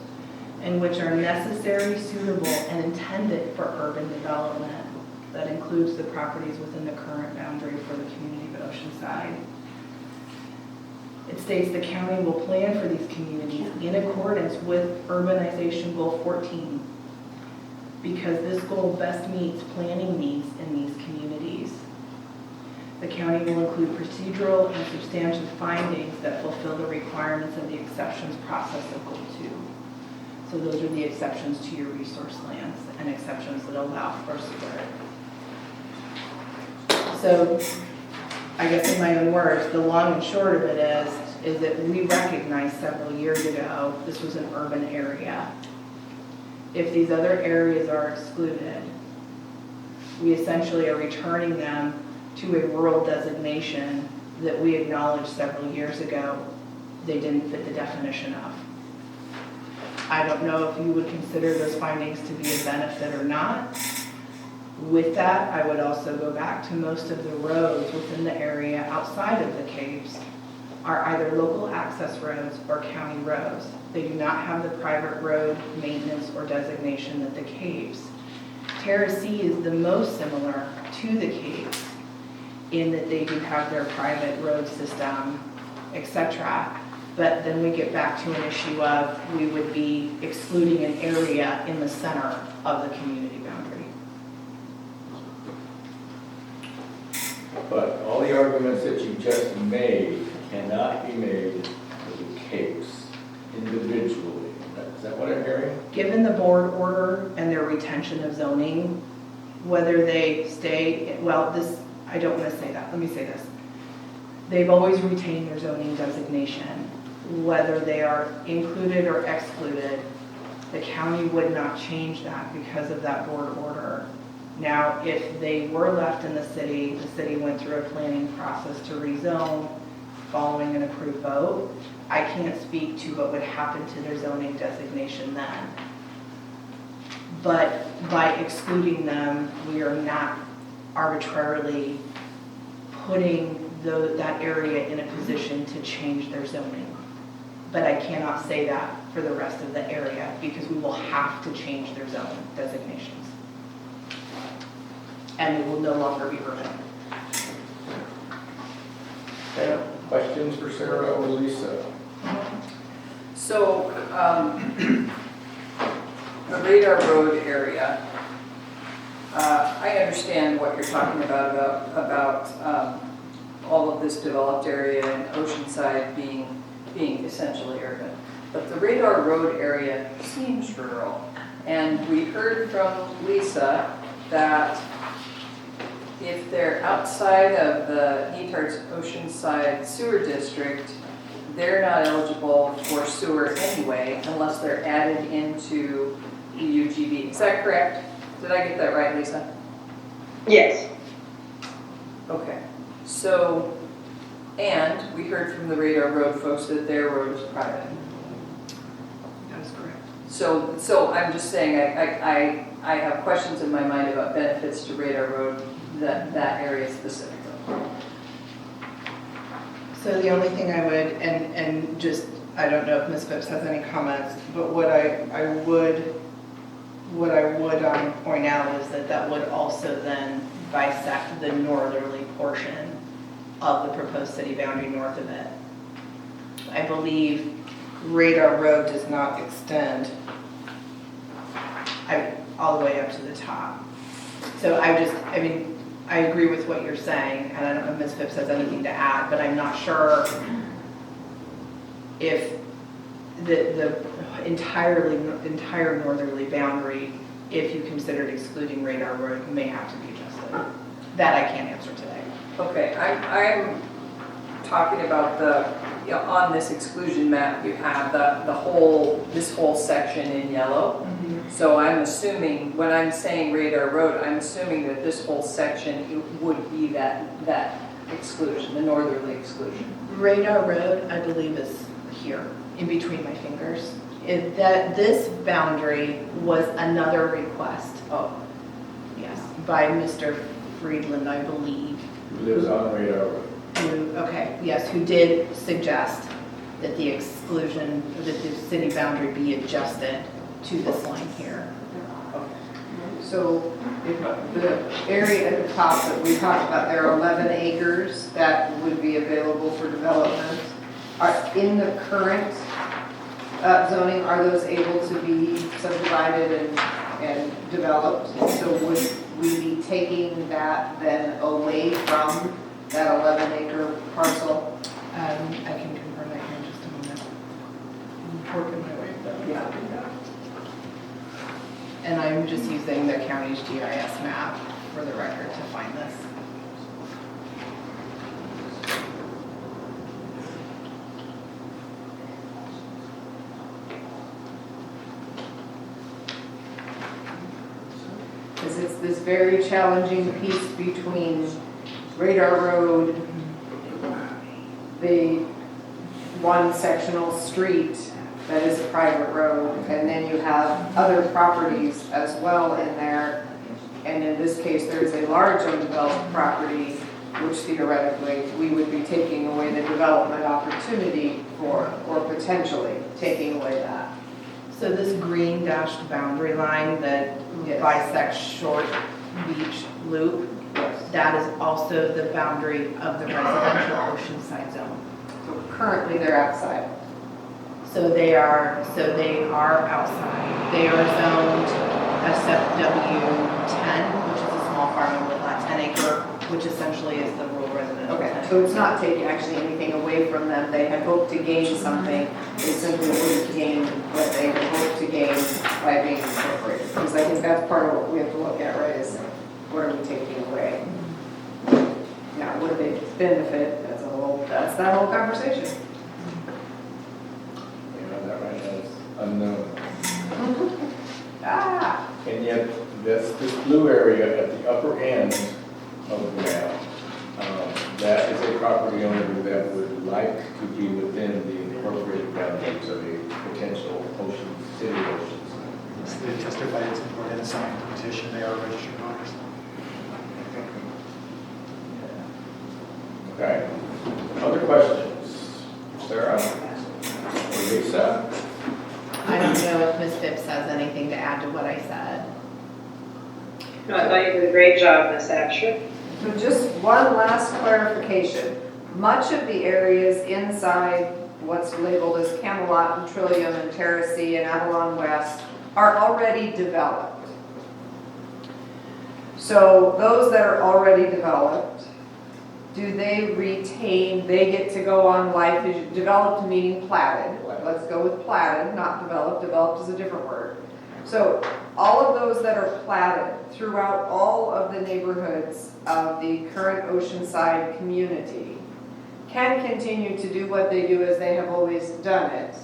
and which are necessary, suitable, and intended for urban development. That includes the properties within the current boundary for the community of Oceanside. It states the county will plan for these communities in accordance with urbanization goal 14, because this goal best meets planning needs in these communities. The county will include procedural and substantive findings that fulfill the requirements of the exceptions process of goal 2. So those are the exceptions to your resource lands and exceptions that allow for sewer. So I guess in my own words, the long and short of it is that we recognized several years ago this was an urban area. If these other areas are excluded, we essentially are returning them to a rural designation that we acknowledged several years ago they didn't fit the definition of. I don't know if you would consider those findings to be a benefit or not. With that, I would also go back to most of the roads within the area outside of the caves are either local access roads or county roads. They do not have the private road maintenance or designation that the caves. Terra C is the most similar to the caves in that they do have their private road system, etc. But then we get back to an issue of we would be excluding an area in the center of the community boundary. But all the arguments that you just made cannot be made for the capes individually. Is that what I'm hearing? Given the board order and their retention of zoning, whether they stay, well, this, I don't want to say that. Let me say this. They've always retained their zoning designation. Whether they are included or excluded, the county would not change that because of that board order. Now, if they were left in the city went through a planning process to rezone following an approved vote. I can't speak to what would happen to their zoning designation then. But by excluding them, we are not arbitrarily putting that area in a position to change their zoning. But I cannot say that for the rest of the area because we will have to change their zone designations. And they will no longer be urban. Okay. Questions for Sarah or Lisa? So, the Radar Road area, I understand what you're talking about all of this developed area and Oceanside being essentially urban. But the Radar Road area seems rural. And we heard from Lisa that if they're outside of the Netards Oceanside Sewer District, they're not eligible for sewer anyway unless they're added into the UGB. Is that correct? Did I get that right, Lisa? Yes. Okay. So, and we heard from the Radar Road folks that their road is private. That is correct. So I'm just saying I have questions in my mind about benefits to Radar Road, that area specifically. So the only thing I would, and just, I don't know if Ms. Phipps has any comments, but what I would what I would point out is that that would also then bisect the northerly portion of the proposed city boundary north of it. I believe Radar Road does not extend all the way up to the top. So I mean, I agree with what you're saying, and I don't know if Ms. Phipps has anything to add, but I'm not sure if the entire northerly boundary, if you considered excluding Radar Road, may have to be adjusted. That I can't answer today. Okay, I'm talking about on this exclusion map, you have this whole section in yellow. So I'm assuming, when I'm saying Radar Road, I'm assuming that this whole section would be that exclusion, the northerly exclusion. Radar Road, I believe, is here, in between my fingers. This boundary was another request. Oh, yes, by Mr. Friedland, I believe. Who lives on Radar Road. Who did suggest that the exclusion, that the city boundary be adjusted to this line here. So if the area at the top that we talked about, there are 11 acres that would be available for development. Are in the current zoning, are those able to be subdivided and developed? So would we be taking that then away from that 11-acre parcel? I can confirm that here in just a moment. I'm working my way down. Yeah. And I'm just using the county's GIS map for the record to find this. Because it's this very challenging piece between Radar Road, the one sectional street that is a private road, and then you have other properties as well in there. And in this case, there's a large undeveloped property, which theoretically we would be taking away the development opportunity for, or potentially taking away that. So this green dashed boundary line that bisects Short Beach Loop, that is also the boundary of the residential Oceanside zone. So currently they're outside. So they are outside. They are zoned SFW 10, which is a small farming woodlot, 10 acre, which essentially is the rural residential. Okay, so it's not taking actually anything away from them. They had hoped to gain something. They simply wouldn't gain what they had hoped to gain by being incorporated. Because I think that's part of what we have to look at, right, is what are we taking away? Now, would they benefit? That's that whole conversation. Unknown. And yet, this blue area at the upper end of the map, that is a property owner that would like to be within the incorporated boundaries of a potential city oceans. So they testified it's important to sign the petition, they are registered owners. Okay. Other questions? Sarah? Or Lisa? I don't know if Ms. Phipps has anything to add to what I said. No, I thought you did a great job, Ms. Absher. So just one last clarification. Much of the areas inside what's labeled as Camelot and Trillium and Terrace and Avalon West are already developed. So those that are already developed, do they retain, they get to go on life, developed meaning platted. Let's go with platted, not developed. Developed is a different word. So all of those that are platted throughout all of the neighborhoods of the current Oceanside community can continue to do what they do as they have always done it,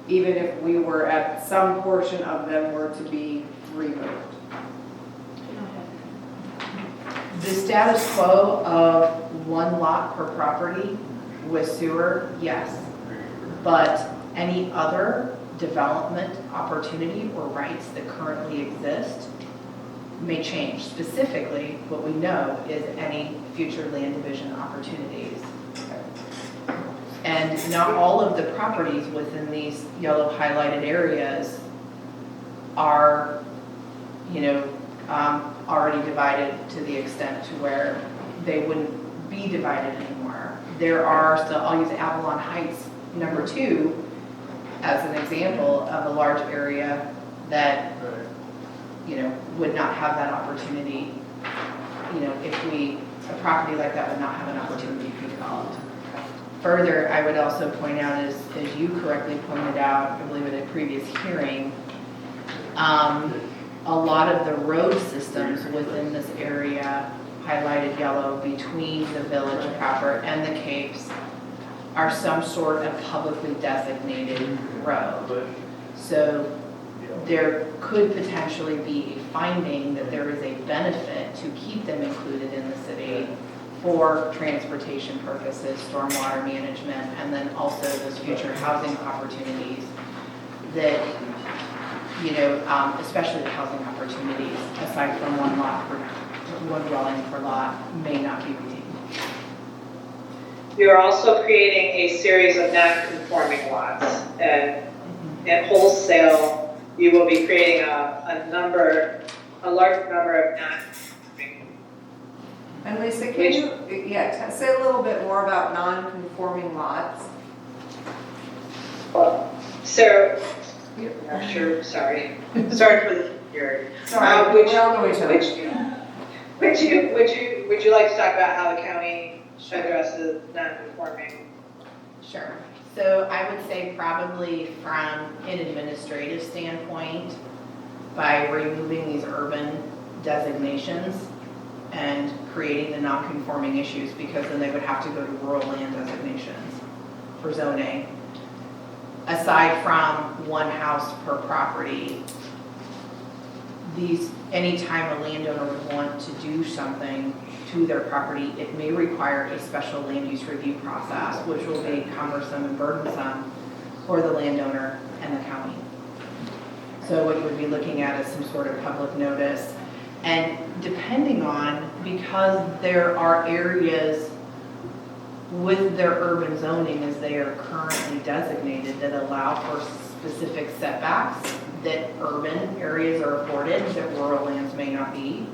even if we were at some portion of them were to be removed. The status quo of one lot per property with sewer, yes. But any other development opportunity or rights that currently exist may change. Specifically, what we know is any future land division opportunities. And not all of the properties within these yellow highlighted areas are, already divided to the extent to where they wouldn't be divided anymore. There are still, I'll use Avalon Heights number 2 as an example of a large area that, would not have that opportunity, a property like that would not have an opportunity to be developed. Further, I would also point out, as you correctly pointed out, I believe in a previous hearing, a lot of the road systems within this area, highlighted yellow, between the village proper and the Capes, are some sort of publicly designated road. So there could potentially be a finding that there is a benefit to keep them included in the city for transportation purposes, stormwater management, and then also those future housing opportunities that, especially the housing opportunities, aside from one dwelling per lot, may not be retained. You're also creating a series of non-conforming lots, and at wholesale, you will be creating a large number of non-conforming. And Lisa, can you, say a little bit more about non-conforming lots? So, sorry for your. Sorry, would you like to talk about how the county addresses non-conforming? Sure. So I would say probably from an administrative standpoint, by removing these urban designations and creating the non-conforming issues, because then they would have to go to rural land designations for zoning. Aside from one house per property, anytime a landowner would want to do something to their property, it may require a special land use review process, which will be cumbersome and burdensome for the landowner and the county. So what you would be looking at is some sort of public notice. And depending on, because there are areas with their urban zoning as they are currently designated that allow for specific setbacks that urban areas are afforded, that rural lands may not be.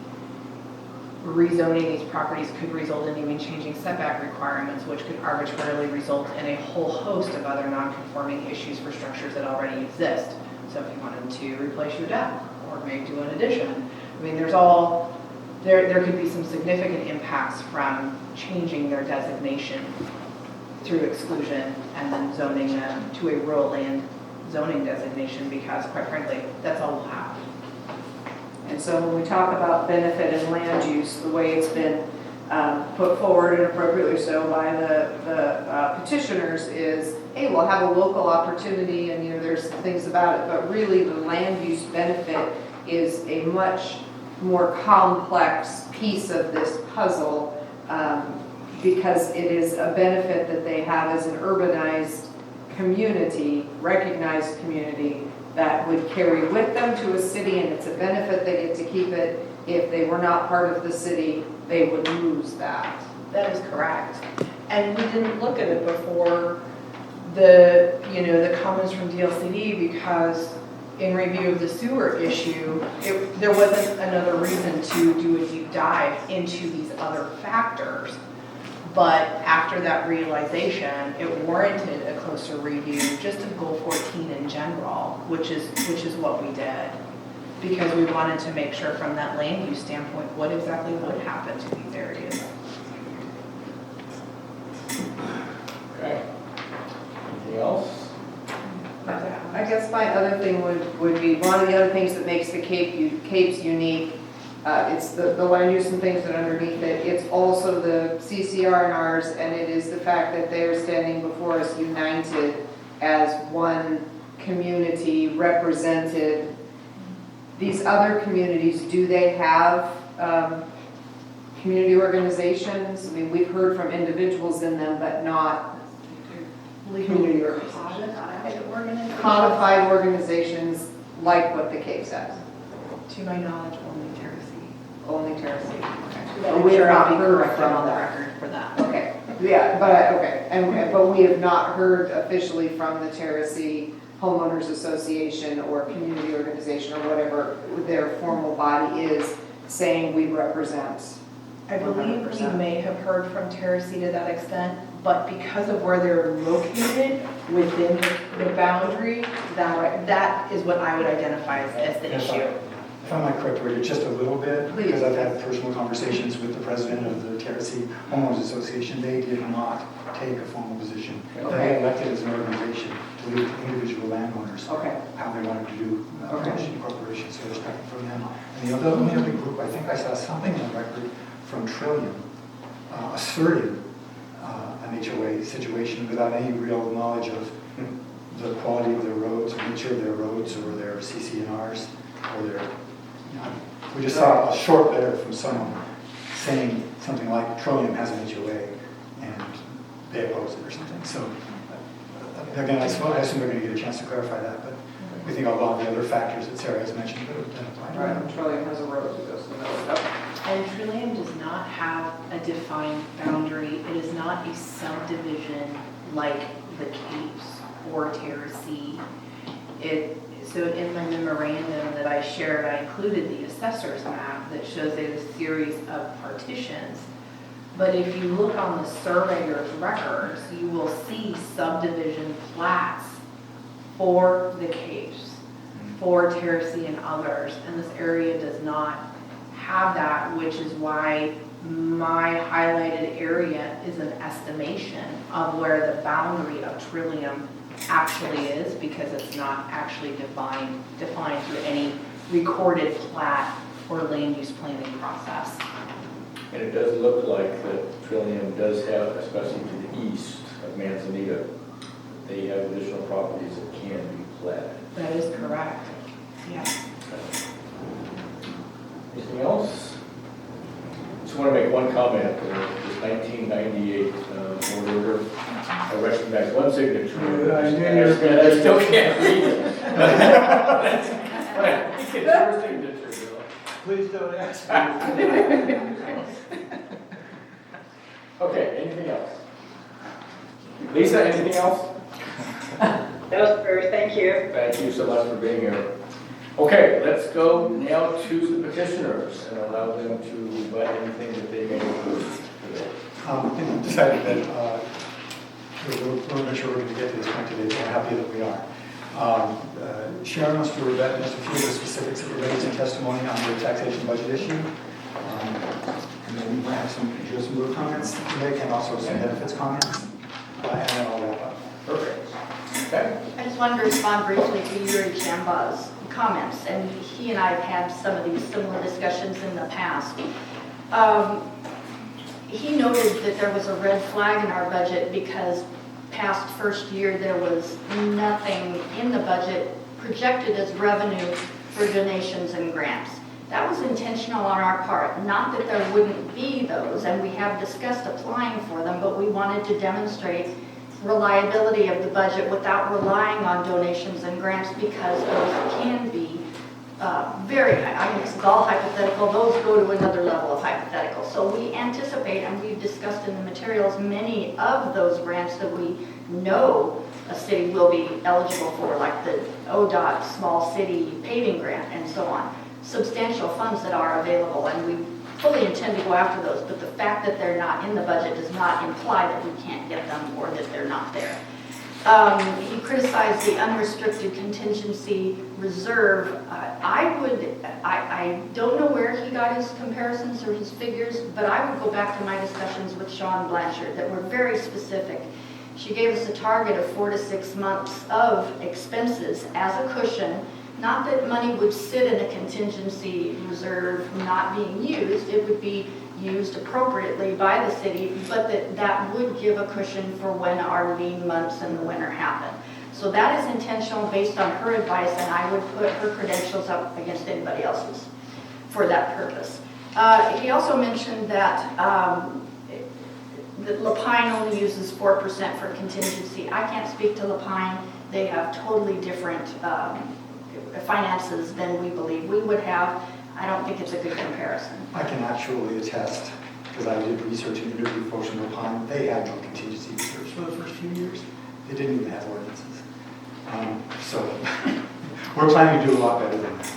Rezoning these properties could result in even changing setback requirements, which could arbitrarily result in a whole host of other non-conforming issues for structures that already exist. So if you wanted to replace your deck or maybe do an addition, I mean, there could be some significant impacts from changing their designation through exclusion and then zoning them to a rural land zoning designation, because quite frankly, that's all we'll have. And so when we talk about benefit and land use, the way it's been put forward, and appropriately so, by the petitioners is, hey, we'll have a local opportunity and there's some things about it, but really the land use benefit is a much more complex piece of this puzzle, because it is a benefit that they have as an urbanized community, recognized community, that would carry with them to a city, and it's a benefit they get to keep it. If they were not part of the city, they would lose that. That is correct. And we didn't look at it before the comments from DLCD, because in review of the sewer issue, there wasn't another reason to do a deep dive into these other factors. But after that realization, it warranted a closer review just of Goal 14 in general, which is what we did, because we wanted to make sure from that land use standpoint what exactly would happen to these areas. Okay. Anything else? I guess my other thing would be, one of the other things that makes the Capes unique, it's the land use and things that are underneath it. It's also the CCR&Rs, and it is the fact that they are standing before us united as one community represented. These other communities, do they have community organizations? I mean, we've heard from individuals in them, but not community organizations. Codified organizations like what the Capes has. To my knowledge, only Terrace. Only Terrace. Okay. We are not corrected on the record for that. Okay. Yeah, but we have not heard officially from the Terrace Homeowners Association or community organization or whatever their formal body is saying we represent. I believe we 100%. may have heard from Terrace to that extent, but because of where they're located within the boundary, that is what I would identify as the issue. If I might correct Rita just a little bit, because I've had personal conversations with the president of the Terrace Homeowners Association, they did not take a formal position. They elected as an organization to leave it to individual landowners how they wanted to do incorporation, so respect from them. And the only other group, I think I saw something on record from Trillium asserting an HOA situation without any real knowledge of the quality of their roads, or nature of their roads, or their CCNRs, or their, we just saw a short letter from someone saying something like Trillium has an HOA and they oppose it or something. So again, I assume we're going to get a chance to clarify that, but we think a lot of the other factors that Sarah has mentioned that have been applied. Right, Trillium has a road that goes to the middle. And Trillium does not have a defined boundary. It is not a subdivision like the Capes or Terrace. So in my memorandum that I shared, I included the assessor's map that shows there's a series of partitions. But if you look on the surveyor's records, you will see subdivision plats for the Capes, for Terrace and others, and this area does not have that, which is why my highlighted area is an estimation of where the boundary of Trillium actually is, because it's not actually defined through any recorded plat or land use planning process. And it does look like that Trillium does have, especially to the east of Manzanita, they have additional properties that can be platted. That is correct. Yeah. Anything else? Just want to make one comment. This 1998 order, I recognize one signature. I still can't read it. Right. It's your signature, Bill. Please don't ask Okay, anything else? Lisa, anything else? That was great, thank you. Thank you so much for being here. Okay, let's go now to the petitioners and allow them to invite anything that they may approve today. We decided that we're not sure we're going to get to this point today, but we're happy that we are. Sharon wants to rebut just a few of the specifics that were raised in testimony on the taxation budget issue. And then we might have some more comments to make, and also some benefits comments. And then I'll wrap up. Perfect. Okay. I just wanted to respond briefly to Yuri Chamba's comments, and he and I have had some of these similar discussions in the past. He noted that there was a red flag in our budget because past first year there was nothing in the budget projected as revenue for donations and grants. That was intentional on our part, not that there wouldn't be those, and we have discussed applying for them, but we wanted to demonstrate reliability of the budget without relying on donations and grants, because those can be very, I mean, it's all hypothetical, those go to another level of hypothetical. So we anticipate, and we've discussed in the materials, many of those grants that we know a city will be eligible for, like the ODOT Small City Paving Grant and so on. Substantial funds that are available, and we fully intend to go after those, but the fact that they're not in the budget does not imply that we can't get them or that they're not there. He criticized the unrestricted contingency reserve. I don't know where he got his comparisons or his figures, but I would go back to my discussions with Sean Blanchard that were very specific. She gave us a target of 4 to 6 months of expenses as a cushion. Not that money would sit in a contingency reserve not being used, it would be used appropriately by the city, but that would give a cushion for when our lean months in the winter happen. So that is intentional based on her advice, and I would put her credentials up against anybody else's for that purpose. He also mentioned that Lapine only uses 4% for contingency. I can't speak to Lapine. They have totally different finances than we believe we would have. I don't think it's a good comparison. I can actually attest because I did research and interview folks from Pine. They had no contingency reserves for the first few years. They didn't even have ordinances. So we're planning to do a lot better than that.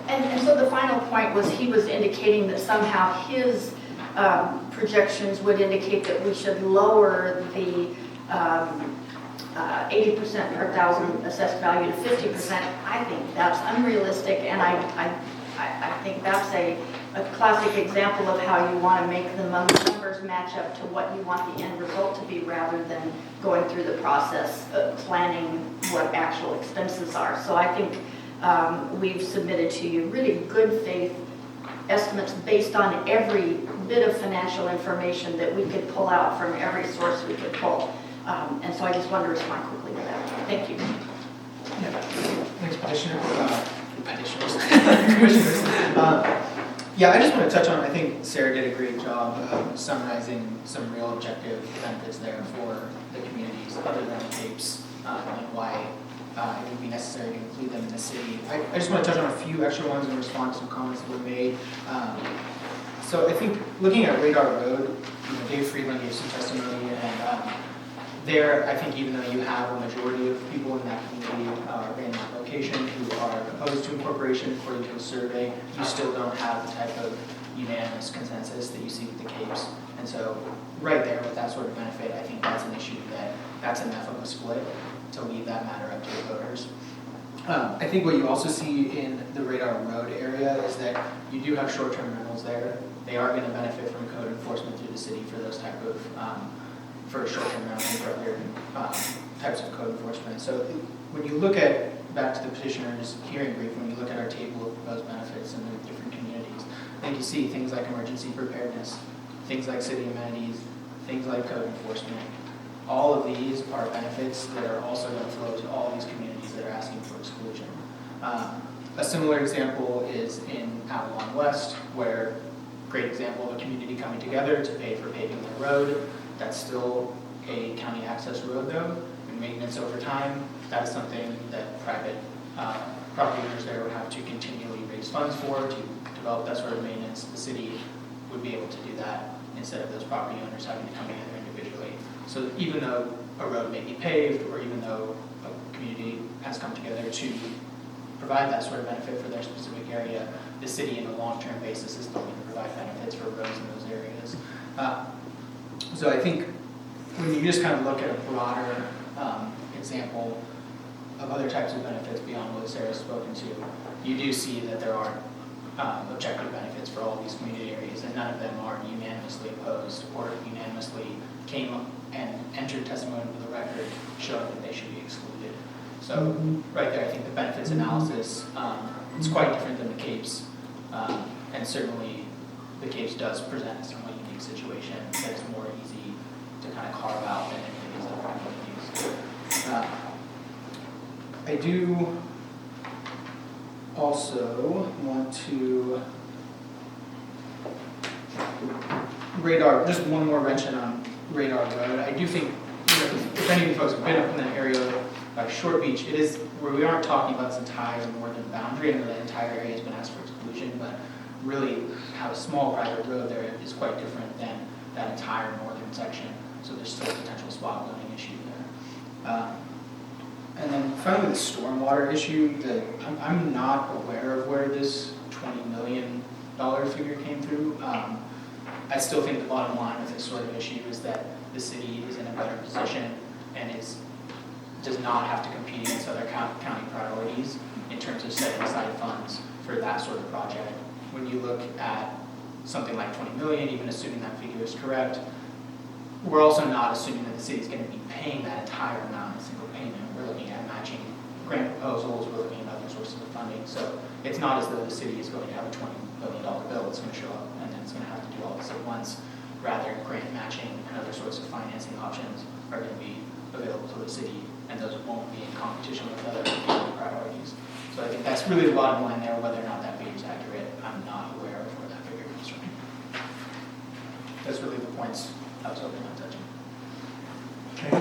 And so the final point was he was indicating that somehow his projections would indicate that we should lower the 80% per thousand assessed value to 50%. I think that's unrealistic, and I think that's a classic example of how you want to make the numbers match up to what you want the end result to be, rather than going through the process of planning what actual expenses are. So I think we've submitted to you really good faith estimates based on every bit of financial information that we could pull out from every source we could pull. And so I just want to respond quickly to that. Thank you. Yeah. Thanks, Petitioner. Petitioners. Commissioners. Yeah, I just want to touch on, I think Sarah did a great job of summarizing some real objective benefits there for the communities other than the Capes, and why it would be necessary to include them in the city. I just want to touch on a few extra ones in response to some comments that were made. So I think looking at Radar Road, Dave Friedland gave some testimony, and there, I think even though you have a majority of people in that community or in that location who are opposed to incorporation according to the survey, you still don't have the type of unanimous consensus that you see with the Capes. And so right there with that sort of benefit, I think that's an issue that's enough of a split to leave that matter up to the voters. I think what you also see in the Radar Road area is that you do have short-term rentals there. They are going to benefit from code enforcement through the city for those type of for short-term rentals and for other types of code enforcement. So when you look at, back to the petitioner's hearing brief, when you look at our table of proposed benefits in the different communities, I think you see things like emergency preparedness, things like city amenities, things like code enforcement. All of these are benefits that are also going to flow to all these communities that are asking for exclusion. A similar example is in Avalon West, where great example of a community coming together to pay for paving their road. That's still a county access road though, and maintenance over time. That is something that private property owners there would have to continually raise funds for to develop that sort of maintenance. The city would be able to do that instead of those property owners having to come together individually. So even though a road may be paved, or even though a community has come together to provide that sort of benefit for their specific area, the city in a long-term basis is still going to provide benefits for roads in those areas. So I think when you just kind of look at a broader example of other types of benefits beyond what Sarah's spoken to, you do see that there are objective benefits for all these community areas, and none of them are unanimously opposed or unanimously came up and entered testimony to the record showing that they should be excluded. So right there, I think the benefits analysis is quite different than the Capes, and certainly the Capes does present a somewhat unique situation that is more easy to kind of carve out than any of these other communities. I do also want to just one more mention on Radar Road. I do think, if any of you folks have been up in that area by Short Beach, it is where we aren't talking about this entire northern boundary, and the entire area has been asked for exclusion, but really have a small private road there is quite different than that entire northern section. So there's still a potential spot zoning issue there. And then finally, the stormwater issue, I'm not aware of where this $20 million figure came through. I still think the bottom line with this sort of issue is that the city is in a better position and does not have to compete against other county priorities in terms of setting aside funds for that sort of project. When you look at something like 20 million, even assuming that figure is correct, we're also not assuming that the city is going to be paying that entire amount in a single payment. We're looking at matching grant proposals, we're looking at other sources of funding. So it's not as though the city is going to have a $20 million bill that's going to show up and then it's going to have to do all this at once. Rather, grant matching and other sorts of financing options are going to be available to the city, and those won't be in competition with other county priorities. So I think that's really the bottom line there. Whether or not that figure is accurate, I'm not aware of where that figure comes from. That's really the points I was hoping on touching. Okay.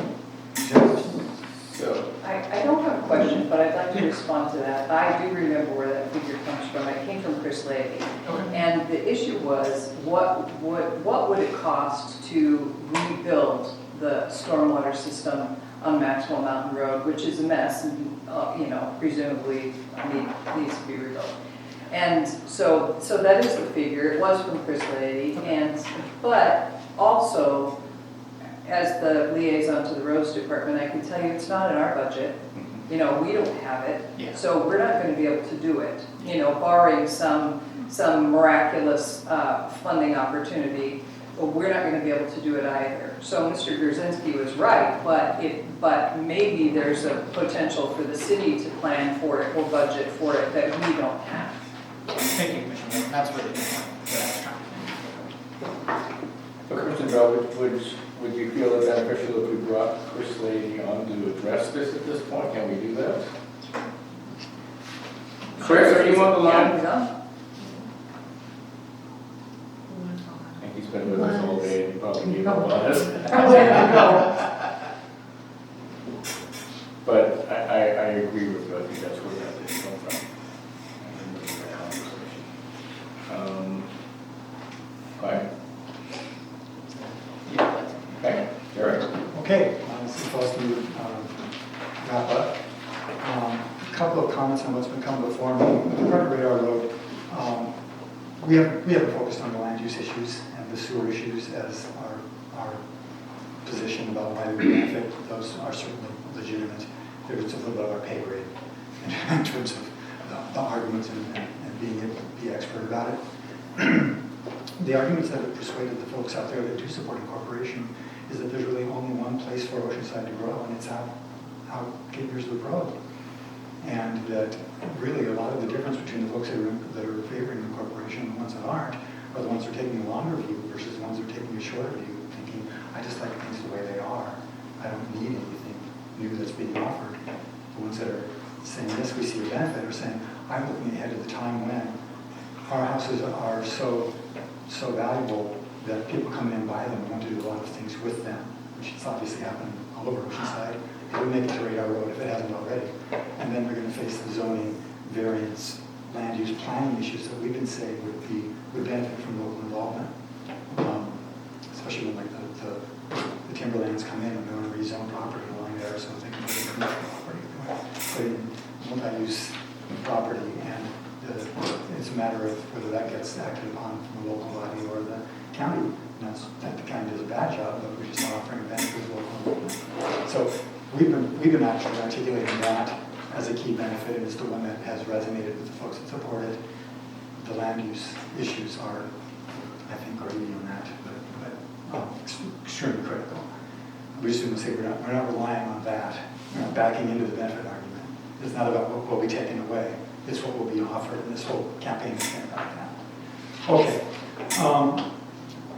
So I don't have a question, but I'd like can respond to that. I do remember where that figure comes from. It came from Chris Lady. And the issue was, what would it cost to rebuild the stormwater system on Maxwell Mountain Road, which is a mess and, presumably needs to be rebuilt. And so that is the figure. It was from Chris Lady. But also, as the liaison to the roads department, I can tell you it's not in our budget. We don't have it. Yeah. So we're not going to be able to do it, barring some miraculous funding opportunity. But we're not going to be able to do it either. So Mr. Grzinski was right, but maybe there's a potential for the city to plan for it or budget for it that we don't have. Thank you, Commissioner. That's really good point that I was trying to make. So Commissioner Bell, would you feel it beneficial if we brought Chris Lady on to address this at this point? Can we do that? Chris, are you on the line? Yeah, I think he's been with us all day and he probably gave up on us. But I agree with you. I think that's where that is come from. Right. Yeah. Okay, Jerry. Okay, this is supposed to wrap up. A couple of comments on what's been coming before me. With regard to Radar Road, we haven't focused on the land use issues and the sewer issues as our position about why we benefit. Those are certainly legitimate. They're just a little bit of our pay grade in terms of the arguments and being able to be expert about it. The arguments that have persuaded the folks out there that do support incorporation is that there's really only one place for Oceanside to grow, and it's out Cape Mears Loop Road. And that really a lot of the difference between the folks that are favoring incorporation and the ones that aren't are the ones that are taking a longer view versus the ones that are taking a shorter view, thinking, I just like things the way they are. I don't need anything new that's being offered. The ones that are saying, yes, we see a benefit, are saying, I'm looking ahead to the time when our houses are so valuable that people come in and buy them and want to do a lot of things with them, which is obviously happening all over Oceanside. It would make it to Radar Road if it hasn't already. And then we're going to face the zoning, variance, land use planning issues that we've been saying would benefit from local involvement. Especially when like the timberlands come in and we want to rezone property along there so they can put in commercial property. Put in multi-use property, and it's a matter of whether that gets acted upon from the local body or the county. Not that the county does a bad job, but we're just not offering a benefit to local involvement. So we've been actually articulating that as a key benefit, and it's the one that has resonated with the folks that support it. The land use issues are, I think, are easy on that, but extremely critical. We just want to say we're not relying on that. We're not backing into the benefit argument. It's not about what will be taken away. It's what will be offered, and this whole campaign is about that. Okay.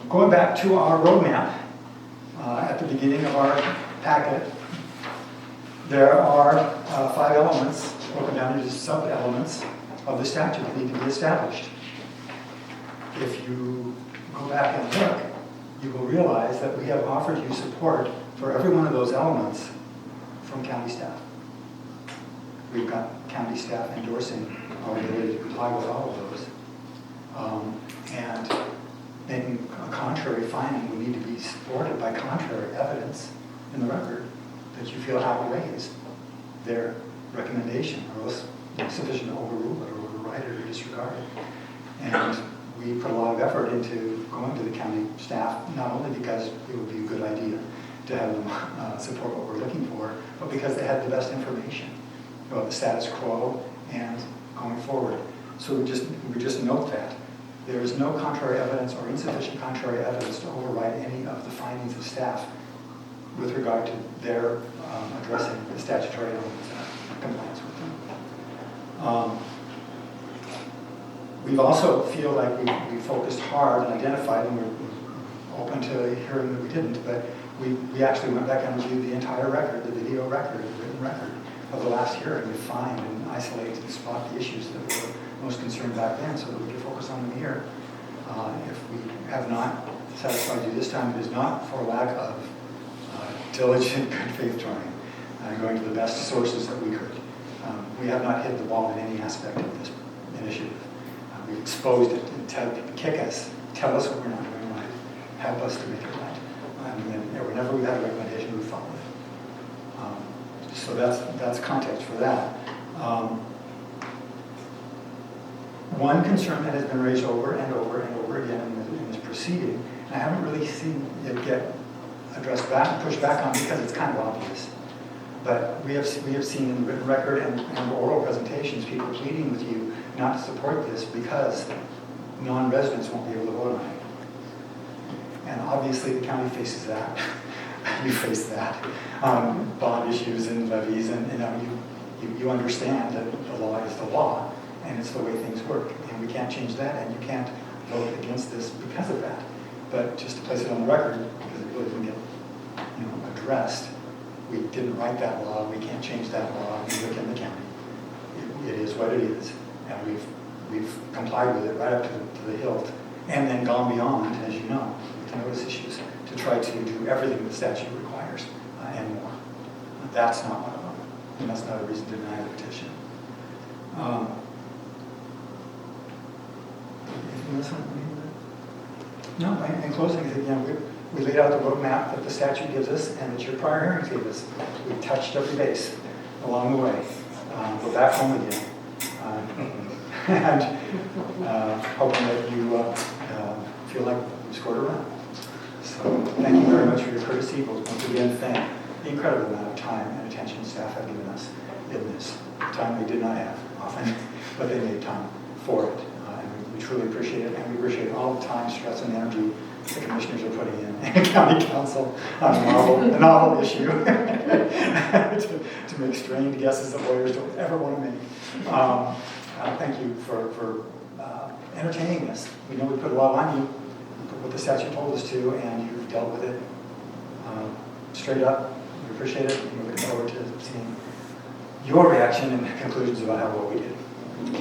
Going back to our roadmap, at the beginning of our packet, there are 5 elements broken down into sub-elements of the statute that need to be established. If you go back and look, you will realize that we have offered you support for every one of those elements from county staff. We've got county staff endorsing our ability to comply with all of those. And making a contrary finding would need to be supported by contrary evidence in the record that you feel outweighs their recommendation, or else it's sufficient to overrule it or override it or disregard it. And we put a lot of effort into going to the county staff, not only because it would be a good idea to have them support what we're looking for, but because they had the best information about the status quo and going forward. So we just note that. There is no contrary evidence or insufficient contrary evidence to override any of the findings of staff with regard to their addressing the statutory elements and compliance with them. We've also feel like we focused hard and identified, and we're open to hearing that we didn't, but we actually went back and reviewed the entire record, the video record, the written record of the last hearing to find and isolate and spot the issues that we were most concerned back then so that we could focus on them here. If we have not satisfied you this time, it is not for lack of diligent, good faith trying, going to the best sources that we could. We have not hit the ball in any aspect of this initiative. We've exposed it and kick us, tell us what we're not doing right, help us to make it right. And whenever we've had a recommendation, we follow it. So that's context for that. One concern that has been raised over and over and over again in this proceeding, and I haven't really seen it get addressed back, pushed back on because it's kind of obvious. But we have seen in written record and oral presentations people pleading with you not to support this because non-residents won't be able to vote on it. And obviously the county faces that. You face that. Bond issues and levies, and you understand that the law is the law, and it's the way things work. And we can't change that, and you can't vote against this because of that. But just to place it on the record, because it really didn't get addressed, we didn't write that law, we can't change that law, we look in the county. It is what it is, and we've complied with it right up to the hilt, and then gone beyond, as you know, with notice issues, to try to do everything the statute requires, and more. That's not one of them, and that's not a reason to deny the petition. No, in closing, again, we laid out the roadmap that the statute gives us and that your prior hearings gave us. We touched every base along the way. We're back home again. And hoping that you feel like we scored a run. So thank you very much for your courtesy. We'll once again thank the incredible amount of time and attention staff have given us in this. Time they did not have often, but they made time for it. And we truly appreciate it, and we appreciate all the time, stress, and energy the commissioners are putting in, and county council on a novel issue to make strange guesses that lawyers don't ever want to make. Thank you for entertaining this. We know we put a lot on you, what the statute told us to, and you've dealt with it straight up. We appreciate it, and we look forward to seeing your reaction and conclusions about what we did.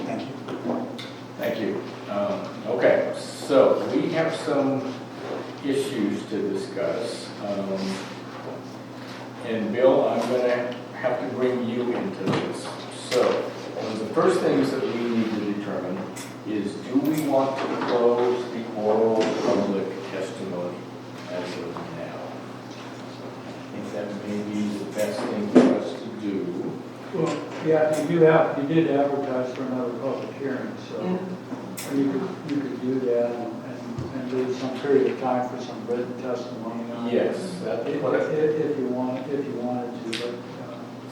Thank you. Thank you. Okay, so we have some issues to discuss. And Bill, I'm going to have to bring you into this. So, one of the first things that we need to determine is, do we want to close the oral public testimony as of now? I think that may be the best thing for us to do. Well, yeah, you did advertise for another public hearing, so you could do that and do some period of time for some written testimony on it. Yes, if you wanted to, but.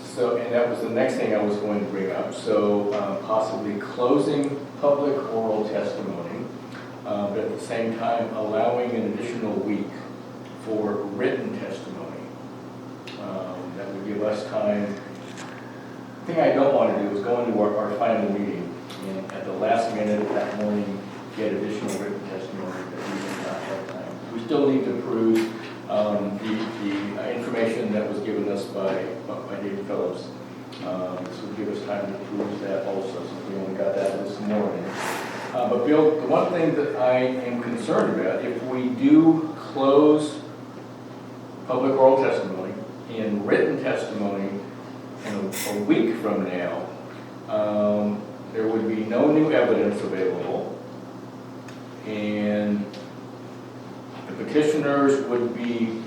So, and that was the next thing I was going to bring up. So, possibly closing public oral testimony, but at the same time allowing an additional week for written testimony. That would give us time. The thing I don't want to do is go into our final meeting and at the last minute that morning get additional written testimony that we did not have time. We still need to prove the information that was given us by David Phillips. This would give us time to prove that also, since we only got that this morning. But Bill, the one thing that I am concerned about, if we do close public oral testimony and written testimony in a week from now, there would be no new evidence available, and the petitioners would be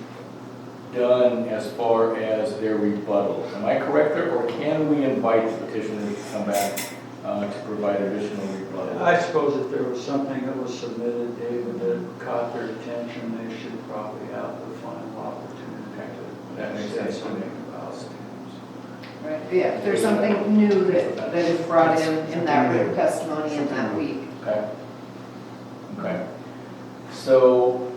done as far as their rebuttal. Am I correct there, or can we invite the petitioner to come back to provide additional rebuttal? I suppose if there was something that was submitted, David, that caught their attention, they should probably have the final opportunity to. That makes sense to me. Right, yeah, if there's something new that is brought in that written testimony in that week. Okay. Okay. So,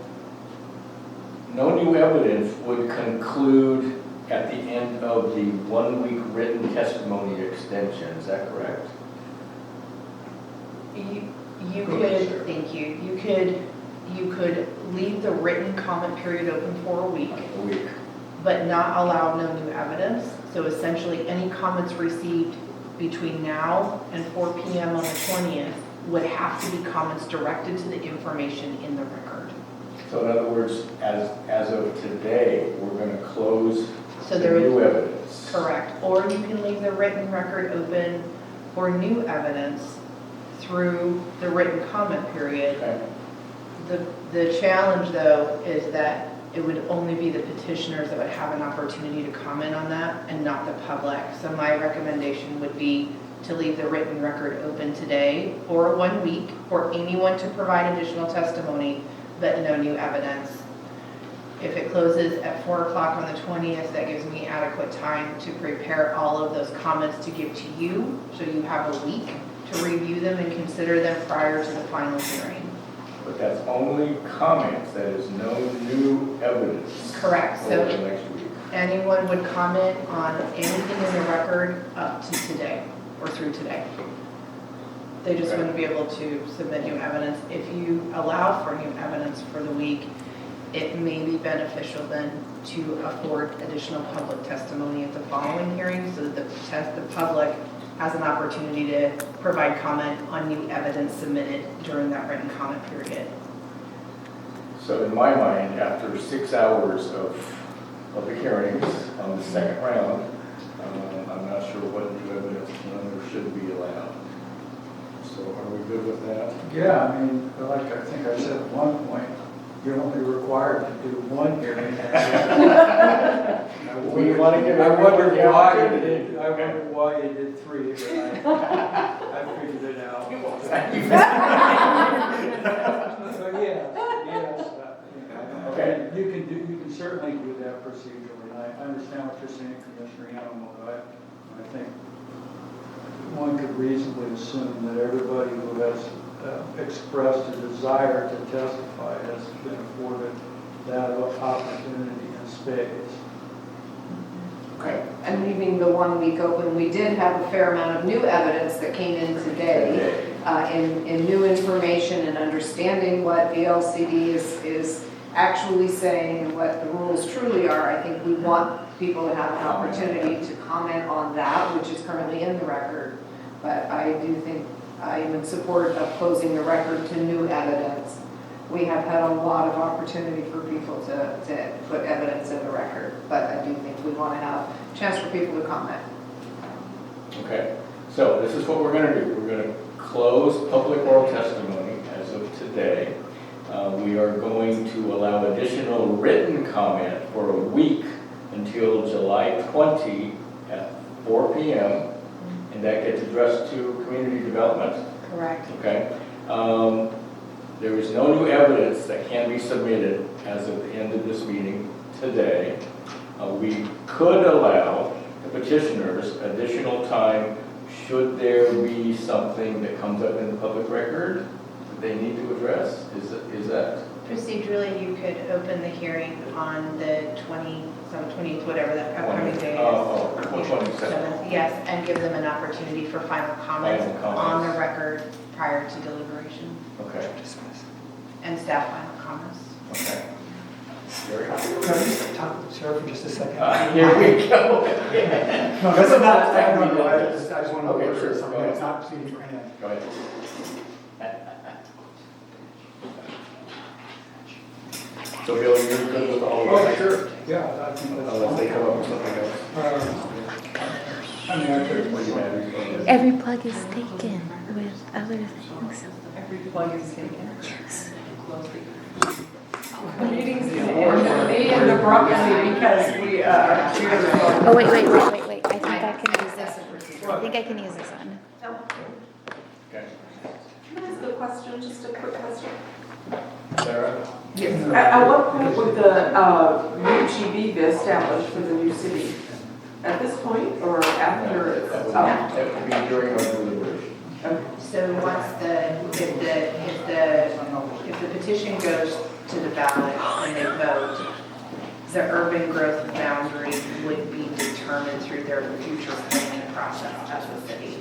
no new evidence would conclude at the end of the 1 week written testimony extension, is that correct? You could, thank you, you could leave the written comment period open for a week, but not allow no new evidence. So essentially, any comments received between now and 4 p.m. on the 20th would have to be comments directed to the information in the record. So in other words, as of today, we're going to close so the new evidence. evidence. Correct. Or you can leave the written record open for new evidence through the written comment period. Okay. The challenge, though, is that it would only be the petitioners that would have an opportunity to comment on that and not the public. So my recommendation would be to leave the written record open today for 1 week for anyone to provide additional testimony, but no new evidence. If it closes at 4 o'clock on the 20th, that gives me adequate time to prepare all of those comments to give to you, so you have a week to review them and consider them prior to the final hearing. But that's only comments, that is no new evidence. Correct. Over So the next week. anyone would comment on anything in the record up to today or through today. They just wouldn't be able to submit new evidence. If you allow for new evidence for the week, it may be beneficial then to afford additional public testimony at the following hearing so that the public has an opportunity to provide comment on new evidence submitted during that written comment period. So in my mind, after 6 hours of the hearings on the second round, I'm not sure what new evidence can or should be allowed. So are we good with that? Yeah, I mean, like I think I said at one point, you're only required to do one hearing. We want to give I wonder everyone the why you opportunity. did, I wonder why you did 3, but I figured it out. So yes, Okay. you can certainly do that procedurally. I understand what you're saying, Commissioner Animal, but I think one could reasonably assume that everybody who has expressed a desire to testify has been afforded that opportunity in spades. Okay. And leaving the 1 week open, we did have a fair amount of new evidence that came in today, in new information and understanding what the LCD is actually saying and what the rules truly are. I think we want people to have an opportunity to comment on that, which is currently in the record. But I do think I am in support of closing the record to new evidence. We have had a lot of opportunity for people to put evidence in the record, but I do think we want to have a chance for people to comment. Okay. So this is what we're going to do. We're going to close public oral testimony as of today. We are going to allow additional written comment for a week until July 20 at 4 p.m. And that gets addressed to community development. Correct. Okay. There is no new evidence that can be submitted as of the end of this meeting today. We could allow the petitioners additional time should there be something that comes up in the public record that they need to address. Is that? Procedurally, you could open the hearing on the 20th, whatever that upcoming day is. 27th. Yes, and give them an opportunity for final comments Final comments. on the record prior to deliberation. Okay. And staff final comments. Okay. Gary? Can I just talk to the chair for just a second? Here we go. No, this is not, I just want to Okay, work sure. through something. It's not proceeding for anything. Go ahead. So Bill, you're good with all of that? Sure. Yeah, I think that's Unless they come up with something else. I mean, I could. What do you have? Every plug is taken with other things. Every plug is taken. Yes. The meetings end abruptly because we are. Oh, wait. I think I can use this. I think I can use this one. Okay. Can I ask a question, just a quick question? Sarah? Yes. At what point would the UGB be established for the new city? At this point or after it's That would be during our deliberation. So once if the petition goes to the ballot and they vote, the urban growth boundary would be determined through their future planning process as a city.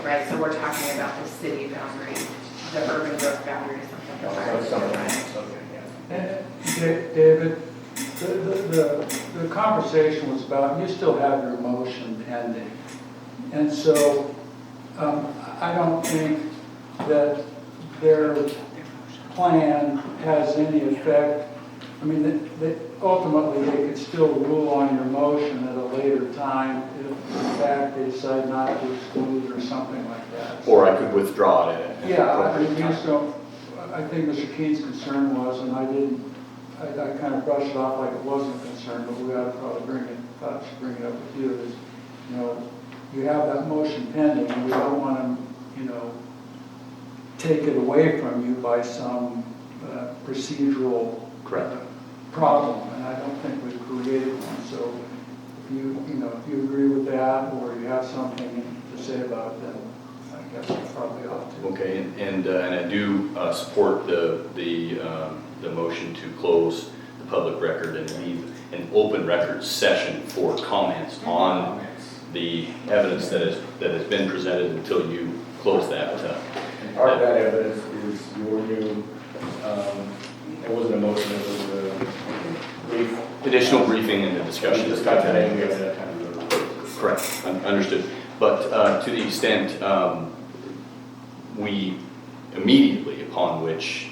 Right, so we're talking about the city boundary. The urban growth boundary is something David, the conversation was about, you still have your motion pending. And so I don't think that their plan has any effect. I mean, ultimately, they could still rule on your motion at a later time if in fact they decide not to exclude or something like that. Or I could withdraw it at an Yeah, I appropriate mean, time. just don't, I think Mr. Keene's concern was, and I kind of brushed it off like it wasn't a concern, but we ought to probably bring it up with you, is, you know, you have that motion pending, and we don't want to, you know, take it away from you by some procedural problem, and I don't think we've created one. So if if you agree with that, or you have something to say about it, then I guess we probably ought to. Okay, and I do support the motion to close the public record and leave an open record session for comments on the evidence that has been presented until you close that. And part of that evidence is your new, it wasn't a motion, it was a brief. Additional briefing and the discussion. Discussion, and we have that kind of. Correct, understood. But to the extent we immediately, upon which,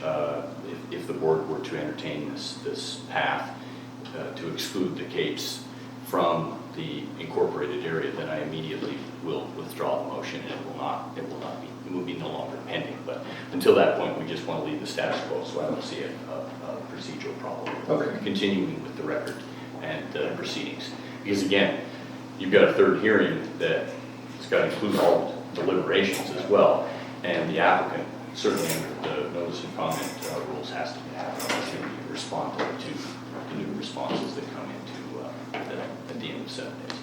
if the board were to entertain this path to exclude the capes from the incorporated area, then I immediately will withdraw the motion, and it will be no longer pending. But until that point, we just want to leave the status quo, so I don't see a procedural problem with continuing with the record and proceedings. Because again, you've got a third hearing that's got to include all deliberations as well, and the applicant, certainly under the notice and comment rules, has to have an opportunity to respond to the new responses that come into at the end of 7 days.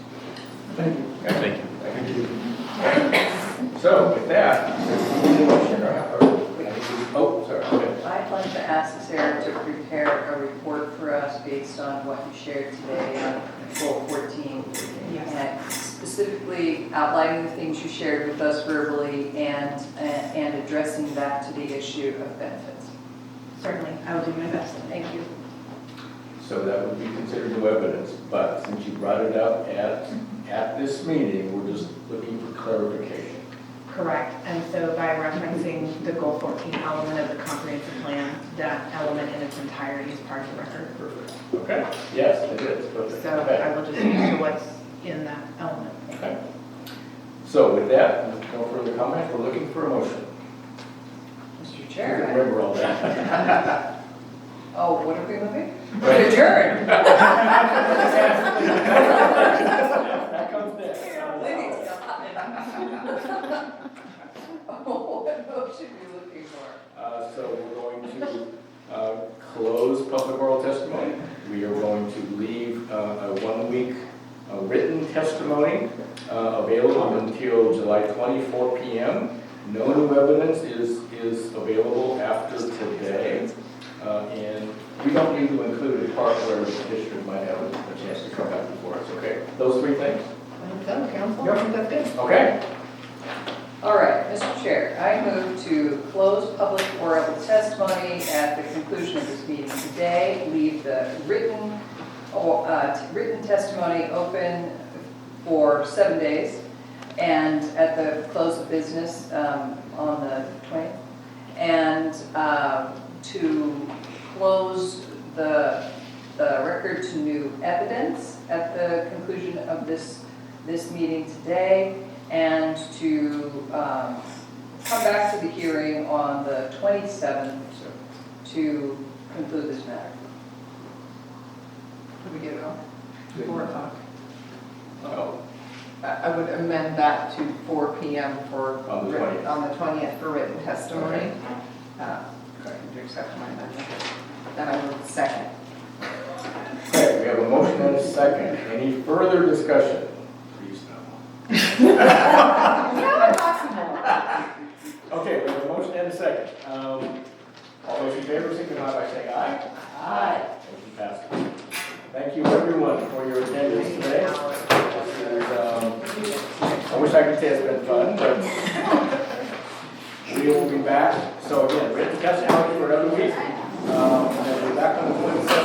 Thank you. Okay, thank you. Thank you. So with that, sorry. Okay. I'd like to ask Sarah to prepare a report for us based on what you shared today on goal 14. And specifically outlining the things you shared with us verbally and addressing that to the issue of benefits. Certainly, I will do my best. Thank you. So that would be considered new evidence, but since you brought it up at this meeting, we're just looking for clarification. Correct, and so by referencing the goal 14 element of the comprehensive plan, that element in its entirety is part of the record. Perfect. Okay, yes, it is. Perfect. So Okay. I will just speak to what's in that element. Okay. So with that, no further comments, we're looking for a motion. Mr. I Chair. remember all that. Oh, what are we moving? Adjourn. That comes next. What motion are you looking for? So we're going to close public oral testimony. We are going to leave a 1-week written testimony available until July 24 p.m. No new evidence is available after today. And we don't need to include a part where the petitioner might have a chance to come back before us, okay? Those three things? So, council, I think that's good. Okay. All right, Mr. Chair, I move to close public oral testimony at the conclusion of this meeting today, leave the written testimony open for 7 days, and at the close of business on the 20th, and to close the record to new evidence at the conclusion of this meeting today, and to come back to the hearing on the 27th to conclude this matter. Did we get it on? 4 o'clock. Oh, I would amend that to 4 p.m. for On the 20th. on the 20th for written testimony. To accept my amendment. Then I would second. okay, we have a motion and a second. Any further discussion? Please no. Yeah, possible. Okay, we have a motion and a second. All those in favor, signify by saying aye. Aye. Motion passes. Thank you, everyone, for your attendance today. I wish I could say it's been fun, but we will be back. So again, written testimony for another week. And we'll be back on the 27th.